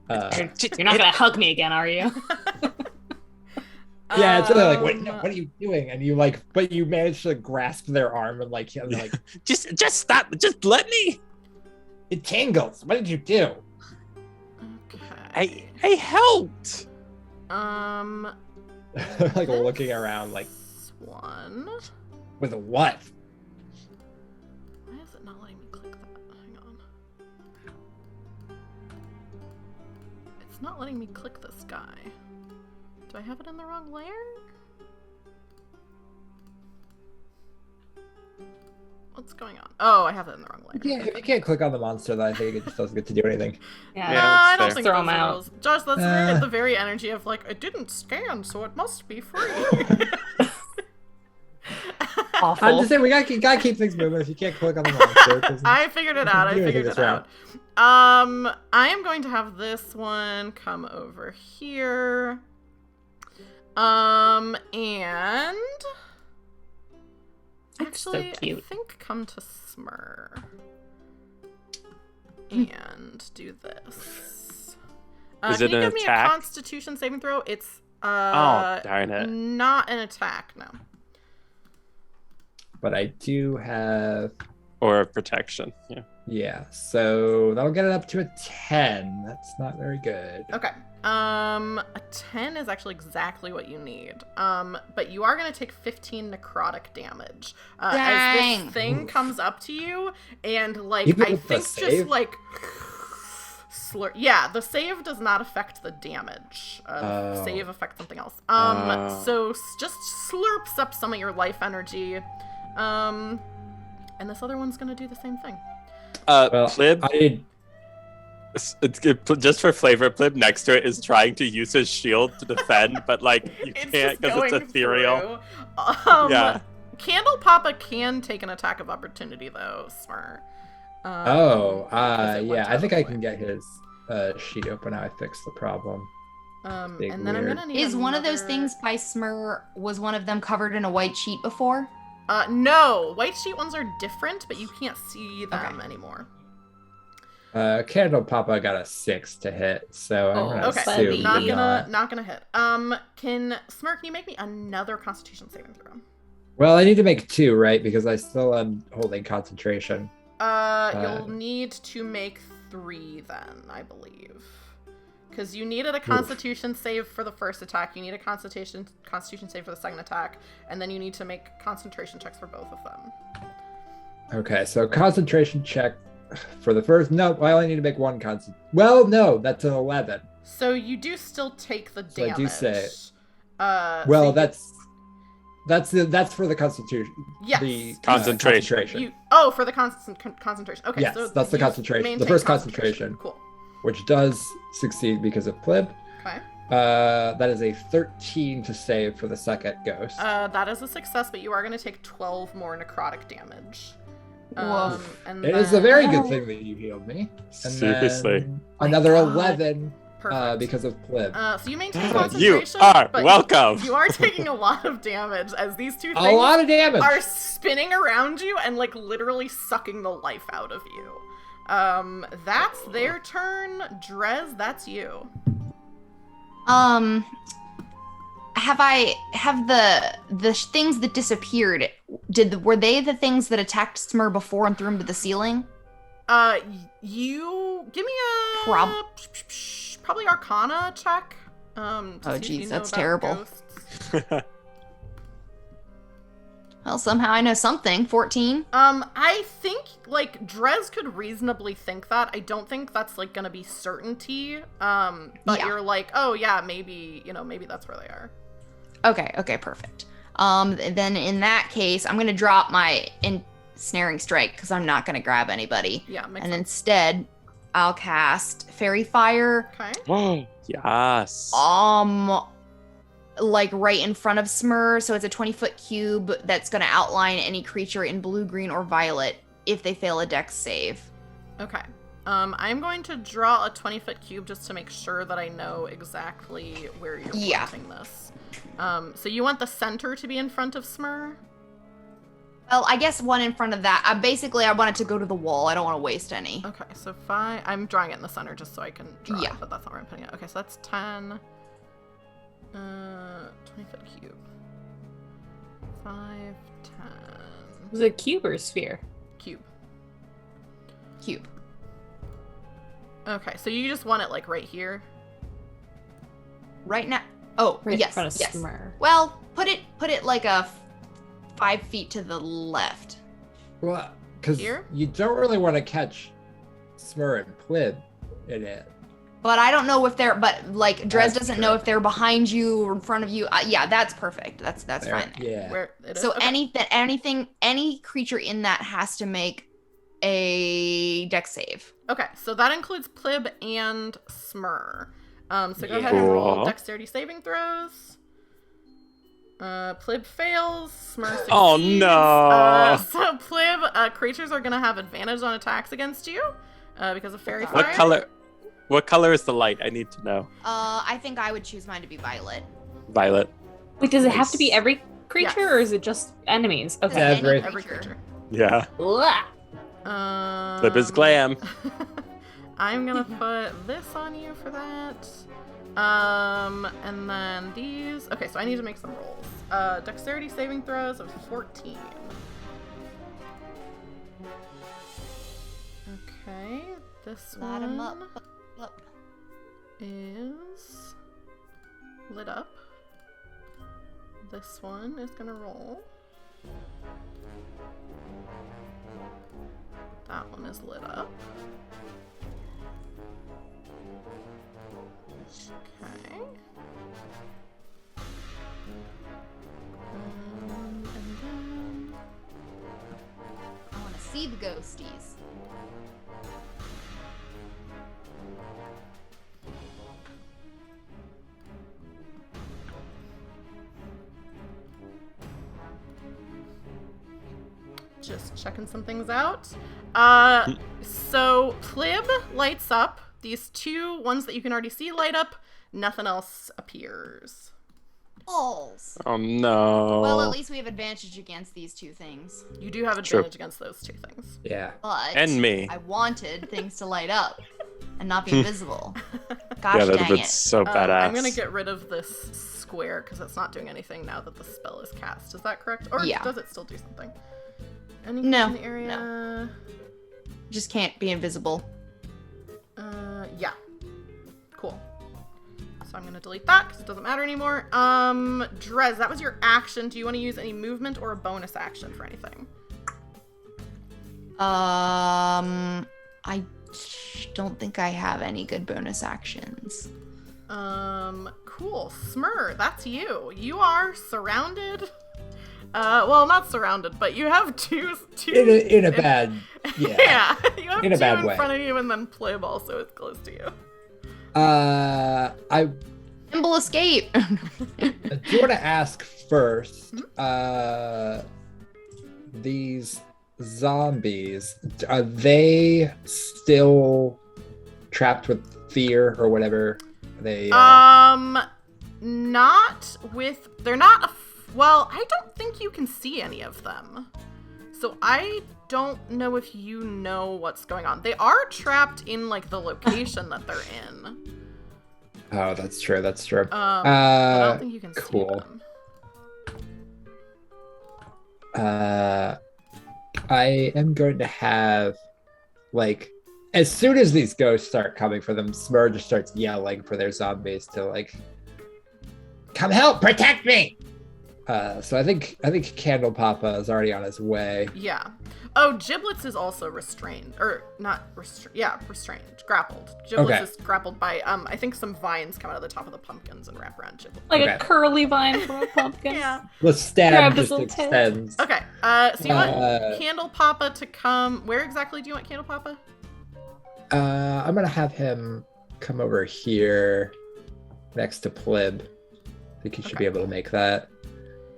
You're not gonna hug me again, are you? Yeah, it's really wait, no, what are you doing? And you but you manage to grasp their arm and just stop, just let me. It tingles. What did you do? Okay. I helped. Looking around one. With a what? Why is it not letting me click that? Hang It's not letting me click this guy. Do I have it in the wrong layer? What's going on? Oh, I have it in the wrong layer. Yeah, if you can't click on the monster, then I think it just doesn't get to do anything. Yeah. No, I it's don't fair. think Throw those 'em are out. rules. Josh, that's very, the very energy of like, it didn't scan, so it must be free. Awful. I'm just saying we gotta keep things moving. If you can't click on the monster, it doesn't- I figured it out. I do anything figured this it out. I am going to have this one come over here. And That's so actually, I cute. think come to Smur and do this. Is can it you an give me attack? a Constitution saving throw? It's Oh, darn it. not an attack. No. But I do have, Or protection. Yeah. yeah. So that'll get it up to a 10. That's not very good. Okay. A 10 is actually exactly what you need. But you are going to take 15 necrotic damage. As Dang. this thing comes up to you, and, like, Even I with the think just, save? like, yeah, the save does not affect the damage. The Oh. save affects something else. Oh. So just slurps up some of your life energy. And this other one's going to do the same thing. Well, Plib, I just for flavor, Plib next to it is trying to use his shield to defend, but like you It's can't just because it's going ethereal. through. Yeah. Candle Papa can take an attack of opportunity though, Smur. Because it went yeah. I think out I of the can way. get his sheet open now. I fixed the problem. Big And then I'm weird. gonna need Is one of those another- things by Smur, was one of them covered in a white sheet before? No, white sheet ones are different, but you can't see them anymore. Candle Papa got a 6 to hit, so I'm Oh, gonna Okay, Buddy. assume not he, gonna hit. Can Smur, can you make me another Constitution saving throw? Well, I need to make 2, right? Because I still am holding concentration. You'll need to make 3 then, I believe. Because you needed a Constitution save for the first attack, you need a Constitution save for the second attack, and then you need to make concentration checks for both of them. Okay, so concentration check for the first. No, I only need to make 1 Well, no, that's an 11. So you do still take the So I damage. do say- so Well, you- that's for the constitution. Yes. The Concentration. For the concentration. Okay, Yes, so that's the you concentration. The maintain first concentration. Cool. which does succeed because of Plib. Okay. That is a 13 to save for the second ghost. That is a success, but you are going to take 12 more necrotic damage. Woof. And It is a very good Oh. thing that you healed me. And Seriously. then another God. 11 Perfect. because of Plib. So you maintain You concentration. are but welcome. You are taking a lot of damage as these two A things lot of damage. are spinning around you and like literally sucking the life out of you. That's their turn. Drez, that's you. Have the things that disappeared, were they the things that attacked Smur before and threw him to the ceiling? You give me a probably Arcana check. To Oh, see if geez, you know that's about terrible. ghosts. Well, somehow I know something. 14. I think like Drez could reasonably think that. I don't think that's like gonna be certainty. But Yeah. you're like, oh yeah, maybe maybe that's where they are. Okay, perfect. Then in that case, I'm gonna drop my ensnaring strike because I'm not gonna grab anybody, Yeah, makes and sense. instead I'll cast Fairy Fire. Okay. Yes. Like right in front of Smur, so it's a 20-foot cube that's gonna outline any creature in blue, green, or violet if they fail a dex save. Okay. I'm going to draw a 20-foot cube just to make sure that I know exactly where you're pointing this. So you want the center to be in front of Smur? Well, I guess one in front of that. I want it to go to the wall. I don't want to waste any. Okay, so 5. I'm drawing it in the center just so I can draw Yeah. it, but that's not where I'm putting it. Okay, so that's 10. 20-foot cube. 5, 10. Was it a cube or a sphere? Cube. Cube. Okay, so you just want it like right here? Right now. Oh, Right yes. in front of yes. Smur. Well, put it like a 5 feet to the left. Well, because Here? you don't really want to catch Smur and Plib in it. But I don't know if they're. But like, Drez That's doesn't true. know if they're behind you or in front of you. Yeah, that's perfect. That's There. fine. There. Yeah. Where it is? So Okay. any creature in that has to make a dex save. Okay, so that includes Plib and Smur. So go Yeah. ahead and roll Cool. dexterity saving throws. Plib fails. Smur succeeds. Oh, no. So Plib, creatures are gonna have advantage on attacks against you, because of fairy What fire. What color is the light? I need to know. I think I would choose mine to be violet. Violet. Wait, does it have to be Nice. every creature, Yes. or is it just enemies? Okay. Any Every- Every creature. Yeah. Blah. Flip is glam. I'm gonna put this on you for that. And then these. Okay, so I need to make some rolls. Dexterity saving throws of 14. Okay, this Light 'em one up. is lit up. This one is gonna roll. That one is lit up. Okay. And then I want to see the ghosties. just checking some things out. So Plib lights up. These two ones that you can already see light up. Nothing else appears. Balls. Oh no. Well, at least we have advantage against these two things. You do have True. advantage against those two things. Yeah. But And me. I wanted things to light up and not be invisible. Gosh Yeah, that'd dang been it. so badass. I'm gonna get rid of this square because it's not doing anything now that the spell is cast. Is that correct? Or Yeah. does it still do something? Any No, in the area? Just can't be invisible. Yeah. Cool. So I'm gonna delete that because it doesn't matter anymore. Drez, that was your action. Do you want to use any movement or a bonus action for anything? I don't think I have any good bonus actions. Cool. Smur, that's you. You are surrounded. Well, not surrounded, but you have two. In a bad, yeah. Yeah, you have In a two bad in way. front of you, and then Plib also is close to you. I Nimble Escape! do want to ask first. These zombies, are they still trapped with fear or whatever? They Not with. They're not. Well, I don't think you can see any of them. So I don't know if you know what's going on. They are trapped in like the location that they're in. Oh, that's true. That's true. But I don't think you can cool. see them. I am going to have, like, as soon as these ghosts start coming for them, Smur just starts yelling for their zombies to, like, come help, protect me. So I think Candle Papa is already on his way. Yeah. Oh, Giblets is also restrained, or not restrained. Yeah, restrained, grappled. Giblets Okay. is grappled by I think some vines come out of the top of the pumpkins and wrap around Giblets. Like Okay. a curly vine from a pumpkin. Yeah. The stab Grab his just little tail. extends. Okay. So you want Uh, Candle Papa to come? Where exactly do you want Candle Papa? I'm gonna have him come over here next to Plib. I think he should be able to make that.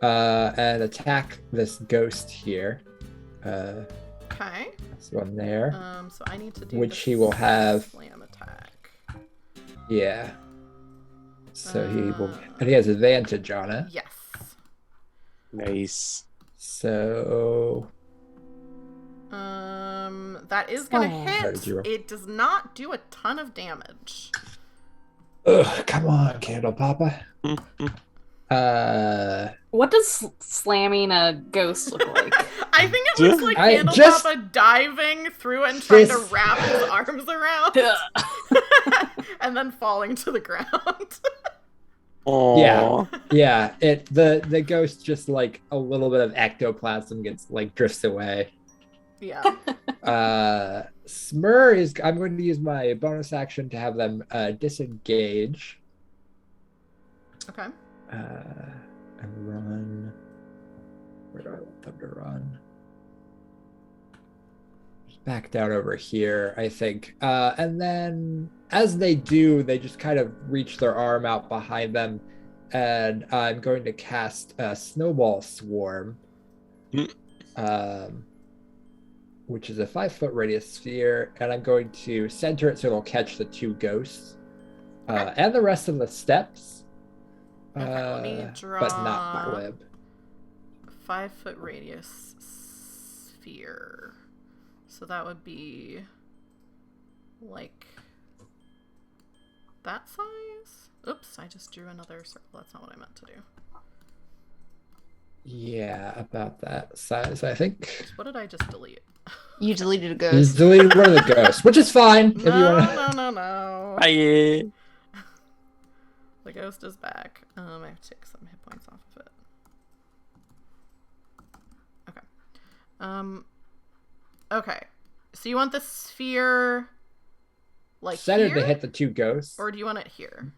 And attack this ghost here. Okay. This one there. So I need to do Which the he will have- slam attack. Yeah. So he will, and he has advantage on it. Yes. Nice. So That is gonna Oh. hit. 30. It does not do a ton of damage. ugh, come on, Candle Papa. What does slamming a ghost look like? I think it looks like I Candle just- Papa diving through and trying to Just- wrap his arms around and then falling to the ground. Aww. Yeah, the ghost just like a little bit of ectoplasm gets like drifts away. Yeah. Smur is. I'm going to use my bonus action to have them disengage. Okay. And run. Where do I want them to run? Just back down over here, I think. And then as they do, they just kind of reach their arm out behind them. And I'm going to cast a Snowball Swarm. Which is a 5-foot radius sphere, and I'm going to center it so it'll catch the 2 ghosts and the rest of the steps. Okay, let me draw. But not Glib. 5-foot radius sphere. So that would be like that size. Oops, I just drew another circle. That's not what I meant to do. Yeah, about that size, I think. What did I just delete? You deleted a You ghost. deleted one of the ghosts, which is fine. If you wanna... No. Bye. The ghost is back. I have to take some hit points off of it. Okay. Okay. So you want the sphere like centered here? to hit the 2 ghosts. Or do you want it here?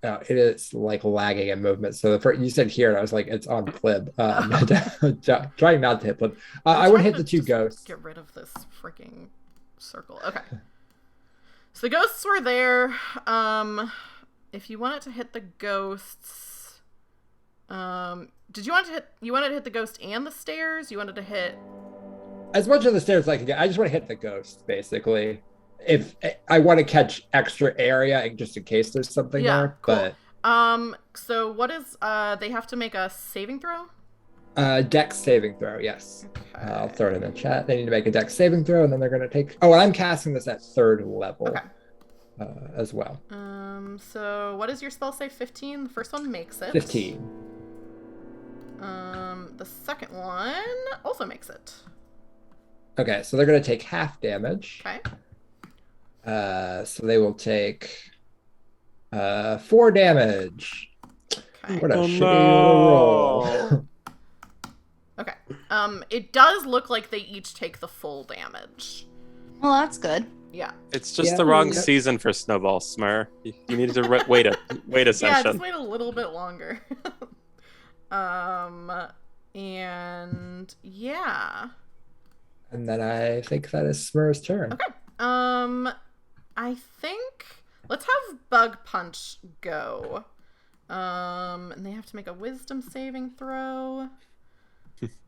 Oh, it is like lagging in movement. So you said here, and I was like, it's on Plib. Trying not to hit Plib. I would hit the 2 ghosts. Get rid of this freaking circle. Okay. So the ghosts were there. If you wanted to hit the ghosts, did you want to hit? You wanted to hit the ghost and the stairs? You wanted to hit as much of the stairs as I can get. I just want to hit the ghost, basically. If I want to catch extra area, just in case there's something there. Cool. But so what is they have to make a saving throw? Dex saving throw, yes. Okay. I'll throw it in the chat. They need to make a Dex saving throw, and then they're going to take. Oh, and I'm casting this at 3rd level. Okay. As well. So what is your spell save? 15. The first one makes it. 15. The second one also makes it. Okay, so they're going to take half damage. Okay. So they will take 4 damage. Okay. What a shitty little roll. Okay. It does look like they each take the full damage. Well, that's good. Yeah. It's just the wrong season for Snowball Smur. You needed to wait a Yeah, session. just wait a little bit longer. And yeah. And then I think that is Smur's turn. Okay. I think let's have Bug Punch go. And they have to make a Wisdom saving throw.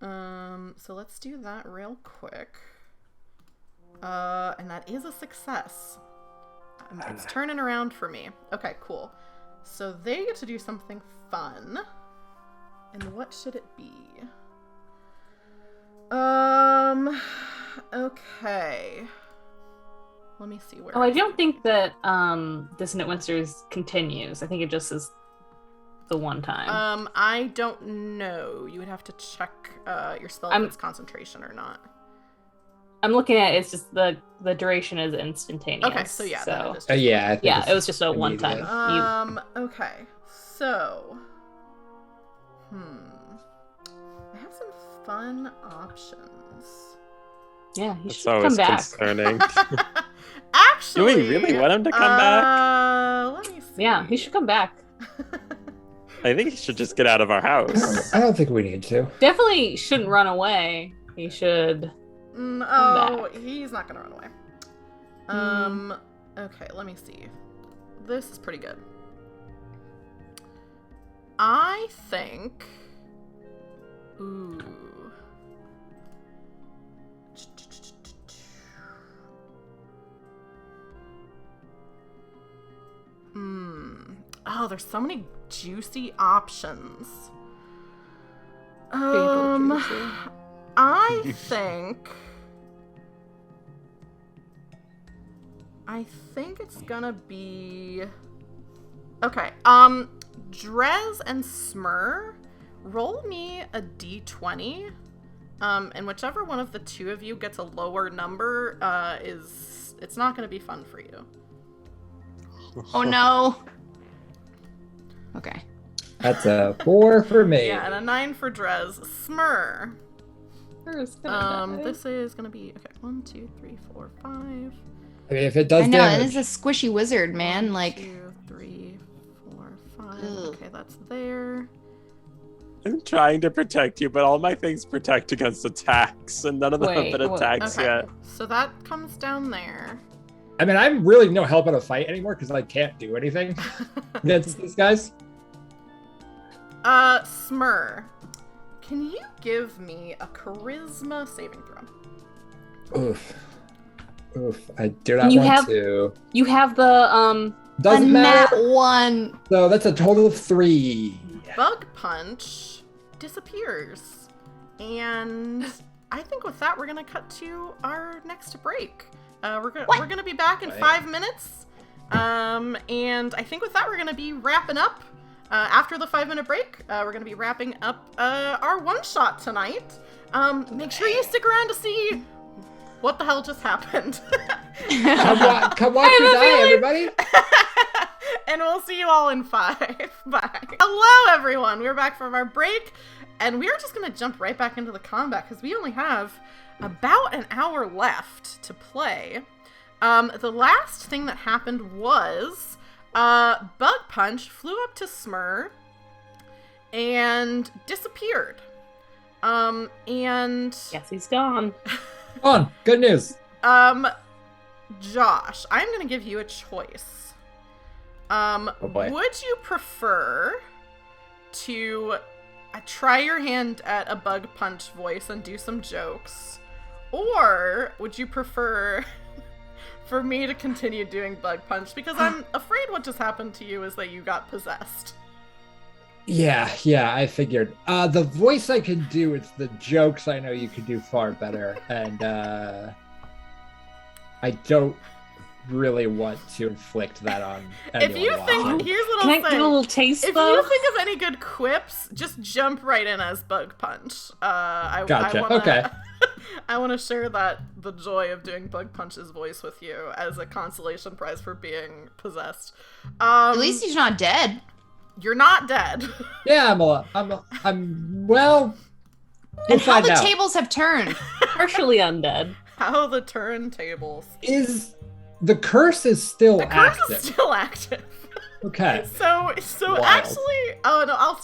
So let's do that real quick. And that is a success. It's turning around for me. Okay, cool. So they get to do something fun. And what should it be? Okay. Let me see where. Oh, I don't think that Dissonant Whispers continues. I think it just is the one time. I don't know. You would have to check your spell if it's concentration or not. I'm looking at it, it's just the duration is instantaneous. Okay, so yeah. So. That is Yeah, I think Yeah, it was just a one time. Okay. So I have some fun options. Yeah, he It's should come always back. concerning. Actually, Do we really want him to come back? Let me see. Yeah, he should come back. I think he should just get out of our house. I don't think we need to. Definitely shouldn't run away. He should. Oh, he's not gonna run away. Okay, let me see. This is pretty good. I think. Ooh. Oh, there's so many juicy options. I think it's gonna be okay. Drez and Smur, roll me a d20. And whichever one of the two of you gets a lower number, it's not gonna be fun for you. Oh no. Okay. That's a 4 for me. Yeah, and a 9 for Drez. Smur. Smur's gonna die. This is gonna be okay. 1, 2, 3, 4, 5. I mean, if it does I know, damage. it is a squishy wizard, man. 1, Like, 2, 3, 4, 5. Ugh. Okay, that's there. I'm trying to protect you, but all my things protect against attacks, and none of them Wait, have been attacks Okay, yet. so that comes down there. I mean, I'm really no help in a fight anymore because I can't do anything against these guys. Smur, can you give me a charisma saving throw? Oof. I do not You want have- to. You have the Doesn't a nat matter. 1. So that's a total of 3. Bug punch disappears, and I think with that we're gonna cut to our next break. We're gonna be back in Right. 5 minutes, and I think with that we're gonna be wrapping up. After the 5-minute break, we're gonna be wrapping up our one shot tonight. Make sure you stick around to see what the hell just happened. Come watch me die, everybody. And we'll see you all in 5. Bye. Hello, everyone. We're back from our break, and we're just going to jump right back into the combat because we only have about an hour left to play. The last thing that happened was Bug Punch flew up to Smur and disappeared. And Yes, he's gone. On. Good news. Josh, I'm going to give you a choice. Oh boy. Would you prefer to try your hand at a Bug Punch voice and do some jokes? Or would you prefer for me to continue doing Bug Punch? Because I'm afraid what just happened to you is that you got possessed. Yeah, I figured. The voice I can do, it's the jokes I know you could do far better. And I don't really want to inflict that on anyone. If you think, watching. here's what Can I'll I say. get a little taste, If though? you think of any good quips, just jump right in as Bug Punch. Gotcha, okay. I want to share the joy of doing Bug Punch's voice with you as a consolation prize for being possessed. At least he's not dead. You're not dead. Yeah, I'm well. And how find the out. tables have turned. Partially undead. How the turntables. The curse is still The curse active. is still active. Okay. So Wild. actually, oh no, I'll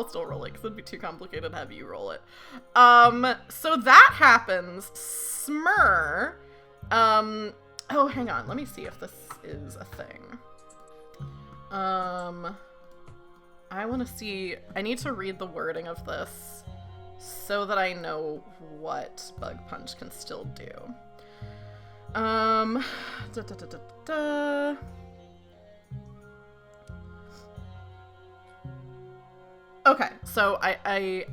still roll it because it'd be too complicated to have you roll it. So that happens. Smur. Oh, hang on. Let me see if this is a thing. I want to see. I need to read the wording of this so that I know what Bug Punch can still do. Okay, so I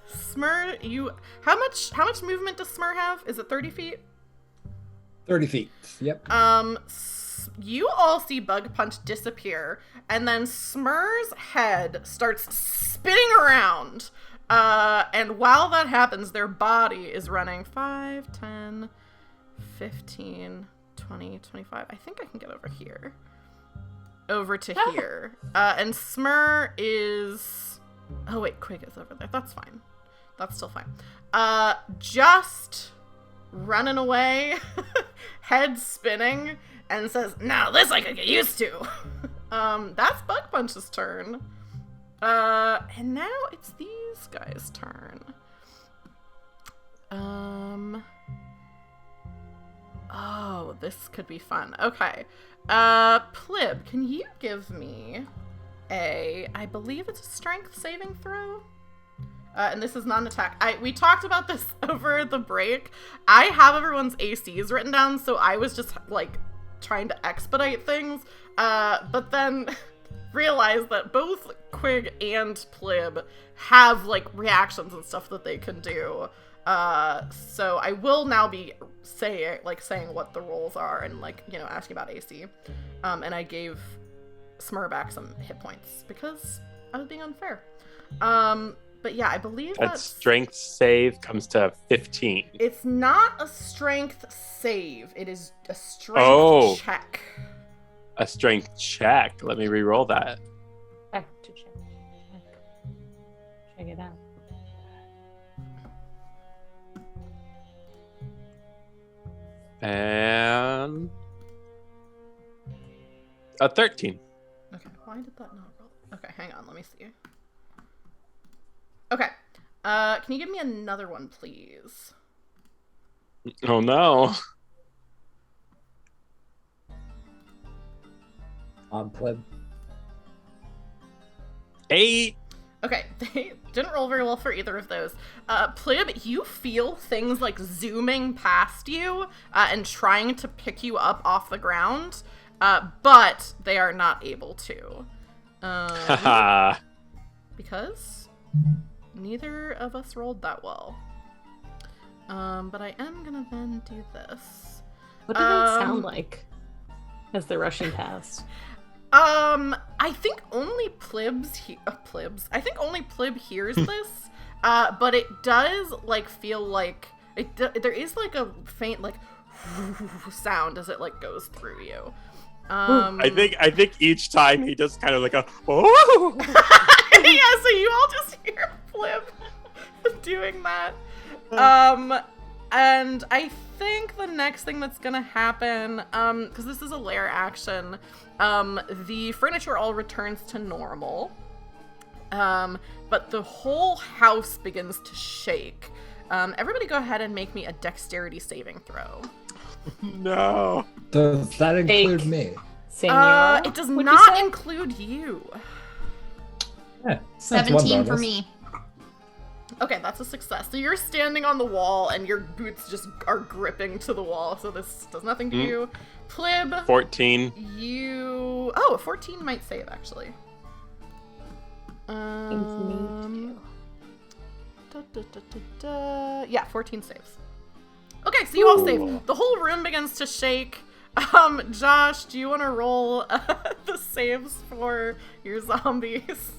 Smur, how much movement does Smur have? Is it 30 feet? 30 feet. Yep. You all see Bug Punch disappear, and then Smur's head starts spinning around. And while that happens, their body is running 5, 10, 15, 20, 25. I think I can get over here. Over to here. And Smur is... Oh, wait, Quig is over there. That's fine. That's still fine. Just running away, head spinning, and says, "Now this I could get used to." That's Bug Punch's turn. And now it's these guys' turn. Oh, this could be fun. Okay. Plib, can you give me I believe it's a strength saving throw? And this is not an attack. We talked about this over the break. I have everyone's ACs written down, so I was just, like, trying to expedite things. But then realized that both Quig and Plib have, like, reactions and stuff that they can do. So I will now be saying what the rolls are and, like, you know, asking about AC. And I gave Smur back some hit points because I was being unfair. But yeah, I believe That strength save comes to 15. it's not a strength save. It is a strength check. A strength check. Let me re-roll that. Back to check. Check it out. And a 13. Okay, why did that not roll? Okay, hang on, let me see. Okay, can you give me another one, please? Oh no. On pleb. 8. Okay, they didn't roll very well for either of those. Plib, you feel things like zooming past you and trying to pick you up off the ground, but they are not able to. Haha. Because neither of us rolled that well. But I am gonna then do this. What did it sound like as they're rushing past? I think only Plibs. I think only Plib hears this. But it does like feel like there is like a faint like sound as it like goes through you. I think each time he just kind of like a oh. Yeah, so you all just hear Plib doing that. And I think the next thing that's gonna happen, because this is a lair action, the furniture all returns to normal. But the whole house begins to shake. Everybody go ahead and make me a dexterity saving throw. No. Does that include Fake. me? Senora, It does would you not say? include you. Yeah, that's one 17 for bonus. me. Okay, that's a success. So you're standing on the wall and your boots just are gripping to the wall, so this does nothing to you. Plib, 14. you... Oh, a 14 might save, actually. Yeah, 14 saves. Okay, so you all save. The whole room begins to shake. Josh, do you want to roll the saves for your zombies?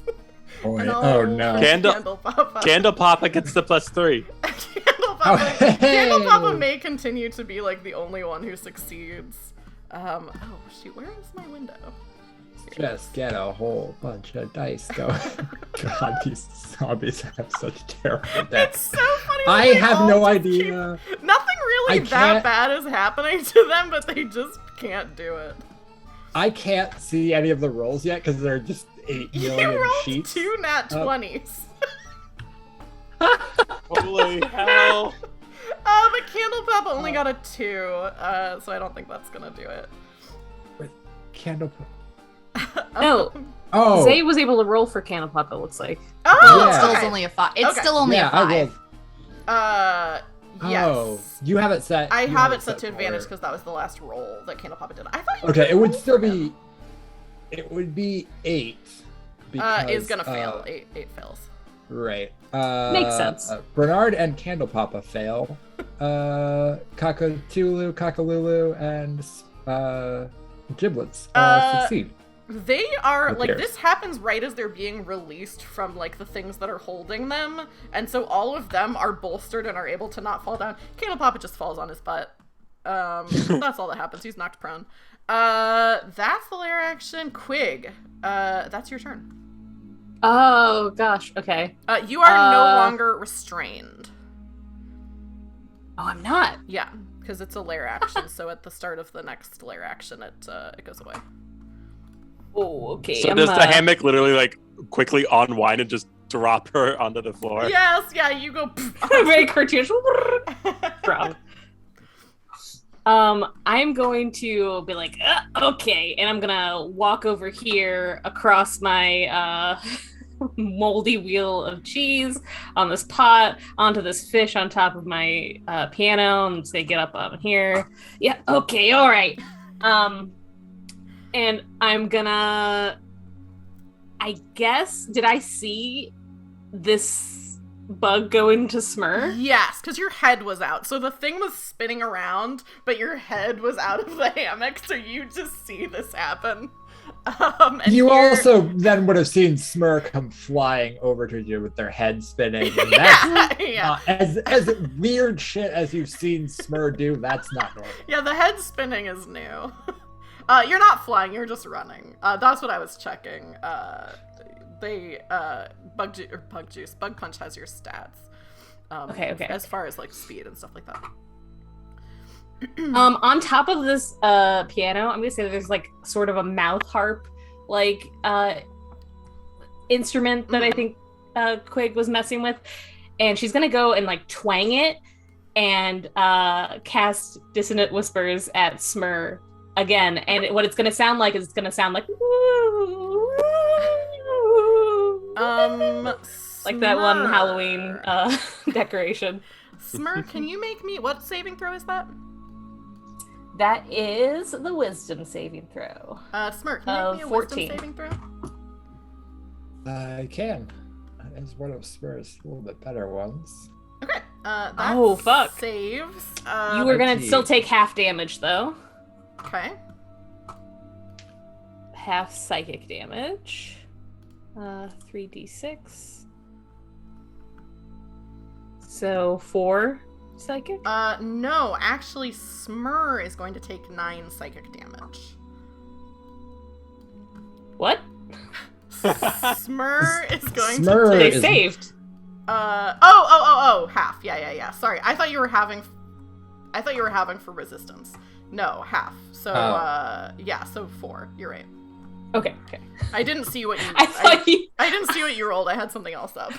Oh, And I'll oh roll no. for Candle- Papa. Candle Papa gets the +3. Candle Papa. Oh, hey! Candle Papa may continue to be like the only one who succeeds. Oh shoot, where is my window? Just get a whole bunch of dice going. God, these zombies have such terrible It's decks. so funny. I that they have all no just idea. Nothing really I that can't- bad is happening to them, but they just can't do it. I can't see any of the rolls yet because they're just 8 million You rolled sheets. 2 nat 20s. Holy hell. But Candle Papa only got a 2, so I don't think that's gonna do it. Candle. No, Oh, Zay was able to roll for Candle Pop, it looks like. Oh, Yeah. Still okay. is only a 5. It's Okay. still only yeah, a I 5. rolled. Yes. Oh, you have it set. I you have it set to for- advantage because that was the last roll that Candle Papa did. I thought you Okay, did it would roll still for him. be. It would be 8. Because, Is gonna fail. 8 fails. Right. Makes sense. Bernard and Candle Papa fail. Cockatulu, Cockalulu, and Giblets succeed. They are like, Repairs. this happens right as they're being released from like the things that are holding them, and so all of them are bolstered and are able to not fall down. Candle Papa just falls on his butt. That's all that happens. He's knocked prone. That's the lair action. Quig, that's your turn. Oh, gosh, okay. You are no longer restrained. Oh, I'm not. Yeah, because it's a lair action. So at the start of the next lair action, it goes away. Oh, okay. So does the hammock literally like quickly unwind and just drop her onto the floor? Yes, yeah, you go. Very cartoonish. Drop. I'm going to be like, okay, and I'm gonna walk over here across my moldy wheel of cheese on this pot onto this fish on top of my piano, and say, get up on here. Yeah, okay, all right. And I'm gonna, I guess, did I see this bug go into Smur? Yes, because your head was out. So the thing was spinning around, but your head was out of the hammock, so you just see this happen. And You here- also then would have seen Smur come flying over to you with their head spinning. And that's yeah. as weird shit as you've seen Smur do, that's not normal. Yeah, the head spinning is new. You're not flying, you're just running. That's what I was checking. Bug Punch has your stats. Okay. As far as like speed and stuff like that. On top of this piano, I'm gonna say that there's like sort of a mouth harp like instrument that I think Quig was messing with, and she's gonna go and like twang it and cast Dissonant Whispers at Smur again. And what it's gonna sound like is it's gonna sound like like that one Halloween decoration. Smur, can you make me, what saving throw is that? That is the wisdom saving throw. Smur, can you make me a 14. wisdom saving throw? I can. That is one of Smur's a little bit better ones. Okay. That Oh, fuck. saves. You were gonna Okay. still take half damage though. Okay. Half psychic damage. 3d6. So 4 psychic? No, actually, Smur is going to take 9 psychic damage. What? Smur is going Smur to They take... is- saved. Half. Yeah. Sorry, I thought you were having for resistance. No, half. So, yeah, so 4. You're right. Okay. I didn't see what you... I thought I didn't see what you rolled. I had something else up.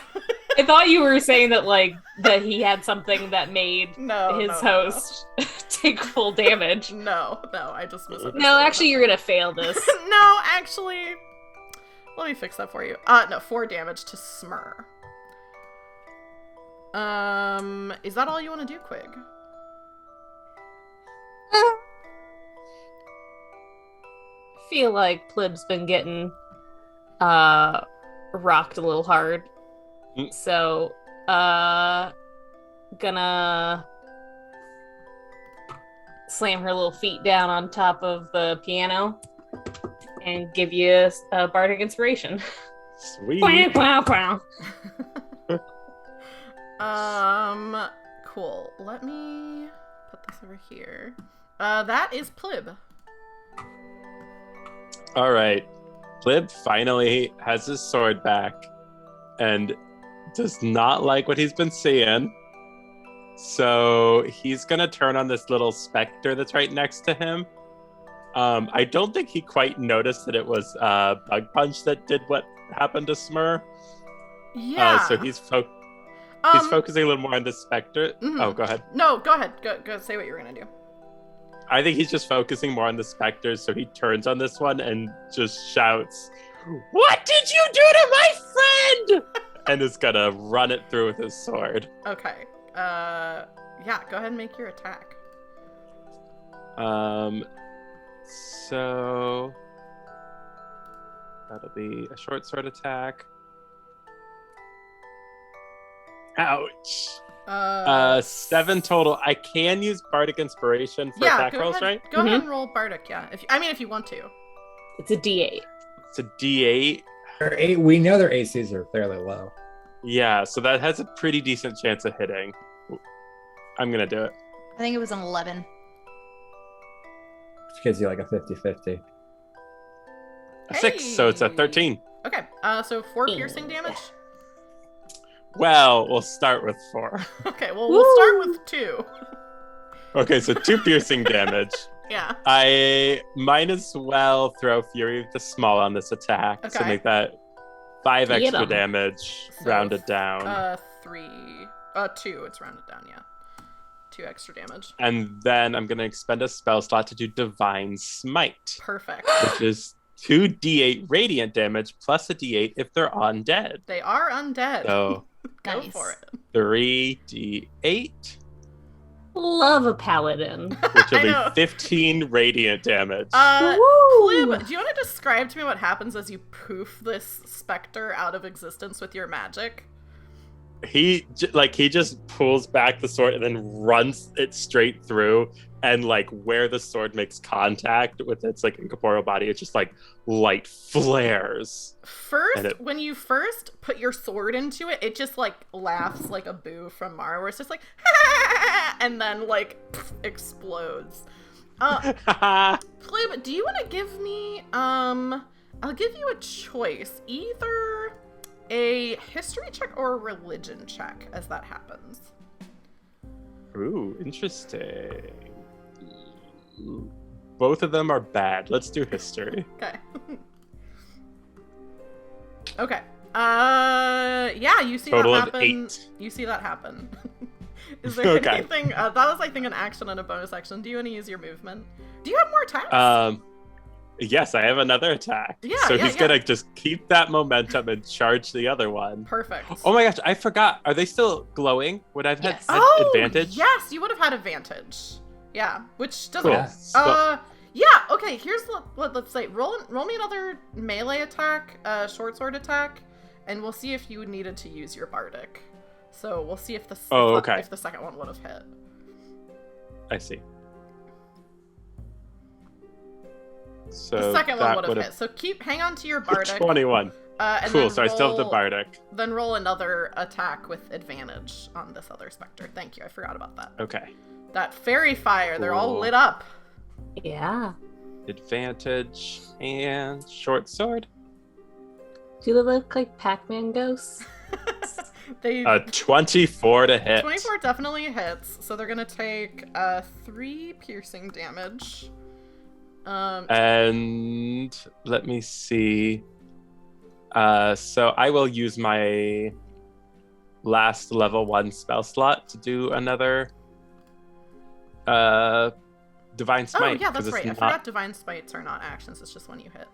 I thought you were saying that like that he had something that made his host take full damage. No, I just misunderstood. No, actually you're gonna fail this. No, actually... Let me fix that for you. No, 4 damage to Smur. Is that all you want to do, Quig? Feel like Plib's been getting rocked a little hard. So gonna slam her little feet down on top of the piano and give you a bardic inspiration. Sweet. Wow, wow. Cool. Let me put this over here. That is Plib. All right. Plib finally has his sword back and does not like what he's been seeing. So he's going to turn on this little specter that's right next to him. I don't think he quite noticed that it was Bug Punch that did what happened to Smur. Yeah. So he's focusing a little more on the specter. Mhm. Oh, go ahead. No, go ahead. Go say what you were gonna do. I think he's just focusing more on the specters, so he turns on this one and just shouts, "What did you do to my friend?" and is gonna run it through with his sword. Okay. Yeah, go ahead and make your attack. So that'll be a short sword attack. Ouch. 7 total. I can use Bardic Inspiration for attack rolls, ahead, right? Go ahead and roll Bardic, yeah. If you want to. It's a D8. It's a D8. We know their ACs are fairly low. Yeah, so that has a pretty decent chance of hitting. I'm gonna do it. I think it was an 11. Which gives you like a 50-50. A 6, so it's a 13. Okay, so 4 piercing damage. Well, we'll start with 4. Okay, well, we'll start with 2. Okay, so 2 piercing damage. Yeah. I might as well throw Fury of the Small on this attack. So Okay. make that 5 Get extra 'em. damage, So, rounded down. 2, it's rounded down, yeah. 2 extra damage. And then I'm going to expend a spell slot to do Divine Smite, Perfect. which is 2d8 radiant damage plus a d8 if they're undead. They are undead. So Go Nice. for it. 3d8, Love a paladin. which will I know. be 15 radiant damage. Woo! Plib, do you want to describe to me what happens as you poof this specter out of existence with your magic? He just pulls back the sword and then runs it straight through, and like where the sword makes contact with its like incorporeal body, it's just like light flares. First, And it- when you first put your sword into it, it just like laughs like a boo from Mara, where it's just like, and then like explodes. Plib, do you want to give me, I'll give you a choice. Either a history check or a religion check as that happens. Ooh, interesting. both of them are bad. Let's do history. Okay. Okay. Yeah, you see Total that of happen. 8. You see that happen. Is there Okay. anything? That was, I think, an action and a bonus action. Do you want to use your movement? Do you have more attacks? Yes, I have another attack. Yeah, so yeah, he's yeah. gonna just keep that momentum and charge the other one. Perfect. Oh my gosh, I forgot. Are they still glowing? Would I have Yes. had advantage? Yes, you would have had advantage. Yeah, which doesn't. Cool. Yeah. Yeah. Okay. Here's let's say roll me another melee attack, short sword attack, and we'll see if you needed to use your bardic. So we'll see if the if the second one would have hit. I see. So The second one that would have would've- hit. So hang on to your bardic. 21. And Cool, then so I still have the bardic. Then roll another attack with advantage on this other specter. Thank you. I forgot about that. Okay. That fairy fire. They're all Cool. lit up. Yeah. Advantage and short sword. Do they look like Pac-Man ghosts? They 24 to hit. 24 definitely hits, so they're gonna take 3 piercing damage. And let me see. So I will use my last level 1 spell slot to do another divine smite. Oh yeah, 'cause that's it's right. I not- forgot divine smites are not actions. It's just when you hit.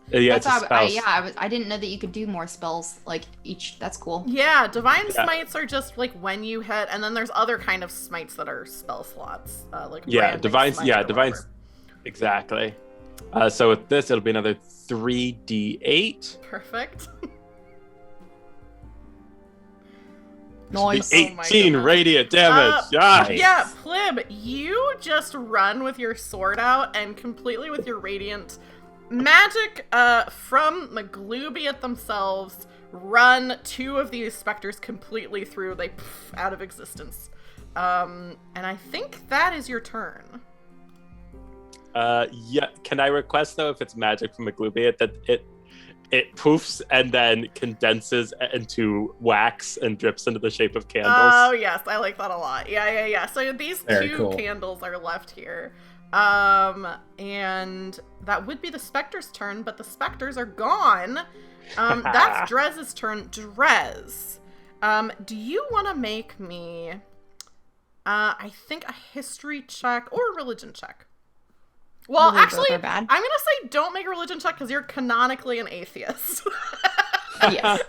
Yeah, it's a That's spell. I didn't know that you could do more spells like each. That's cool. Yeah, divine Yeah. smites are just like when you hit, and then there's other kind of smites that are spell slots, like Yeah, branding divine. smite Yeah, or divine. whatever. Exactly. So with this, it'll be another 3d8. Perfect. Nice. Oh my 18 goodness. radiant damage. Nice. Yeah, Plib, you just run with your sword out and completely with your radiant magic from Maglubiat themselves run 2 of these specters completely through. They out of existence. And I think that is your turn. Yeah. Can I request though, if it's magic from Maglubiat, that it poofs and then condenses into wax and drips into the shape of candles? Oh yes, I like that a lot. Yeah. So these Very 2 cool. candles are left here. And that would be the specter's turn, but the specters are gone. That's Drez's turn. Drez, do you want to make me, I think a history check or a religion check? Well, Really, both actually, are bad. I'm gonna say don't make a religion check because you're canonically an atheist. Yes.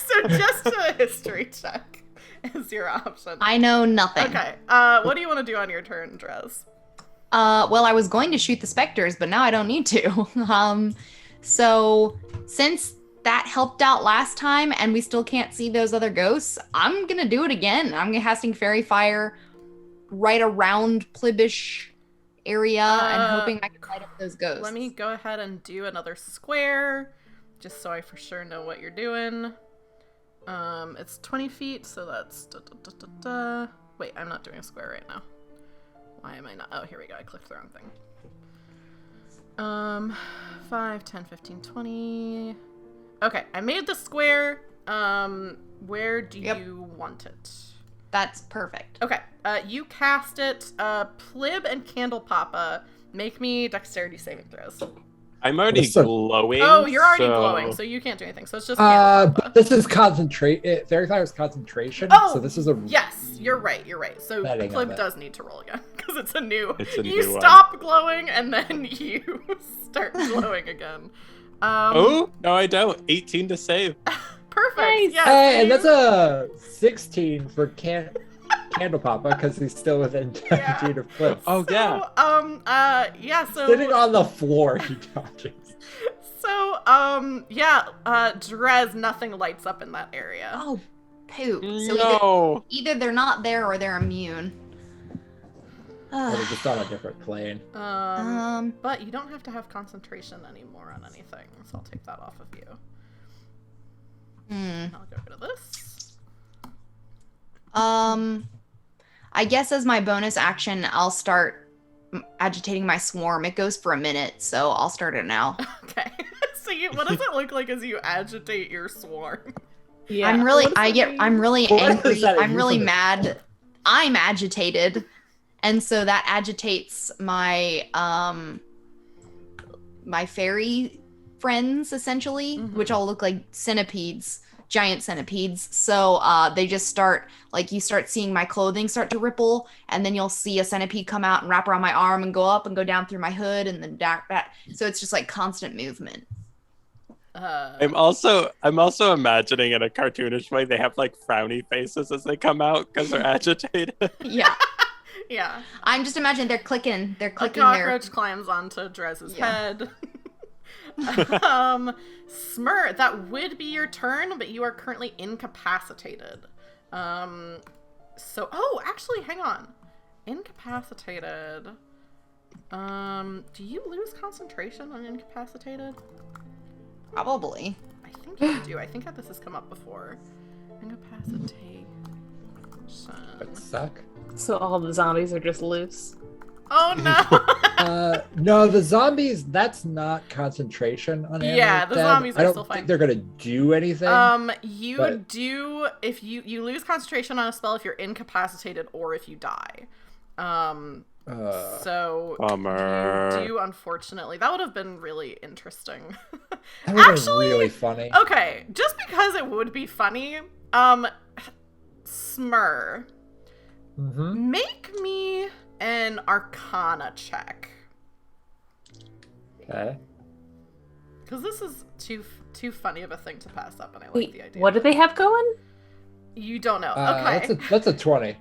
So just a history check is your option. I know nothing. Okay. What do you want to do on your turn, Drez? Well, I was going to shoot the specters, but now I don't need to. So since that helped out last time and we still can't see those other ghosts, I'm gonna do it again. I'm casting fairy fire right around Plibish area and hoping I can light up those ghosts. Let me go ahead and do another square, just so I for sure know what you're doing. It's 20 feet, so that's Wait, I'm not doing a square right now. Why am I not? Oh, here we go. I clicked the wrong thing. 5, 10, 15, 20. Okay, I made the square. Where do you want it? That's perfect. Okay, you cast it. Plib and Candle Papa, make me dexterity saving throws. I'm already So- glowing. Oh, you're already so- glowing, so you can't do anything. So it's just Candle Papa. But this is concentrate. Fairy fire is concentration. Oh, so this is a Yes, you're right. So Betting on Plib it. does need to roll again because it's a new. It's a you new one. stop glowing and then you start glowing again. Oh no, I don't. 18 to save. Perfect. Nice. Yeah, Hey, so and that's you- a 16 for Candle Papa because he's still within 10 Yeah. feet of Cliff. Oh yeah. So Sitting on the floor, he dodges. So Drez, nothing lights up in that area. Oh, poop. So No. either they're not there or they're immune. Or they're just on a different plane. But you don't have to have concentration anymore on anything, so I'll take that off of you. I'll get rid of this. I guess as my bonus action, I'll start agitating my swarm. It goes for a minute, so I'll start it now. Okay. So what does it look like as you agitate your swarm? Yeah. I'm really angry. What is that I'm really euphemism? mad. I'm agitated. And so that agitates my my fairy friends, essentially, which all look like centipedes, giant centipedes. So they just start, like, you start seeing my clothing start to ripple, and then you'll see a centipede come out and wrap around my arm and go up and go down through my hood and then back. So it's just like constant movement. I'm also imagining in a cartoonish way they have like frowny faces as they come out because they're agitated. Yeah. Yeah. I'm just imagining they're clicking A their cockroach climbs onto Drez's head. Smur, that would be your turn, but you are currently incapacitated. Actually, hang on. Incapacitated. Do you lose concentration on incapacitated? Probably. I think you do. I think that this has come up before. Incapacitation. That suck. So all the zombies are just loose. Oh no! No, the zombies, that's not concentration on animal The dead. zombies are I don't still think fine. they're gonna do anything. You do if you lose concentration on a spell if you're incapacitated or if you die. So Bummer. you do, unfortunately. That would have been really interesting. That would have Actually, been really funny. Okay, just because it would be funny, Smur, make me an Arcana check. Okay. Because this is too funny of a thing to pass up, and I like the idea. What do they have going? You don't know. Okay. That's a 20.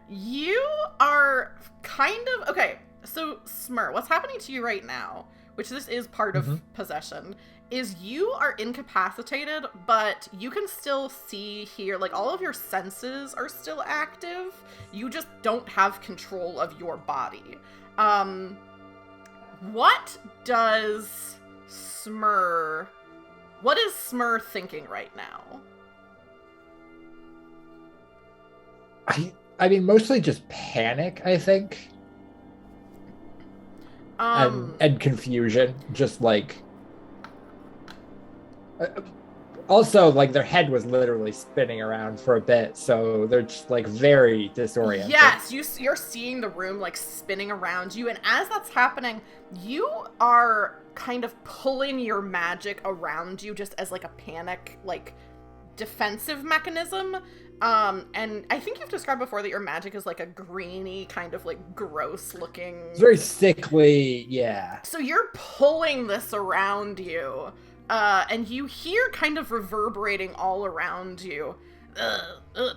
You are kind of... Okay, so Smur, what's happening to you right now, which this is part of possession, is you are incapacitated, but you can still see, hear, like, all of your senses are still active. You just don't have control of your body. What is Smur thinking right now? I mean, mostly just panic, I think. And confusion. Just like... Also, like, their head was literally spinning around for a bit, so they're just, like, very disoriented. Yes, you're seeing the room, like, spinning around you, and as that's happening, you are kind of pulling your magic around you just as, like, a panic, like, defensive mechanism. And I think you've described before that your magic is, like, a greeny, kind of, like, gross-looking... It's very sickly, yeah. So you're pulling this around you. And you hear kind of reverberating all around you.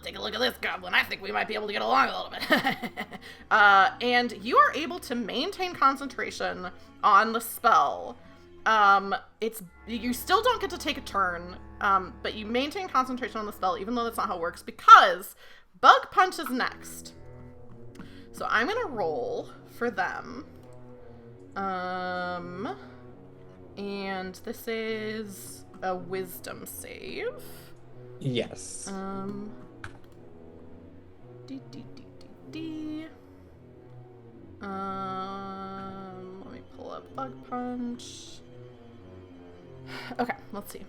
Take a look at this, Goblin. I think we might be able to get along a little bit. And you are able to maintain concentration on the spell. You still don't get to take a turn, but you maintain concentration on the spell, even though that's not how it works, because Bug Punch is next. So I'm gonna roll for them. And this is a wisdom save. Yes. Let me pull up Bug Punch. Okay, let's see.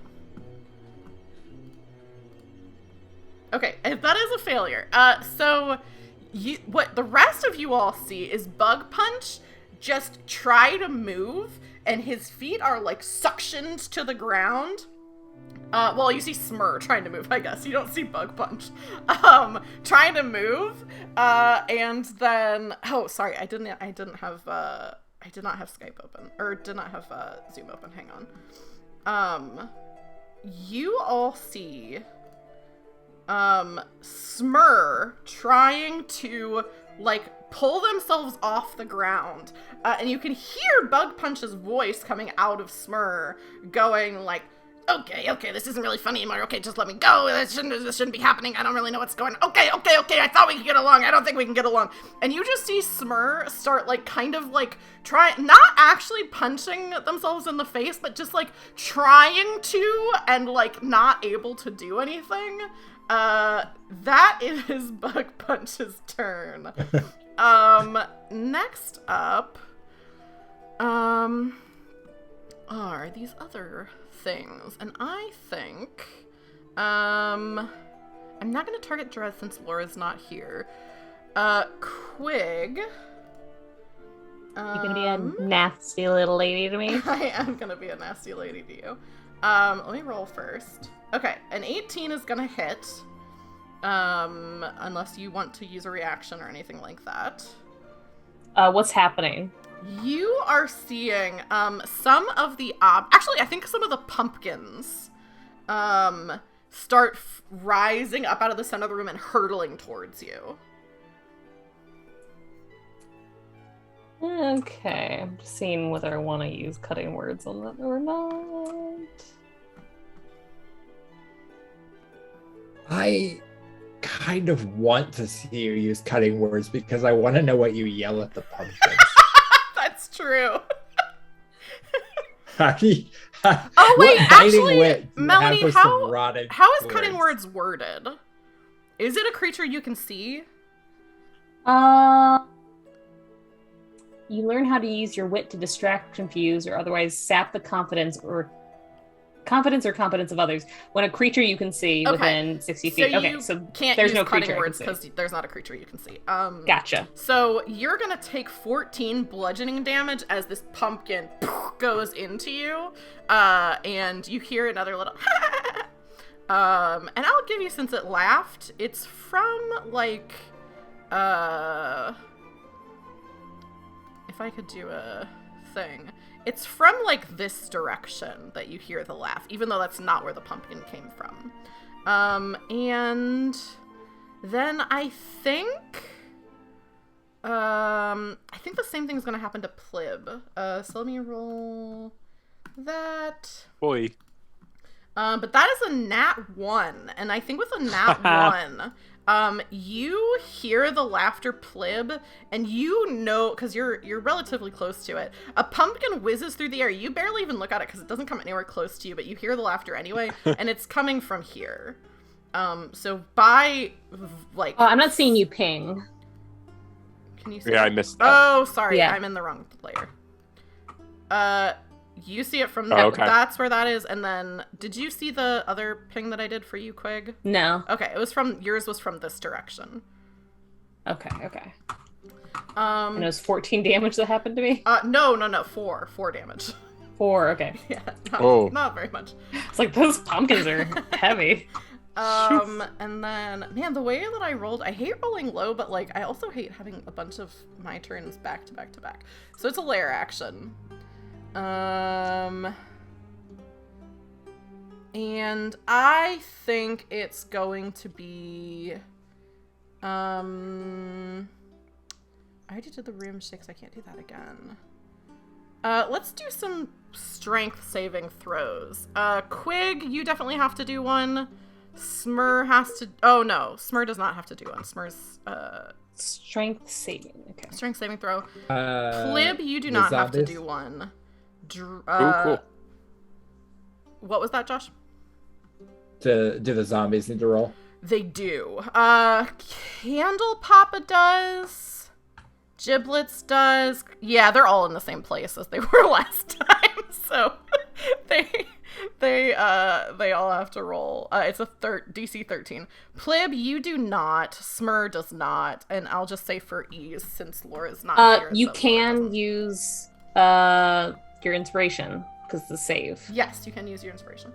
Okay, that is a failure. So what the rest of you all see is Bug Punch just try to move, and his feet are, like, suctioned to the ground. Well, you see Smur trying to move, I guess. You don't see Bug Punch. Trying to move, and then... Oh, sorry, I did not have Skype open, or did not have, Zoom open, hang on. You all see, Smur trying to, like, pull themselves off the ground, and you can hear Bug Punch's voice coming out of Smur going like, okay, this isn't really funny anymore. Okay, just let me go. This shouldn't be happening. I don't really know what's going on. Okay, I thought we could get along. I don't think we can get along. And you just see Smur start, like, kind of, like, not actually punching themselves in the face, but just, like, trying to and, like, not able to do anything. That is Bug Punch's turn. Next up, are these other things, and I think, I'm not gonna target Drez since Laura's not here. Quig. You're gonna be a nasty little lady to me. I am gonna be a nasty lady to you. Let me roll first. Okay, an 18 is gonna hit. Unless you want to use a reaction or anything like that. What's happening? You are seeing some of the actually, I think some of the pumpkins start rising up out of the center of the room and hurtling towards you. Okay, I'm just seeing whether I want to use cutting words on that or not. I kind of want to see you use cutting words because I want to know what you yell at the pumpkins. That's true. Oh wait, actually, wit Melanie, how is cutting words? words worded? Is it a creature you can see? You learn how to use your wit to distract, confuse, or otherwise sap the confidence or competence of others when a creature you can see within 60 feet. So can't there's use no cutting creature words because there's not a creature you can see. Gotcha. So you're gonna take 14 bludgeoning damage as this pumpkin goes into you, and you hear another little and I'll give you, since it laughed, it's from like if I could do a thing. It's from, like, this direction that you hear the laugh, even though that's not where the pumpkin came from. And then I think the same thing's gonna happen to Plib. So let me roll that. Boy. But that is a nat 1, and I think with a nat 1, you hear the laughter, Plib, and you know, because you're relatively close to it. A pumpkin whizzes through the air. You barely even look at it because it doesn't come anywhere close to you, but you hear the laughter anyway, and it's coming from here. So by, like... Oh, I'm not seeing you ping. Can you see Yeah, it? I missed that. Oh, sorry, Yeah. I'm in the wrong layer. You see it from Oh, okay. That's where that is, and then did you see the other ping that I did for you, Quig? No. Okay, yours was from this direction. Okay. And it was 14 damage that happened to me? No, 4 damage. 4, okay. Yeah, not very much. It's like, those pumpkins are heavy. And then, man, the way that I rolled, I hate rolling low, but like, I also hate having a bunch of my turns back to back to back. So it's a lair action. And I think it's going to be, I already did the room shakes, I can't do that again. Let's do some strength saving throws. Quig, you definitely have to do one. Smur has to, oh no, Smur does not have to do one. Smur's, Strength saving, okay. strength saving throw. Plib, you do not have to do one. Cool. What was that, Josh? Do the zombies need to roll? They do. Candle Papa does. Giblets does. Yeah, they're all in the same place as they were last time. So they all have to roll. It's a DC 13. Plib, you do not. Smur does not. And I'll just say for ease, since Laura's not here. You so can use your inspiration because it's a save. Yes, you can use your inspiration.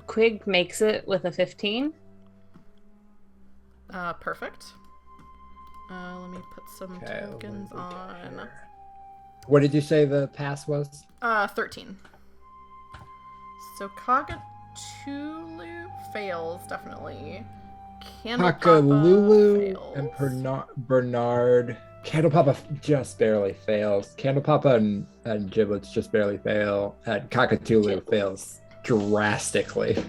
Quig makes it with a 15. Perfect. Let me put some tokens on. What did you say the pass was? 13. So Cockatoo fails, definitely. Candle Lulu fails. and Bernard. Candle Papa just barely fails. Candle Papa and Giblets just barely fail. And Cockatoo fails drastically.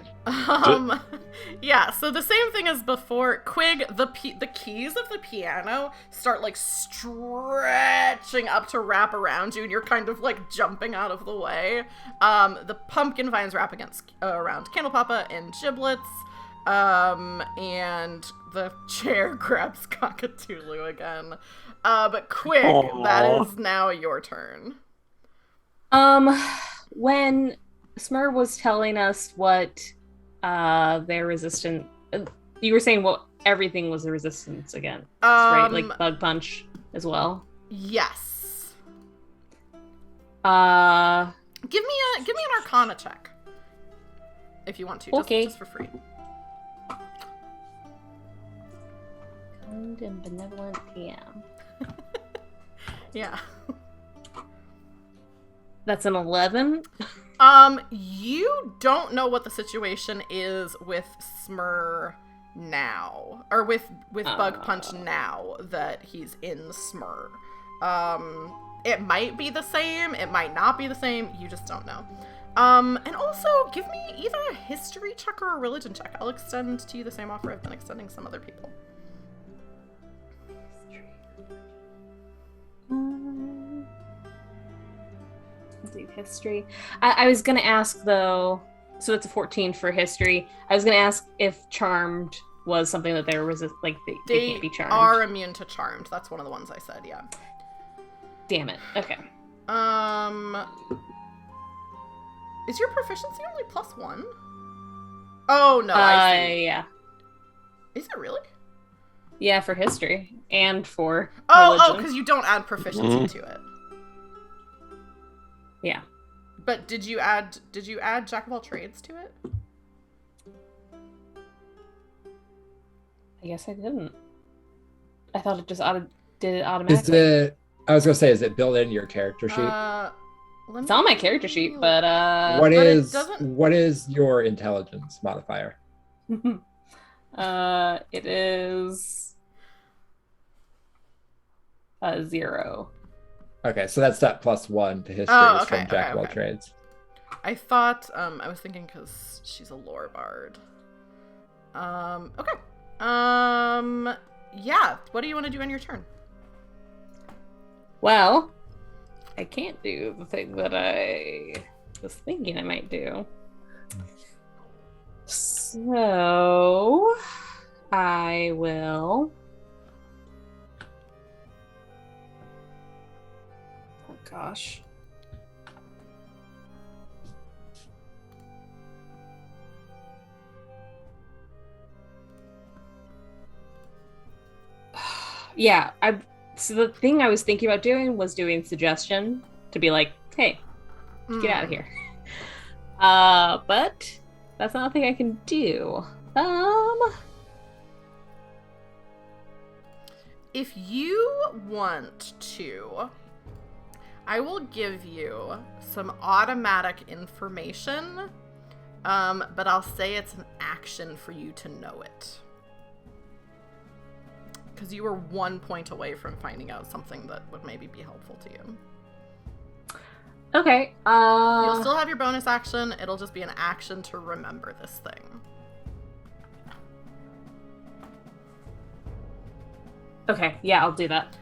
Yeah, so the same thing as before. Quig, the keys of the piano start like stretching up to wrap around you, and you're kind of like jumping out of the way. The pumpkin vines wrap around Candle Papa and Giblets. And the chair grabs Cockatoo again. But Quig, Aww. that is now your turn. When Smur was telling us what their resistance, You were saying everything was a resistance again, right? Like bug punch as well. Yes. Give me an Arcana check, if you want to. Okay. Just for free. Kind and benevolent PM. Yeah. That's an 11. You don't know what the situation is with Smur now, or with Bug Punch now that he's in Smur. It might be the same, it might not be the same, you just don't know. And also, give me either a history check or a religion check. I'll extend to you the same offer I've been extending some other people. Do history. I was gonna ask though, so it's a 14 for history. I was gonna ask if charmed was something that they were they can't be charmed. They are immune to charmed. That's one of the ones I said, yeah. Damn it. Okay. Is your proficiency only +1? Oh no, I see. Yeah. Is it really? Yeah, for history and for religion. Oh, because you don't add proficiency to it. Yeah. But did you add Jack of all trades to it? I guess I didn't. I thought it just did it automatically. I was gonna say, is it built into your character sheet? It's on my character sheet, but what is your intelligence modifier? It is 0. Okay, so that's that +1 to history from Jack of all trades. I thought, I was thinking because she's a lore bard. Okay. Yeah, what do you want to do on your turn? Well, I can't do the thing that I was thinking I might do. So, I will... Oh, gosh. Yeah, so the thing I was thinking about doing was doing suggestion to be like, hey, get out of here. But that's not a thing I can do. If you want to, I will give you some automatic information, but I'll say it's an action for you to know it. Because you were 1 point away from finding out something that would maybe be helpful to you. Okay. You'll still have your bonus action. It'll just be an action to remember this thing. Okay, yeah, I'll do that.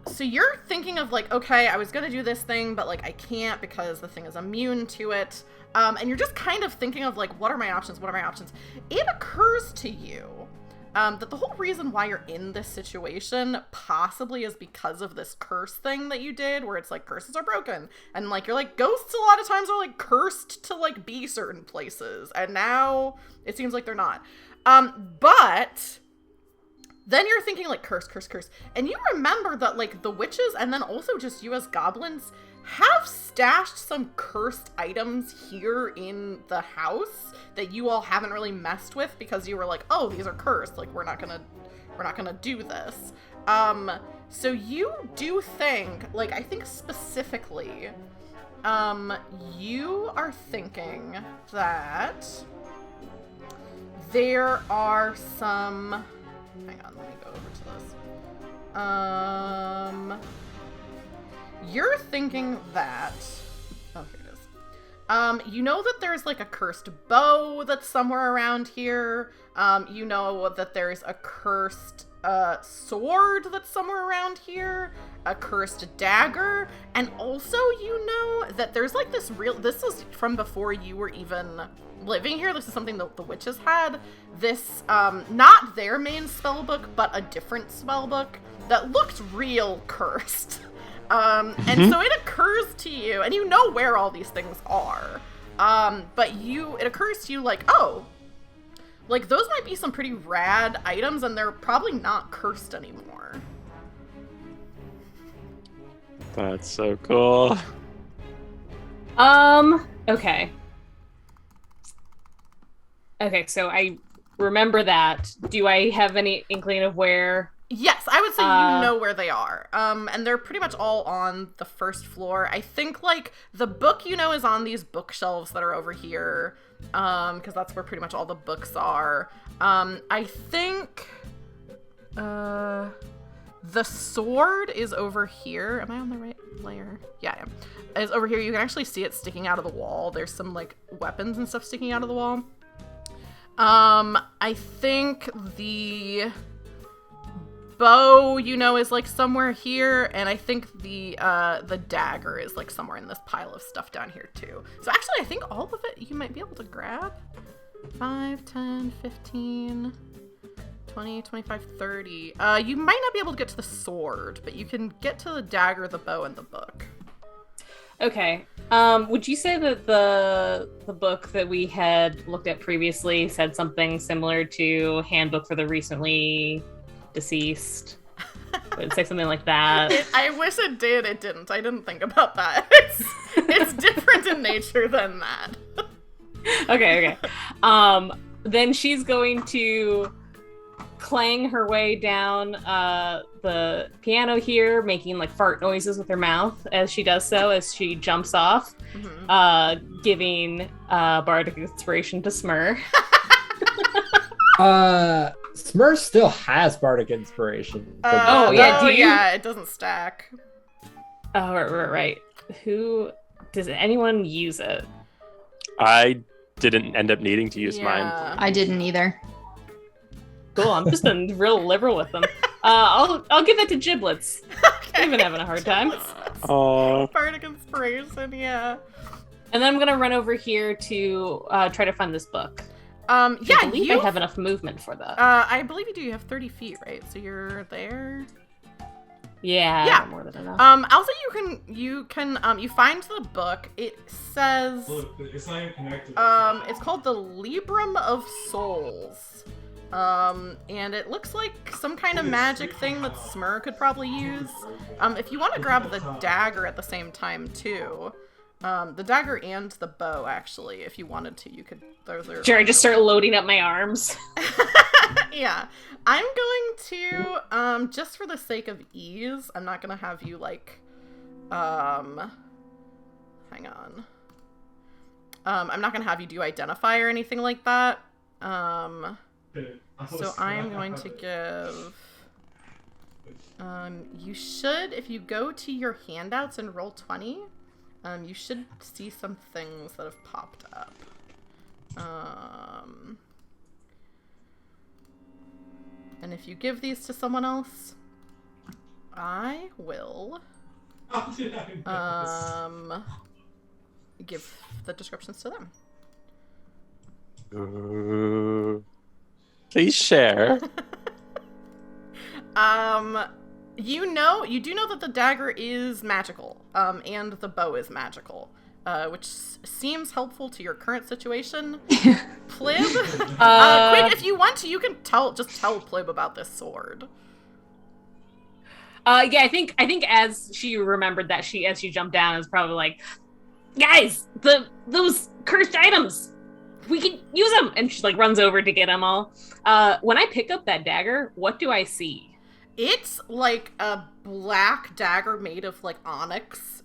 So you're thinking of like, okay, I was gonna do this thing, but like I can't because the thing is immune to it. And you're just kind of thinking of like, what are my options? What are my options? It occurs to you that the whole reason why you're in this situation possibly is because of this curse thing that you did, where it's like curses are broken, and like you're like ghosts a lot of times are like cursed to like be certain places, and now it seems like they're not. But then you're thinking like curse, and you remember that like the witches and then also just you as goblins have stashed some cursed items here in the house that you all haven't really messed with because you were like, oh, these are cursed, like we're not gonna do this. So you do think, like, I think specifically, you are thinking that there are some, hang on, let me go over to this. You're thinking that, oh, here it is. You know that there's like a cursed bow that's somewhere around here. You know that there's a cursed sword that's somewhere around here, a cursed dagger, and also you know that there's like this is from before you were even living here. This is something that the witches had. This, not their main spellbook, but a different spellbook that looked real cursed. And so it occurs to you, and you know where all these things are, but it occurs to you like, oh, Like, those might be some pretty rad items, and they're probably not cursed anymore. That's so cool. Okay. Okay, so I remember that. Do I have any inkling of where? Yes, I would say you know where they are. And they're pretty much all on the first floor. I think, like, the book, is on these bookshelves that are over here. Because that's where pretty much all the books are. I think, the sword is over here. Am I on the right layer? Yeah, I am. It's over here. You can actually see it sticking out of the wall. There's some, like, weapons and stuff sticking out of the wall. I think the bow, is like somewhere here, and I think the dagger is like somewhere in this pile of stuff down here too. So actually, I think all of it you might be able to grab. 5, 10, 15, 20, 25, 30. You might not be able to get to the sword, but you can get to the dagger, the bow, and the book. Okay. Would you say that the book that we had looked at previously said something similar to Handbook for the Recently Deceased? Would it say something like that? I wish it did. It didn't. I didn't think about that. It's different in nature than that. Okay. Then she's going to clang her way down the piano here, making like fart noises with her mouth as she does so, as she jumps off, giving bardic inspiration to Smur. Smur still has bardic inspiration. Yeah, it doesn't stack. Oh, right. Does anyone use it? I didn't end up needing to use mine. I didn't either. Cool, I'm just a real liberal with them. I'll give that to Giblets. Okay. They've been having a hard time. Oh. Bardic inspiration, yeah. And then I'm gonna run over here to try to find this book. I believe I have enough movement for that. I believe you do. You have 30 feet, right? So you're there. Yeah. More than enough. Also, you find the book. It says. Look, it's not even connected. It's called the Librum of Souls. And it looks like some kind of magic thing that Smur could probably use. If you want to grab the dagger at the same time too. The dagger and the bow, actually, if you wanted to, you could. Those are. Sure, I just start loading up my arms. Yeah, I'm going to, just for the sake of ease, I'm not gonna have you like, hang on. I'm not gonna have you do identify or anything like that. So I'm going to give. You should, if you go to your handouts and roll 20. You should see some things that have popped up. And if you give these to someone else, I will give the descriptions to them. Please share. You do know that the dagger is magical, and the bow is magical, which seems helpful to your current situation. Plib, quick, if you want to, you can tell Plib about this sword. Yeah, I think as she remembered that as she jumped down, is probably like, guys, those cursed items, we can use them, and she like runs over to get them all. When I pick up that dagger, what do I see? It's like a black dagger made of like onyx,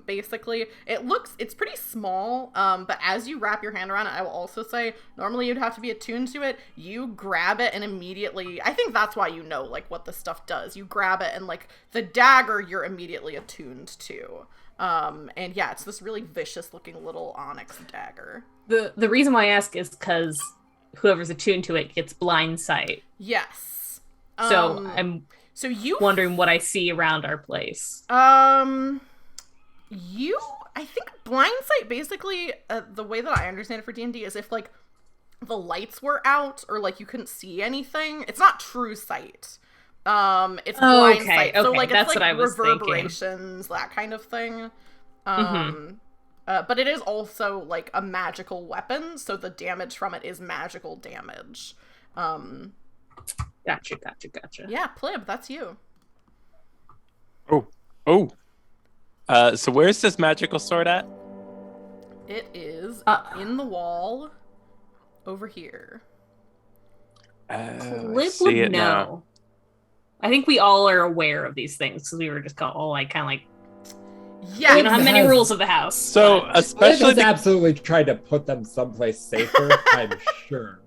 basically. It's pretty small, but as you wrap your hand around it, I will also say, normally you'd have to be attuned to it. You grab it and immediately, I think that's why you know like what the stuff does. You grab it and like the dagger you're immediately attuned to. And yeah, it's this really vicious looking little onyx dagger. The reason why I ask is because whoever's attuned to it gets blind sight. Yes. So I'm wondering what I see around our place. I think blind sight basically, the way that I understand it for D&D is if like the lights were out or like you couldn't see anything. It's not true sight. It's blind sight. So like that's it's like what I was reverberations, that kind of thing. But it is also like a magical weapon, so the damage from it is magical damage. Gotcha. Yeah, Plib, that's you. Oh. So where's this magical sword at? It is in the wall over here. Clip would know. I think we all are aware of these things because we were just all like kind of like. Yeah, we don't have many rules of the house. So but... especially Plib has absolutely tried to put them someplace safer. I'm sure.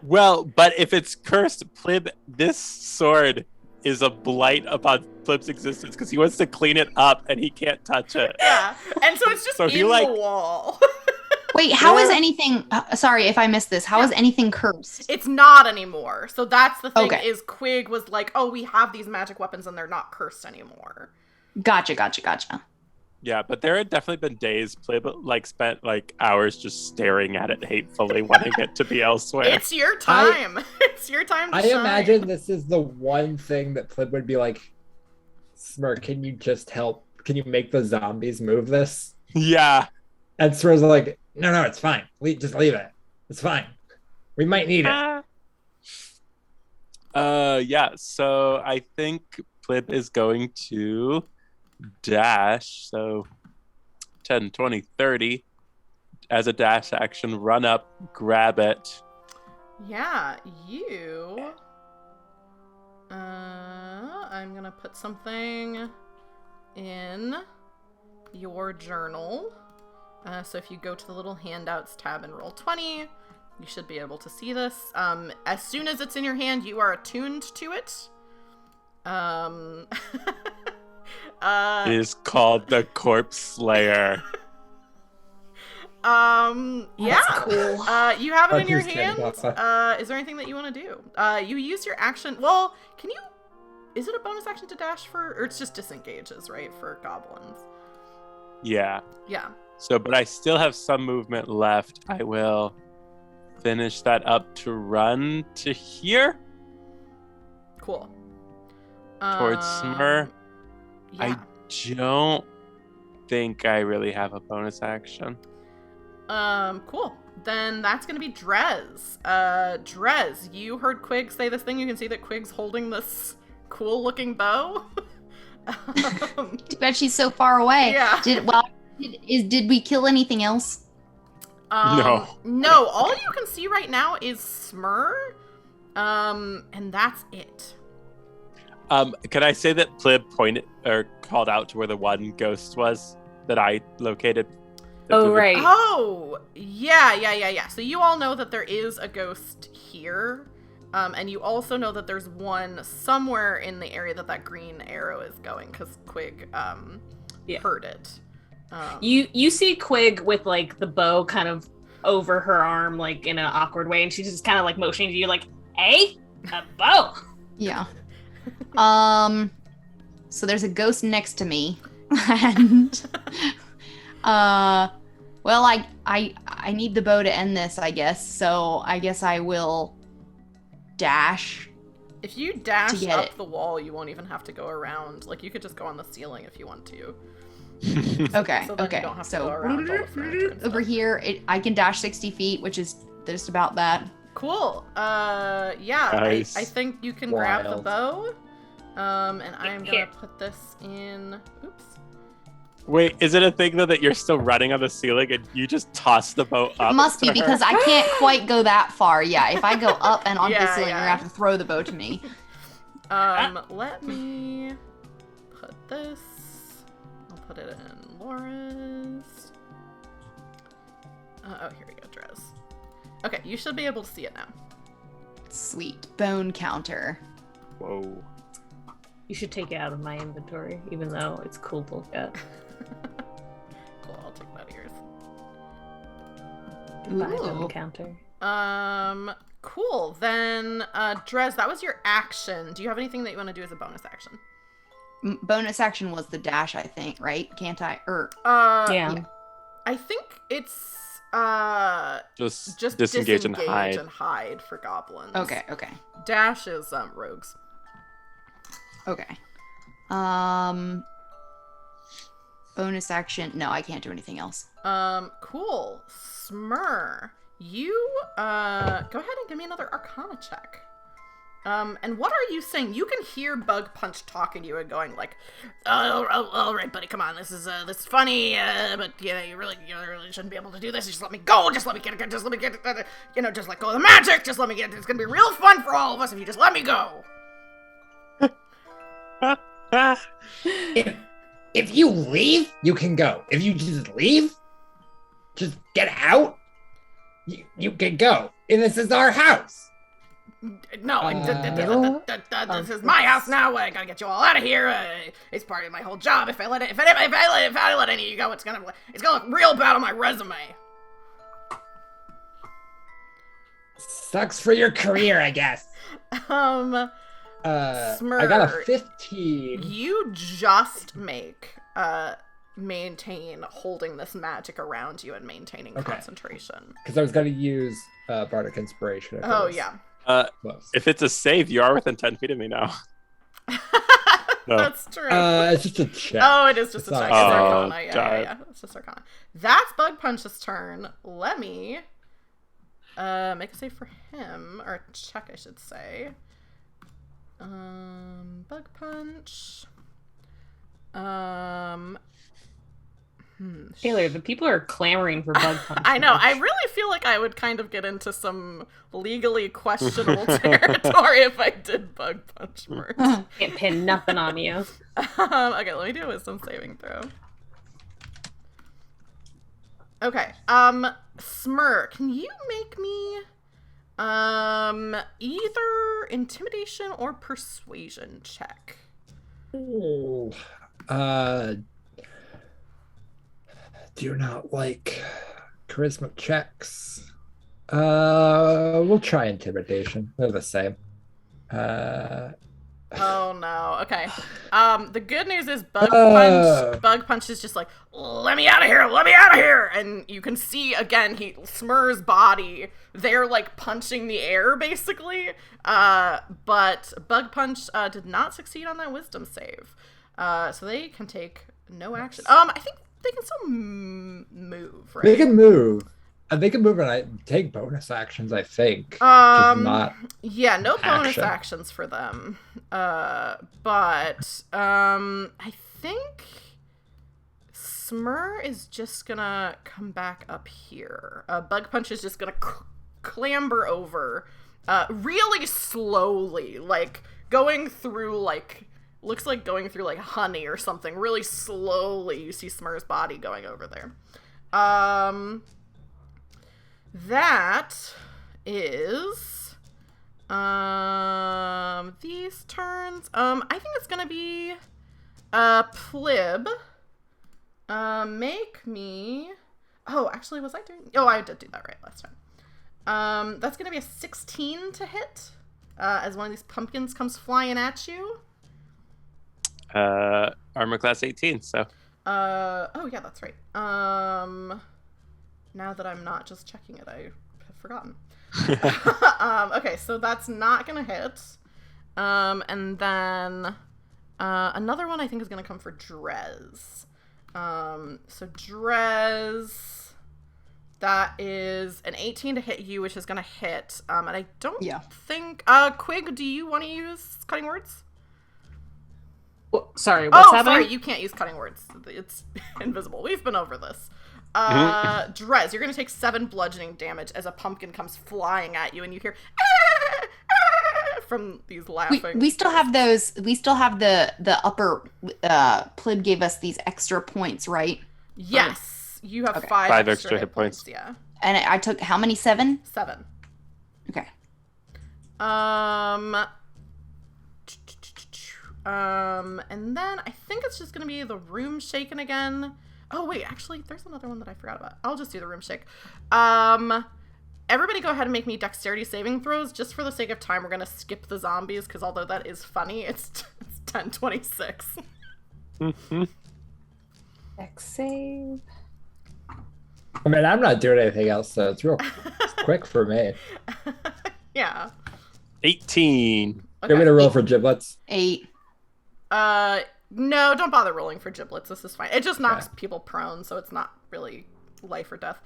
Well, but if it's cursed, Plib, this sword is a blight upon Plib's existence because he wants to clean it up and he can't touch it. Yeah, and so it's just So in he, like- the wall. Wait, how is anything? Sorry if I missed this. How is anything cursed? It's not anymore. So that's the thing. Okay. Is Quig was like, oh, we have these magic weapons and they're not cursed anymore. Gotcha. Yeah, but there had definitely been days Plib like spent like hours just staring at it hatefully, wanting it to be elsewhere. It's your time. It's your time to I shine. imagine this is the one thing that Plib would be like, Smirk, can you just help? Can you make the zombies move this? Yeah. And Smirk's like, no, it's fine. Just leave it. It's fine. We might need it. Yeah, so I think Plib is going to dash, so 10, 20, 30 as a dash action, run up, grab it. Yeah, you. I'm gonna put something in your journal. So if you go to the little handouts tab and roll 20, you should be able to see this. As soon as it's in your hand, you are attuned to it. It is called the Corpse Slayer. Yeah. cool. You have it in your Just hand. kidding, Is there anything that you want to do? You use your action. Well, can you? Is it a bonus action to dash for, or it's just disengages, right, for goblins? Yeah. Yeah. So, but I still have some movement left. I will finish that up to run to here Cool. towards Smur. Yeah. I don't think I really have a bonus action. Cool. Then that's gonna be Drez. Drez, you heard Quig say this thing. You can see that Quig's holding this cool-looking bow. Too bad she's so far away. Yeah. Did we kill anything else? No. No. All you can see right now is Smur. And that's it. Can I say that Plib pointed or called out to where the one ghost was that I located? Oh, right. Oh, yeah. So you all know that there is a ghost here. And you also know that there's one somewhere in the area that green arrow is going, because Quig heard it. You see Quig with like the bow kind of over her arm, like in an awkward way, and she's just kind of like motioning to you, like, "Hey, a bow." Yeah. So there's a ghost next to me, and well, I need the bow to end this, I guess. So I guess I will dash. If you dash get up it. the wall, you won't even have to go around. Like, you could just go on the ceiling if you want to. Okay. So then okay. you don't have to So go around all the furniture and over stuff. here, I can dash 60 feet, which is just about that. Cool. Yeah, Nice. I think you can grab the Wild. bow. And I'm Here. gonna put this in. Oops. Wait, is it a thing though that you're still running on the ceiling and you just toss the boat up? It must be to her? because I can't quite go that far. Yeah, if I go up and onto the Yeah, ceiling, yeah. you're gonna have to throw the bow to me. Let me put this. I'll put it in Laura's. Oh, here we go, Drez. Okay, you should be able to see it now. Sweet bone counter. Whoa. You should take it out of my inventory, even though it's cool to look at. Cool, I'll take that of yours. Goodbye, Ooh. bone counter. Cool. Then, Drez, that was your action. Do you have anything that you want to do as a bonus action? Bonus action was the dash, I think, right? Can't I? Yeah. I think it's Just just disengage and hide. and hide for goblins. Okay. Dash is rogues. Okay. bonus action. No, I can't do anything else. Cool. Smur, you go ahead and give me another Arcana check. And what are you saying? You can hear Bug Punch talking to you and going like, "Oh, all right, buddy, come on. This is funny, but you really shouldn't be able to do this. Just let me go. Just let me get just let go of the magic. Just let me get. It's gonna be real fun for all of us if you just let me go." If you leave, you can go. If you just leave, just get out, you can go. And this is our house. No, this is my house now. I gotta get you all out of here. It's part of my whole job. If I let any of you go, it's gonna look real bad on my resume. Sucks for your career, I guess. Smurf, I got a 15. You just make maintain holding this magic around you and maintaining concentration. Because I was gonna use Bardic Inspiration. Oh yeah. If it's a save, you are within 10 feet of me now. That's true. It's just a check. Oh, it is just a check. It's Arcana. God. Yeah. It's just Arcana. That's Bug Punch's turn. Let me make a save for him, or a check, I should say. Bug Punch. Taylor, the people are clamoring for Bug Punch. I know. I really feel like I would kind of get into some legally questionable territory if I did Bug Punch first. Can't pin nothing on you. Okay, let me do a wisdom saving throw. Okay. Smur, can you make me either intimidation or persuasion check? Ooh. Do you not like charisma checks? We'll try intimidation. They're the same. Oh no. Okay. The good news is Bug Punch is just like, let me out of here, and you can see again Smur's body. They're like punching the air basically. But Bug Punch did not succeed on that wisdom save. So they can take no action. I think they can still move, right? They can move. They can move and I take bonus actions, I think. Not no bonus actions for them. But I think Smur is just gonna come back up here. Bug Punch is just gonna clamber over, really slowly, like going through looks like going through like honey or something. Really slowly, you see Smur's body going over there. That is these turns. I think it's gonna be Plib. Make me. Oh, actually, was I doing? Oh, I did do that right last time. That's gonna be a 16 to hit. As one of these pumpkins comes flying at you. Armor class 18, so. Oh yeah, that's right. Now that I'm not just checking it, I have forgotten. Okay, so that's not gonna hit. And then another one I think is gonna come for Drez. So Drez, that is an 18 to hit you, which is gonna hit. And I don't think Quig, do you want to use cutting words? Sorry, what's happening? Sorry, you can't use cutting words. It's invisible. We've been over this. Drez, you're going to take 7 bludgeoning damage as a pumpkin comes flying at you, and you hear from these laughing. We still have those. We still have the upper. Plib gave us these extra points, right? Yes, you have 5 extra hit points. Yeah. And I took how many? 7. 7. Okay. And then I think it's just gonna be the room shaken again. Oh wait, actually, there's another one that I forgot about. I'll just do the room shake. Everybody go ahead and make me dexterity saving throws. Just for the sake of time, we're gonna skip the zombies, because although that is funny, it's 10-26. Dex save. I mean, I'm not doing anything else, so it's quick for me. Yeah. 18. Okay. Give me a roll for giblets. 8. No, don't bother rolling for giblets. This is fine. It just knocks people prone, so it's not really life or death.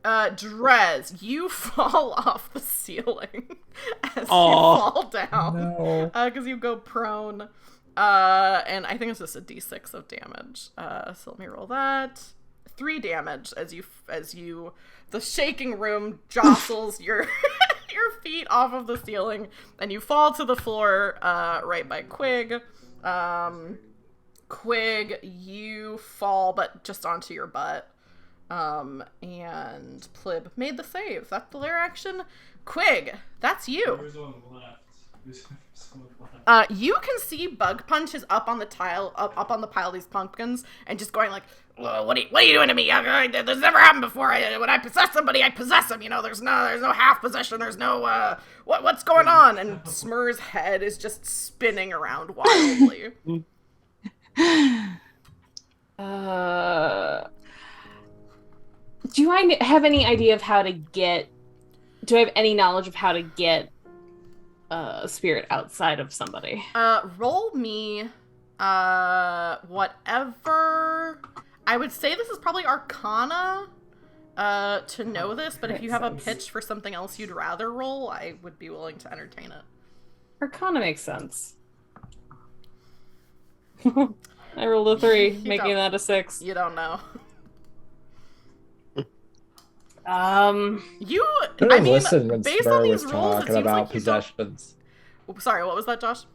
Drez, you fall off the ceiling as you fall down. No. Because you go prone. And I think it's just a d6 of damage. So let me roll that. 3 damage as you the shaking room jostles your feet off of the ceiling, and you fall to the floor right by Quig. Quig, you fall, but just onto your butt. And Plib made the save. That's the lair action. Quig, that's you. You can see Bug Punch is up on the tile, up on the pile of these pumpkins, and just going like, what are you doing to me? This never happened before. When I possess somebody, I possess them. You know, there's no half possession. There's no, what's going on? And Smur's head is just spinning around wildly. Do I have any idea of how to get... Do I have any knowledge of how to get a spirit outside of somebody? Roll me whatever... I would say this is probably Arcana to know this, but if you have a pitch for something else you'd rather roll, I would be willing to entertain it. Arcana makes sense. I rolled a 3, making that a 6. You don't know. Listen when based Smur on these was rolls, it talking seems about like you don't... possessions. Sorry, what was that, Josh?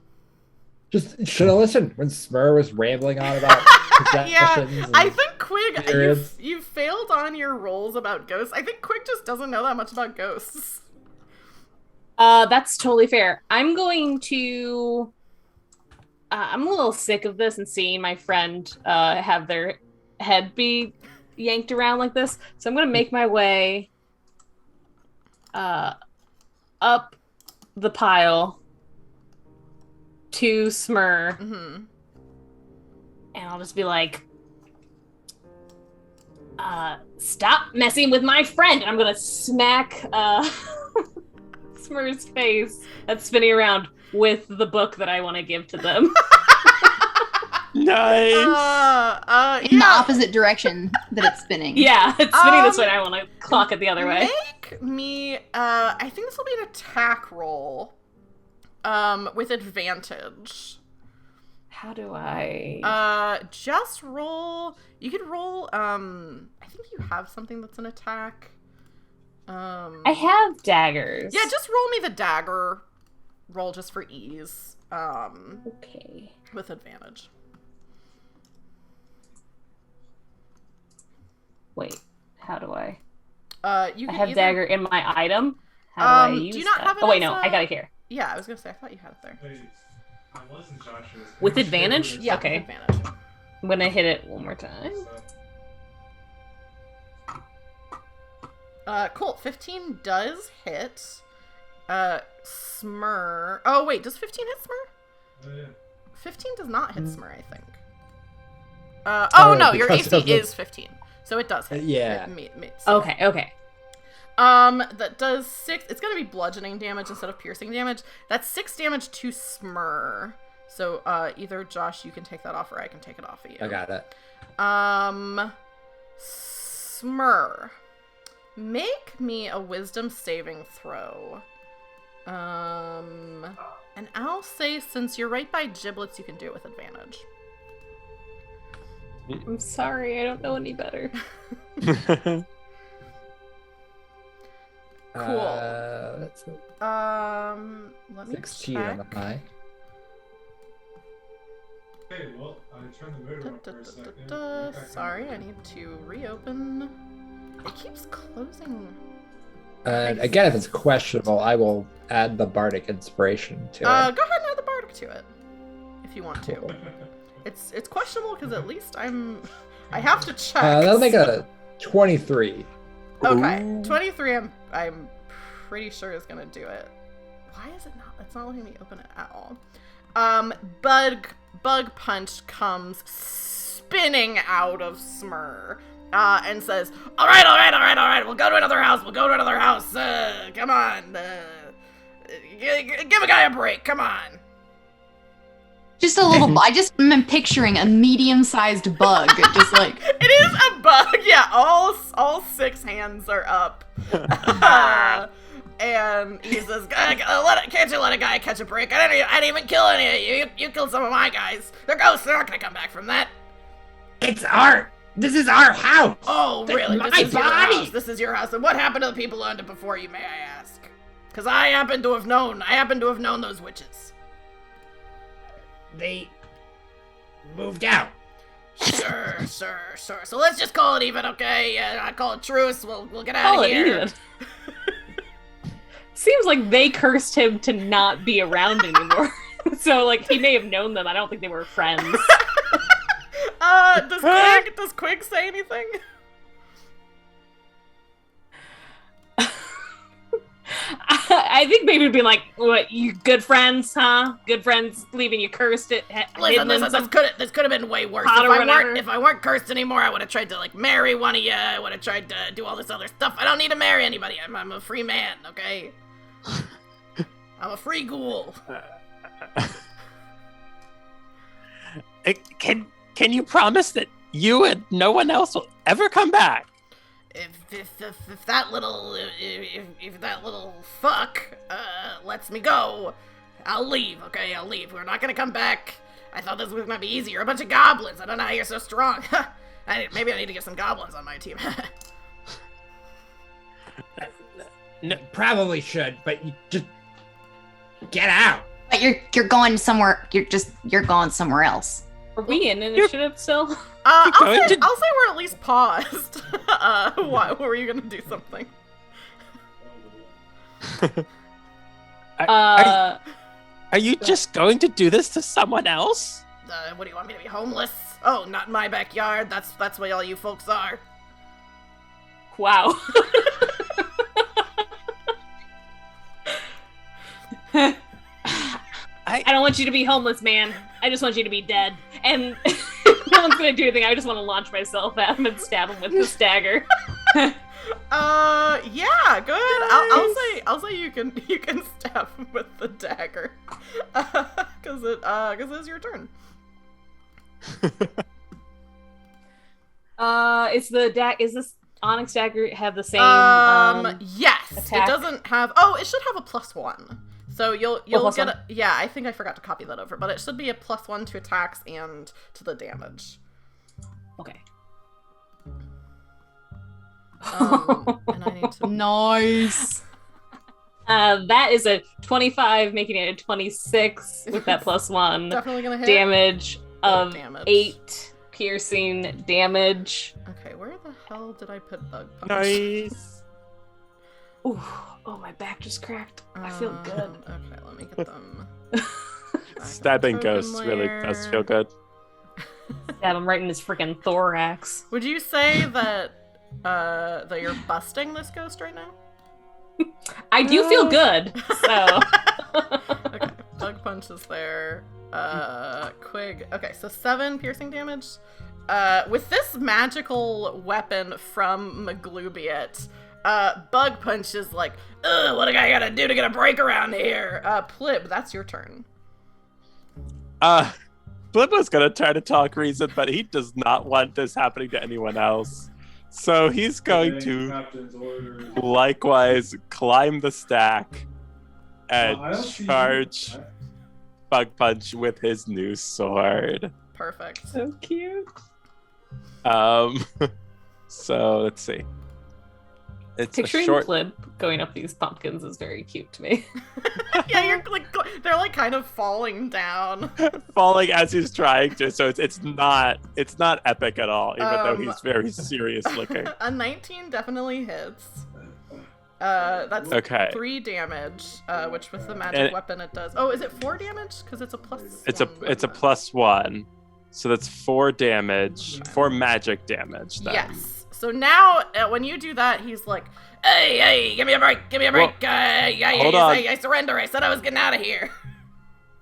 Just should have listened when Smur was rambling on about possessions. Yeah, I think Quig, periods. you failed on your rolls about ghosts. I think Quig just doesn't know that much about ghosts. That's totally fair. I'm going to... I'm a little sick of this and seeing my friend have their head be yanked around like this. So I'm going to make my way up the pile to Smur. Mm-hmm. And I'll just be like, stop messing with my friend. And I'm going to smack Smur's face that's spinning around with the book that I want to give to them. Nice. In the opposite direction that it's spinning. Yeah, it's spinning this way and I want to clock it the other way. Make me, I think this will be an attack roll, with advantage. How do I? Just roll, you could roll, I think you have something that's an attack. I have daggers. Yeah, just roll me the dagger roll just for ease. Okay. With advantage. Wait, how do I? You can I have either... dagger in my item. How do I use do you not that? have it Oh wait, as no, a- I got it here. Yeah, I was gonna say, I thought you had it there. I wasn't Joshua's. With advantage? Yeah, Okay. with advantage. I'm gonna hit it one more time. Cool. 15 does hit. Smur. Oh wait, does 15 hit Smur? Oh, yeah. 15 does not hit Smur, I think. Oh no, your because AC of the- is 15, so it does hit. Yeah. Okay. That does 6. It's gonna be bludgeoning damage instead of piercing damage. That's 6 damage to Smur. So either Josh, you can take that off, or I can take it off of you. I got it. Smur, make me a wisdom saving throw. And I'll say, since you're right by giblets, you can do it with advantage. I'm sorry, I don't know any better. Cool. That's Let me 16 check. on the high. Okay, well, I turned the motor off for a second. Sorry, I need to reopen. It keeps closing. And again, if it's questionable, I will add the bardic inspiration to it. Go ahead and add the bardic to it, if you want to. It's questionable because at least I have to check. That'll make a 23. Okay, Ooh. 23. I'm pretty sure is gonna do it. Why is it not? It's not letting me open it at all. Bug Punch comes spinning out of Smur, and says, "All right. We'll go to another house. Come on. Give a guy a break. Come on." Just a little. I just am picturing a medium-sized bug, just like. It is a bug. Yeah, all 6 hands are up. And he says, "Can't you let a guy catch a break? I didn't even kill any of you. You killed some of my guys. They're ghosts. They're not gonna come back from that." This is our house. Oh, really? My This is your body. house. This is your house. And what happened to the people who owned it before you, may I ask? Because I happen to have known those witches. They moved out. Sure. So let's just call it even, okay? I call it truce. We'll get out Call of it here. even. Seems like they cursed him to not be around anymore. So, like, he may have known them. I don't think they were friends. Does Quig say anything? I think maybe it'd be like, what, you good friends, huh? Good friends leaving you cursed it. Listen, this could have been way worse. If I weren't cursed anymore, I would have tried to, like, marry one of you. I would have tried to do all this other stuff. I don't need to marry anybody. I'm a free man, okay? I'm a free ghoul. Can you promise that you and no one else will ever come back? If that little fuck lets me go, I'll leave. Okay, I'll leave. We're not gonna come back. I thought this was gonna be easy. You're a bunch of goblins. I don't know how you're so strong. Maybe I need to get some goblins on my team. No, probably should, but you just get out. But you're going somewhere. You're going somewhere else. Are we in initiative still? I'll say we're at least paused. Why? Were you gonna do something? Are you just going to do this to someone else? What do you want me to be homeless? Oh, not in my backyard. That's what all you folks are. Wow. I don't want you to be homeless, man. I just want you to be dead. And no one's gonna do anything. I just want to launch myself at him and stab him with this dagger. Yeah, good. I'll say you can stab him with the dagger, because it's your turn. Is this Onyx dagger have the same? Yes, attack? it doesn't have. Oh, it should have a +1. So you'll plus get one? yeah, I think I forgot to copy that over, but it should be a +1 to attacks and to the damage. Okay. And I need to. Nice. That is a 25, making it a 26 with that +1. Definitely gonna hit. Damage of damage. 8 piercing damage. Okay, where the hell did I put bug punch? Nice. Ooh, oh, my back just cracked. I feel good. Okay, let me get them. Stabbing ghosts really does feel good. Stab him right in his freaking thorax. Would you say that you're busting this ghost right now? I do feel good, so. Okay, bug punch is there. Quig. Okay, so 7 piercing damage. With this magical weapon from Maglubiet, bug punch is like, ugh, what do I gotta do to get a break around here? Plib, that's your turn. Blib was gonna try to talk reason, but he does not want this happening to anyone else. So he's going to Captain's orders. likewise climb the stack and I don't see- charge Bug Punch with his new sword. Perfect. So cute. So let's see. It's Picturing a short. Flib going up these pumpkins is very cute to me. Yeah, you're like they're like kind of falling down. Falling as he's trying to, so it's not epic at all, even though he's very serious looking. A 19 definitely hits. That's Okay. 3 damage, which with the magic weapon it does. Oh, is it 4 damage? Because it's a plus. It's a +1, so that's 4 damage, 4 magic damage. Then. Yes. So now, when you do that, he's like, "Hey, give me a break! Hold on. I surrender! I said I was getting out of here."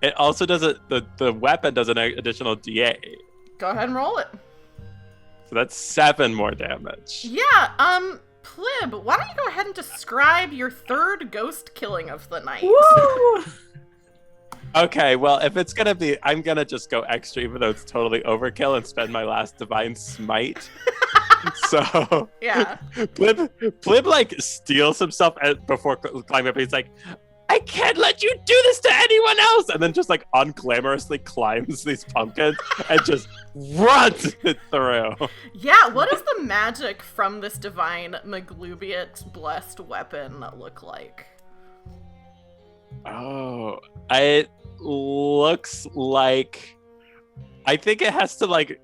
It also does it. The weapon does an additional D8, Go ahead and roll it. so that's 7 more damage. Yeah. Plib, why don't you go ahead and describe your 3rd ghost killing of the night? Woo! Okay, well, if it's gonna be, I'm gonna just go extra, even though it's totally overkill, and spend my last divine smite. So Yeah. Plib like steals himself before climbing up. He's like, I can't let you do this to anyone else, and then just like unglamorously climbs these pumpkins and just runs it through. Yeah, what does the magic from this divine Maglubiate blessed weapon look like? Oh, it looks like, I think it has to like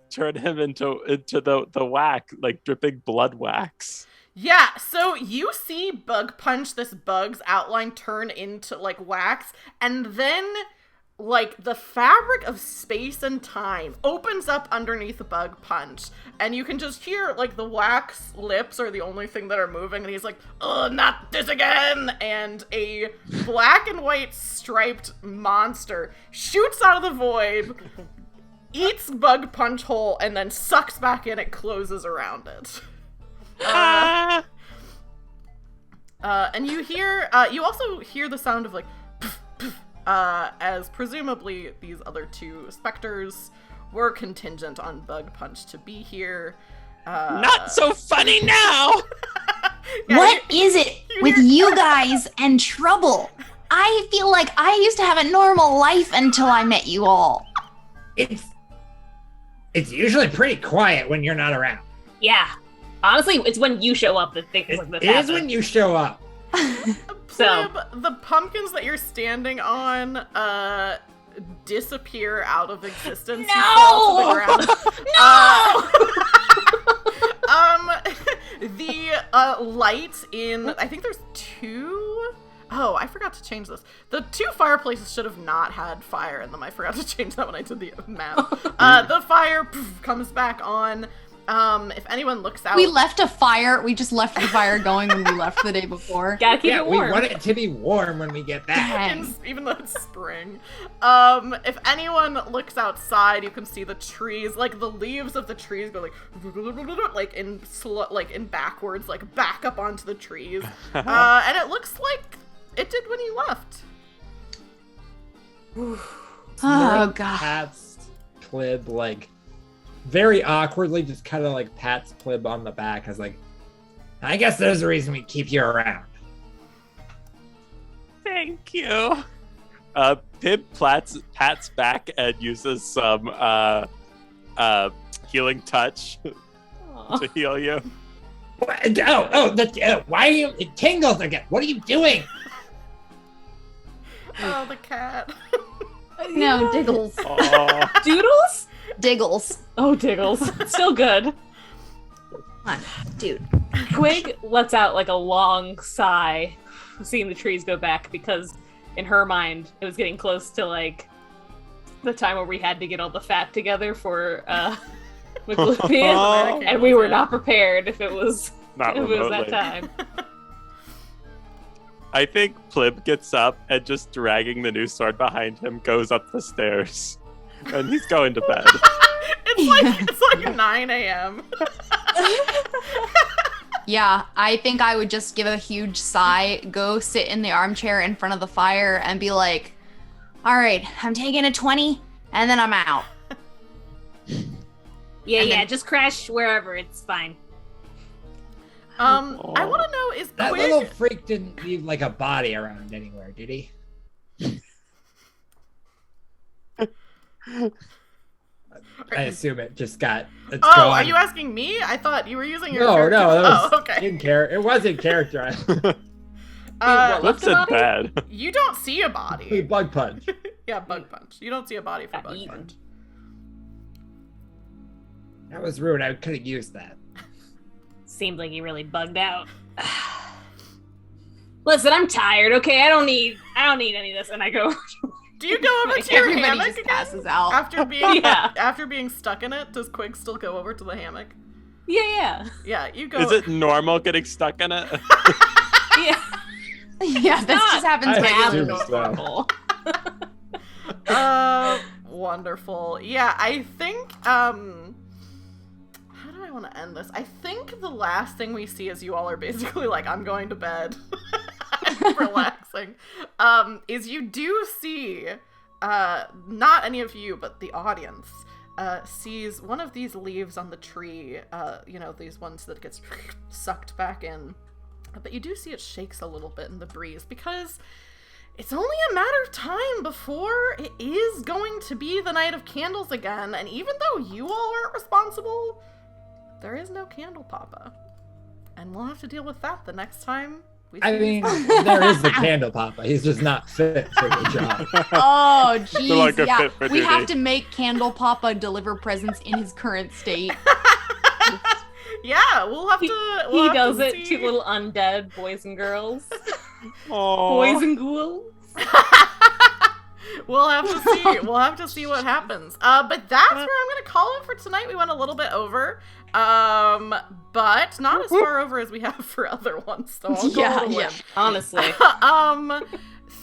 turn him into the whack, like dripping blood wax. Yeah, so you see Bug Punch, this bug's outline, turn into like wax, and then like the fabric of space and time opens up underneath Bug Punch, and you can just hear like the wax lips are the only thing that are moving, and he's like, "Oh, not this again!" And a black and white striped monster shoots out of the void, eats Bug Punch whole, and then sucks back in. It closes around it. And you hear, you also hear the sound of like, poof, poof, as presumably these other two specters were contingent on Bug Punch to be here. Not so funny now! Yeah, What is it with you guys and trouble? I feel like I used to have a normal life until I met you all. It's usually pretty quiet when you're not around. Yeah. Honestly, it's when you show up that things like this It is happen. when you show up. So- Plib, the pumpkins that you're standing on, disappear out of existence. You fall to the ground. The light in, I think there's two. Oh, I forgot to change this. The two fireplaces should have not had fire in them. I forgot to change that when I did the map. The fire comes back on. If anyone looks out, We left a fire. We just left the fire going when we left the day before. Gotta keep Yeah, it we warm. want it to be warm when we get back. Dang. even though it's spring. If anyone looks outside, you can see the trees, like the leaves of the trees go like in backwards, like back up onto the trees. And it looks like it did when you left. Oh, God. Pats Plib, like, very awkwardly just kind of like pats Plib on the back as like, I guess there's a reason we keep you around. Thank you. Pib pats back and uses some healing touch to heal you. Why are you, it tingles again. What are you doing? Oh, the cat. No, Diggles. Aw. Doodles? Diggles. Oh, Diggles. Still good. Come on, dude. Quig lets out like a long sigh, seeing the trees go back, because in her mind, it was getting close to like the time where we had to get all the fat together for McLupian, and we were not prepared if it was Not if it was remotely. that time. I think Plib gets up and just dragging the new sword behind him goes up the stairs. And he's going to bed. It's like 9 a.m. Yeah, I think I would just give a huge sigh, go sit in the armchair in front of the fire, and be like, all right, I'm taking a 20, and then I'm out. Yeah, And yeah, then- just crash wherever, it's fine. I want to know, is That Quig... little freak didn't leave like a body around anywhere, did he? I assume it just got. It's Oh, gone. are you asking me? I thought you were using your No, character. no, that was okay. in character. It was in character. What? Plib's in bed. You don't see a body. Bug punch. Yeah, Bug Punch. You don't see a body for Got Bug eaten. Punch. That was rude. I could have used that. Seemed like he really bugged out. Listen, I'm tired, okay? I don't need any of this, and I go Do you go over to your Everybody hammock just again? passes out. After being Yeah. after being stuck in it, does Quig still go over to the hammock? Yeah. Yeah, you go. Is it normal getting stuck in it? Yeah. Yeah, this just happens I regularly. assume so. Normal. Wonderful. Yeah, I think how do I want to end this? I think the last thing we see is you all are basically like, I'm going to bed. I'm relaxing. passing, is you do see, not any of you, but the audience, sees one of these leaves on the tree, these ones that gets sucked back in. But you do see it shakes a little bit in the breeze, because it's only a matter of time before it is going to be the Night of Candles again, and even though you all aren't responsible, there is no Candle Papa. And we'll have to deal with that the next time we see there is the Candle Papa. He's just not fit for the job. Oh, jeez. like a Yeah, fit for we duty. have to make Candle Papa deliver presents in his current state. Yeah, we'll have to. He We'll does have it see. to little undead boys and girls. Aw. Boys and ghouls. We'll have to see. We'll have to see what happens. But that's where I'm gonna call it for tonight. We went a little bit over, but not as far over as we have for other ones. So I'll go with a win. Honestly.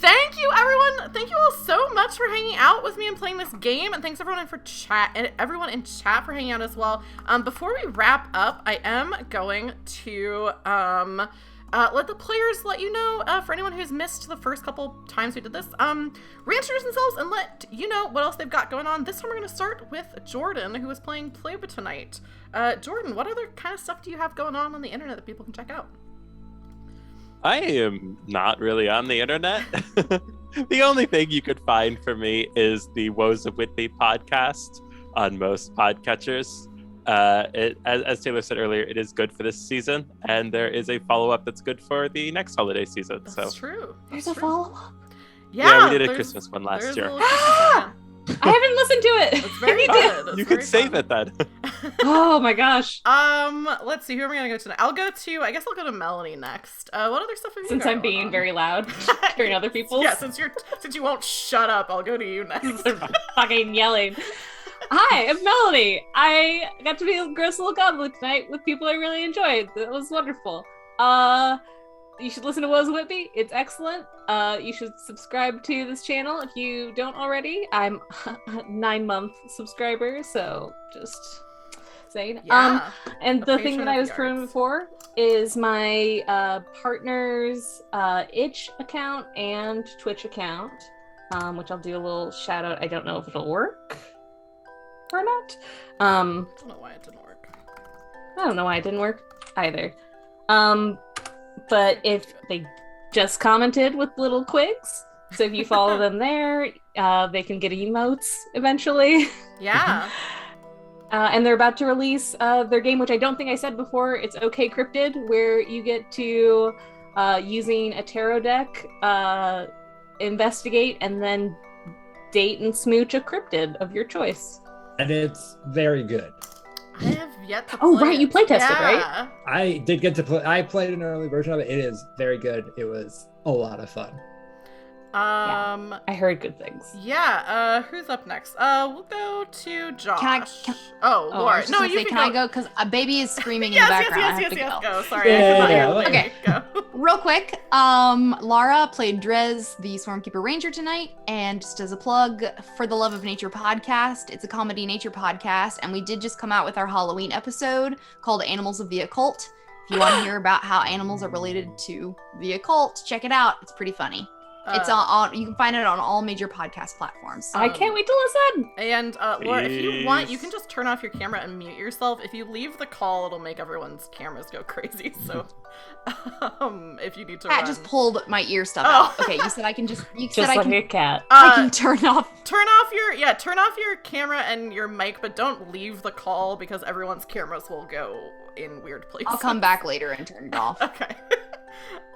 Thank you, everyone. Thank you all so much for hanging out with me and playing this game, and thanks everyone for chat and everyone in chat for hanging out as well. Before we wrap up, I am going to let the players let you know, for anyone who's missed the first couple times we did this, reintroduce themselves and let you know what else they've got going on. This time we're going to start with Jordan, who is playing Playba tonight. Jordan, what other kind of stuff do you have going on the internet that people can check out? I am not really on the internet. The only thing you could find for me is the Woes of Whitby podcast on most podcatchers. As Taylor said earlier, it is good for this season, and there is a follow-up that's good for the next holiday season. That's true. There's a follow-up. Yeah, we did a there's- Christmas one last there's a year. little Christmas one, I haven't listened to it. yeah. It's very I need to. good. It's You very could save fun. it then. Oh my gosh. Let's see, who am I gonna go to? I guess I'll go to Melanie next. What other stuff have you Since got I'm going being on? very loud during other people's. Yeah, since you won't shut up, I'll go to you next. Fucking yelling. Hi, I'm Melanie. I got to be a gross little goblin tonight with people I really enjoyed. It was wonderful. You should listen to Woes of Whitby. It's excellent. You should subscribe to this channel if you don't already. I'm a 9-month subscriber, so just saying. Yeah. And A the thing patron that I of was the promoting arts. before is my partner's itch account and Twitch account, which I'll do a little shout out. I don't know if it'll work or not. I don't know why it didn't work. I don't know why it didn't work either. But if they just commented with little quigs, so if you follow them there, they can get emotes eventually. Yeah. And they're about to release their game, which I don't think I said before. It's OK Cryptid, where you get to, using a tarot deck, investigate and then date and smooch a cryptid of your choice. And it's very good. I have yet to Oh, play right, you it. play tested, right? Yeah. I did get to play. I played an early version of it. It is very good. It was a lot of fun. I heard good things. Yeah, who's up next? We'll go to Josh. Can I- Oh, Oh, I Laura. was just No, gonna you say, can I go? Because a baby is screaming in the background. I have to Yes, go. go. Sorry, Yeah, I could not yeah, hear the okay. baby. Go. Real quick, Lara played Drez, the Swarmkeeper Ranger tonight, and just as a plug, For the Love of Nature podcast, it's a comedy nature podcast, and we did just come out with our Halloween episode called Animals of the Occult. If you want to hear about how animals are related to the occult, check it out. It's pretty funny. It's on. You can find it on all major podcast platforms. I can't wait to listen. And Laura, if you want, you Please. can just turn off your camera and mute yourself. If you leave the call, it'll make everyone's cameras go crazy. So, if you need to Cat run. just pulled my ear stuff Oh. out. Okay, you said I can just. You said Just I like can. a cat. I can turn off. Turn off your camera and your mic, but don't leave the call because everyone's cameras will go in weird places. I'll come back later and turn it off. Okay.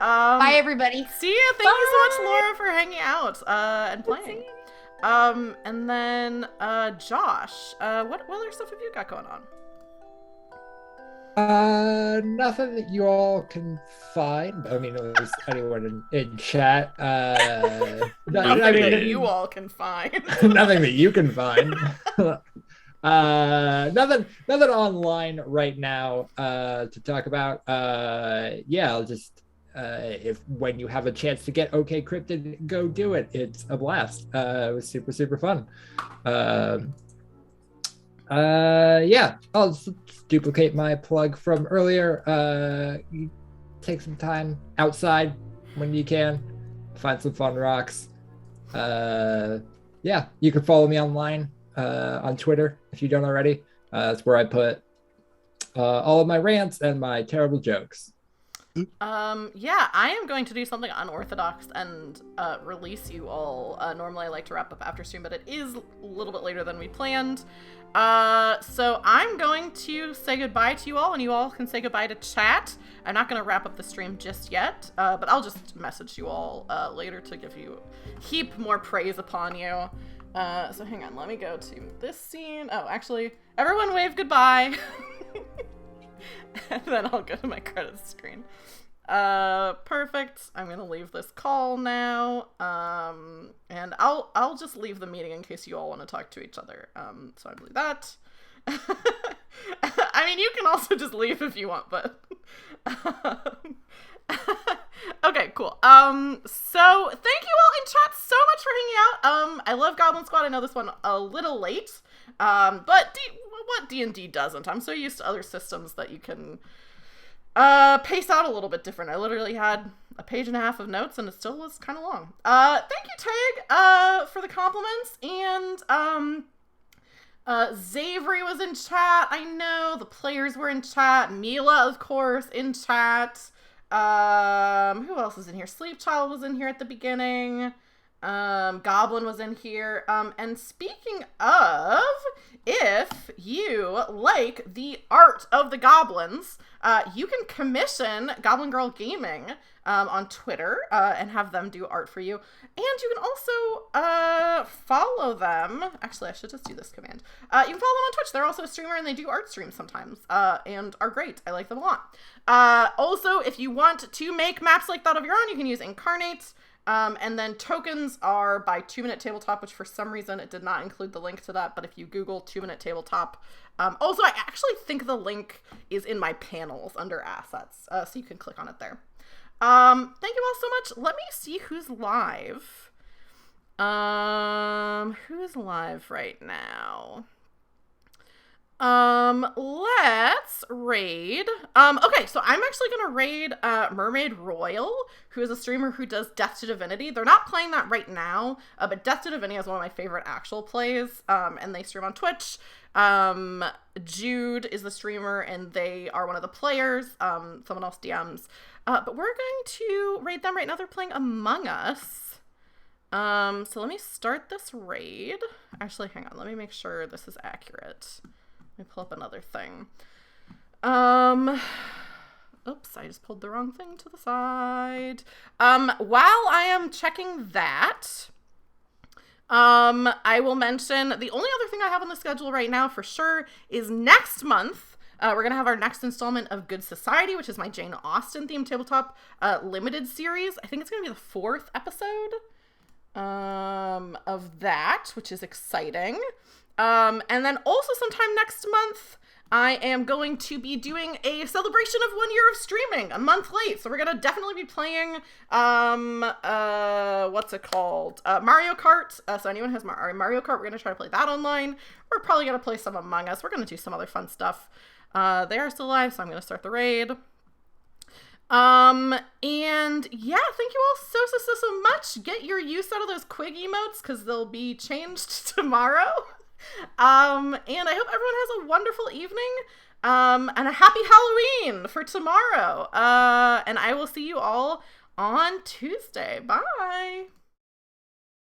Bye, everybody. See you. Thank you so much, Laura, for hanging out and playing. And then Josh, what other stuff have you got going on? Nothing that you all can find. I mean, at least anyone in chat. Nothing I mean, that you all can find. nothing that you can find. Nothing online right now to talk about. Yeah, I'll just if when you have a chance to get OK Cryptid, go do it. It's a blast. It was super fun. Yeah, I'll just duplicate my plug from earlier. You take some time outside when you can. find some fun rocks. Yeah, you can follow me online on Twitter if you don't already. That's where I put all of my rants and my terrible jokes. Yeah, I am going to do something unorthodox and release you all. Normally I like to wrap up after stream, but it is a little bit later than we planned. So I'm going to say goodbye to you all, and you all can say goodbye to chat. I'm not going to wrap up the stream just yet, but I'll just message you all later to give you heap more praise upon you. So hang on, let me go to this scene. Oh, actually, everyone wave goodbye. And then I'll go to my credits screen. Perfect. I'm gonna leave this call now. And I'll just leave the meeting in case you all want to talk to each other. So I believe that. I mean, you can also just leave if you want, but okay, cool. So thank you all in chat so much for hanging out. I love Goblin Squad. I know this one a little late. But what D&D doesn't? I'm so used to other systems that you can pace out a little bit different. I literally had a page and a half of notes and it still was kind of long. Thank you, Tag, for the compliments. And Zavery was in chat. I know the players were in chat. Mila, of course, in chat. Who else is in here? Sleep Child was in here at the beginning. Goblin was in here. And speaking of, if you like the art of the goblins, you can commission Goblin Girl Gaming on Twitter and have them do art for you. And you can also follow them. Actually, I should just do this command. You can follow them on Twitch. They're also a streamer and they do art streams sometimes and are great. I like them a lot. Also, if you want to make maps like that of your own, you can use Incarnate. And then tokens are by 2 Minute Tabletop, which for some reason it did not include the link to that, but if you Google 2 Minute Tabletop, also I actually think the link is in my panels under assets, so you can click on it there. Thank you all so much. Let me see who's live. Who's live right now? Let's raid. Okay, so I'm actually gonna raid Mermaid Royal, who is a streamer who does Death to Divinity. They're not playing that right now, but Death to Divinity is one of my favorite actual plays, and they stream on Twitch. Jude is the streamer, and they are one of the players. Someone else DMs. But we're going to raid them right now. They're playing Among Us. So let me start this raid. Actually, hang on. Let me make sure this is accurate. Let me pull up another thing. Oops, I just pulled the wrong thing to the side. While I am checking that, I will mention the only other thing I have on the schedule right now for sure is next month. We're going to have our next installment of Good Society, which is my Jane Austen themed tabletop limited series. I think it's going to be the 4th episode of that, which is exciting. And then also sometime next month, I am going to be doing a celebration of 1 year of streaming, a month late. So we're going to definitely be playing, what's it called? Mario Kart. So anyone has Mario Kart, we're going to try to play that online. We're probably going to play some Among Us. We're going to do some other fun stuff. They are still live, so I'm going to start the raid. And yeah, thank you all so much. Get your use out of those Quig emotes because they'll be changed tomorrow. And I hope everyone has a wonderful evening, and a happy Halloween for tomorrow. And I will see you all on Tuesday. Bye.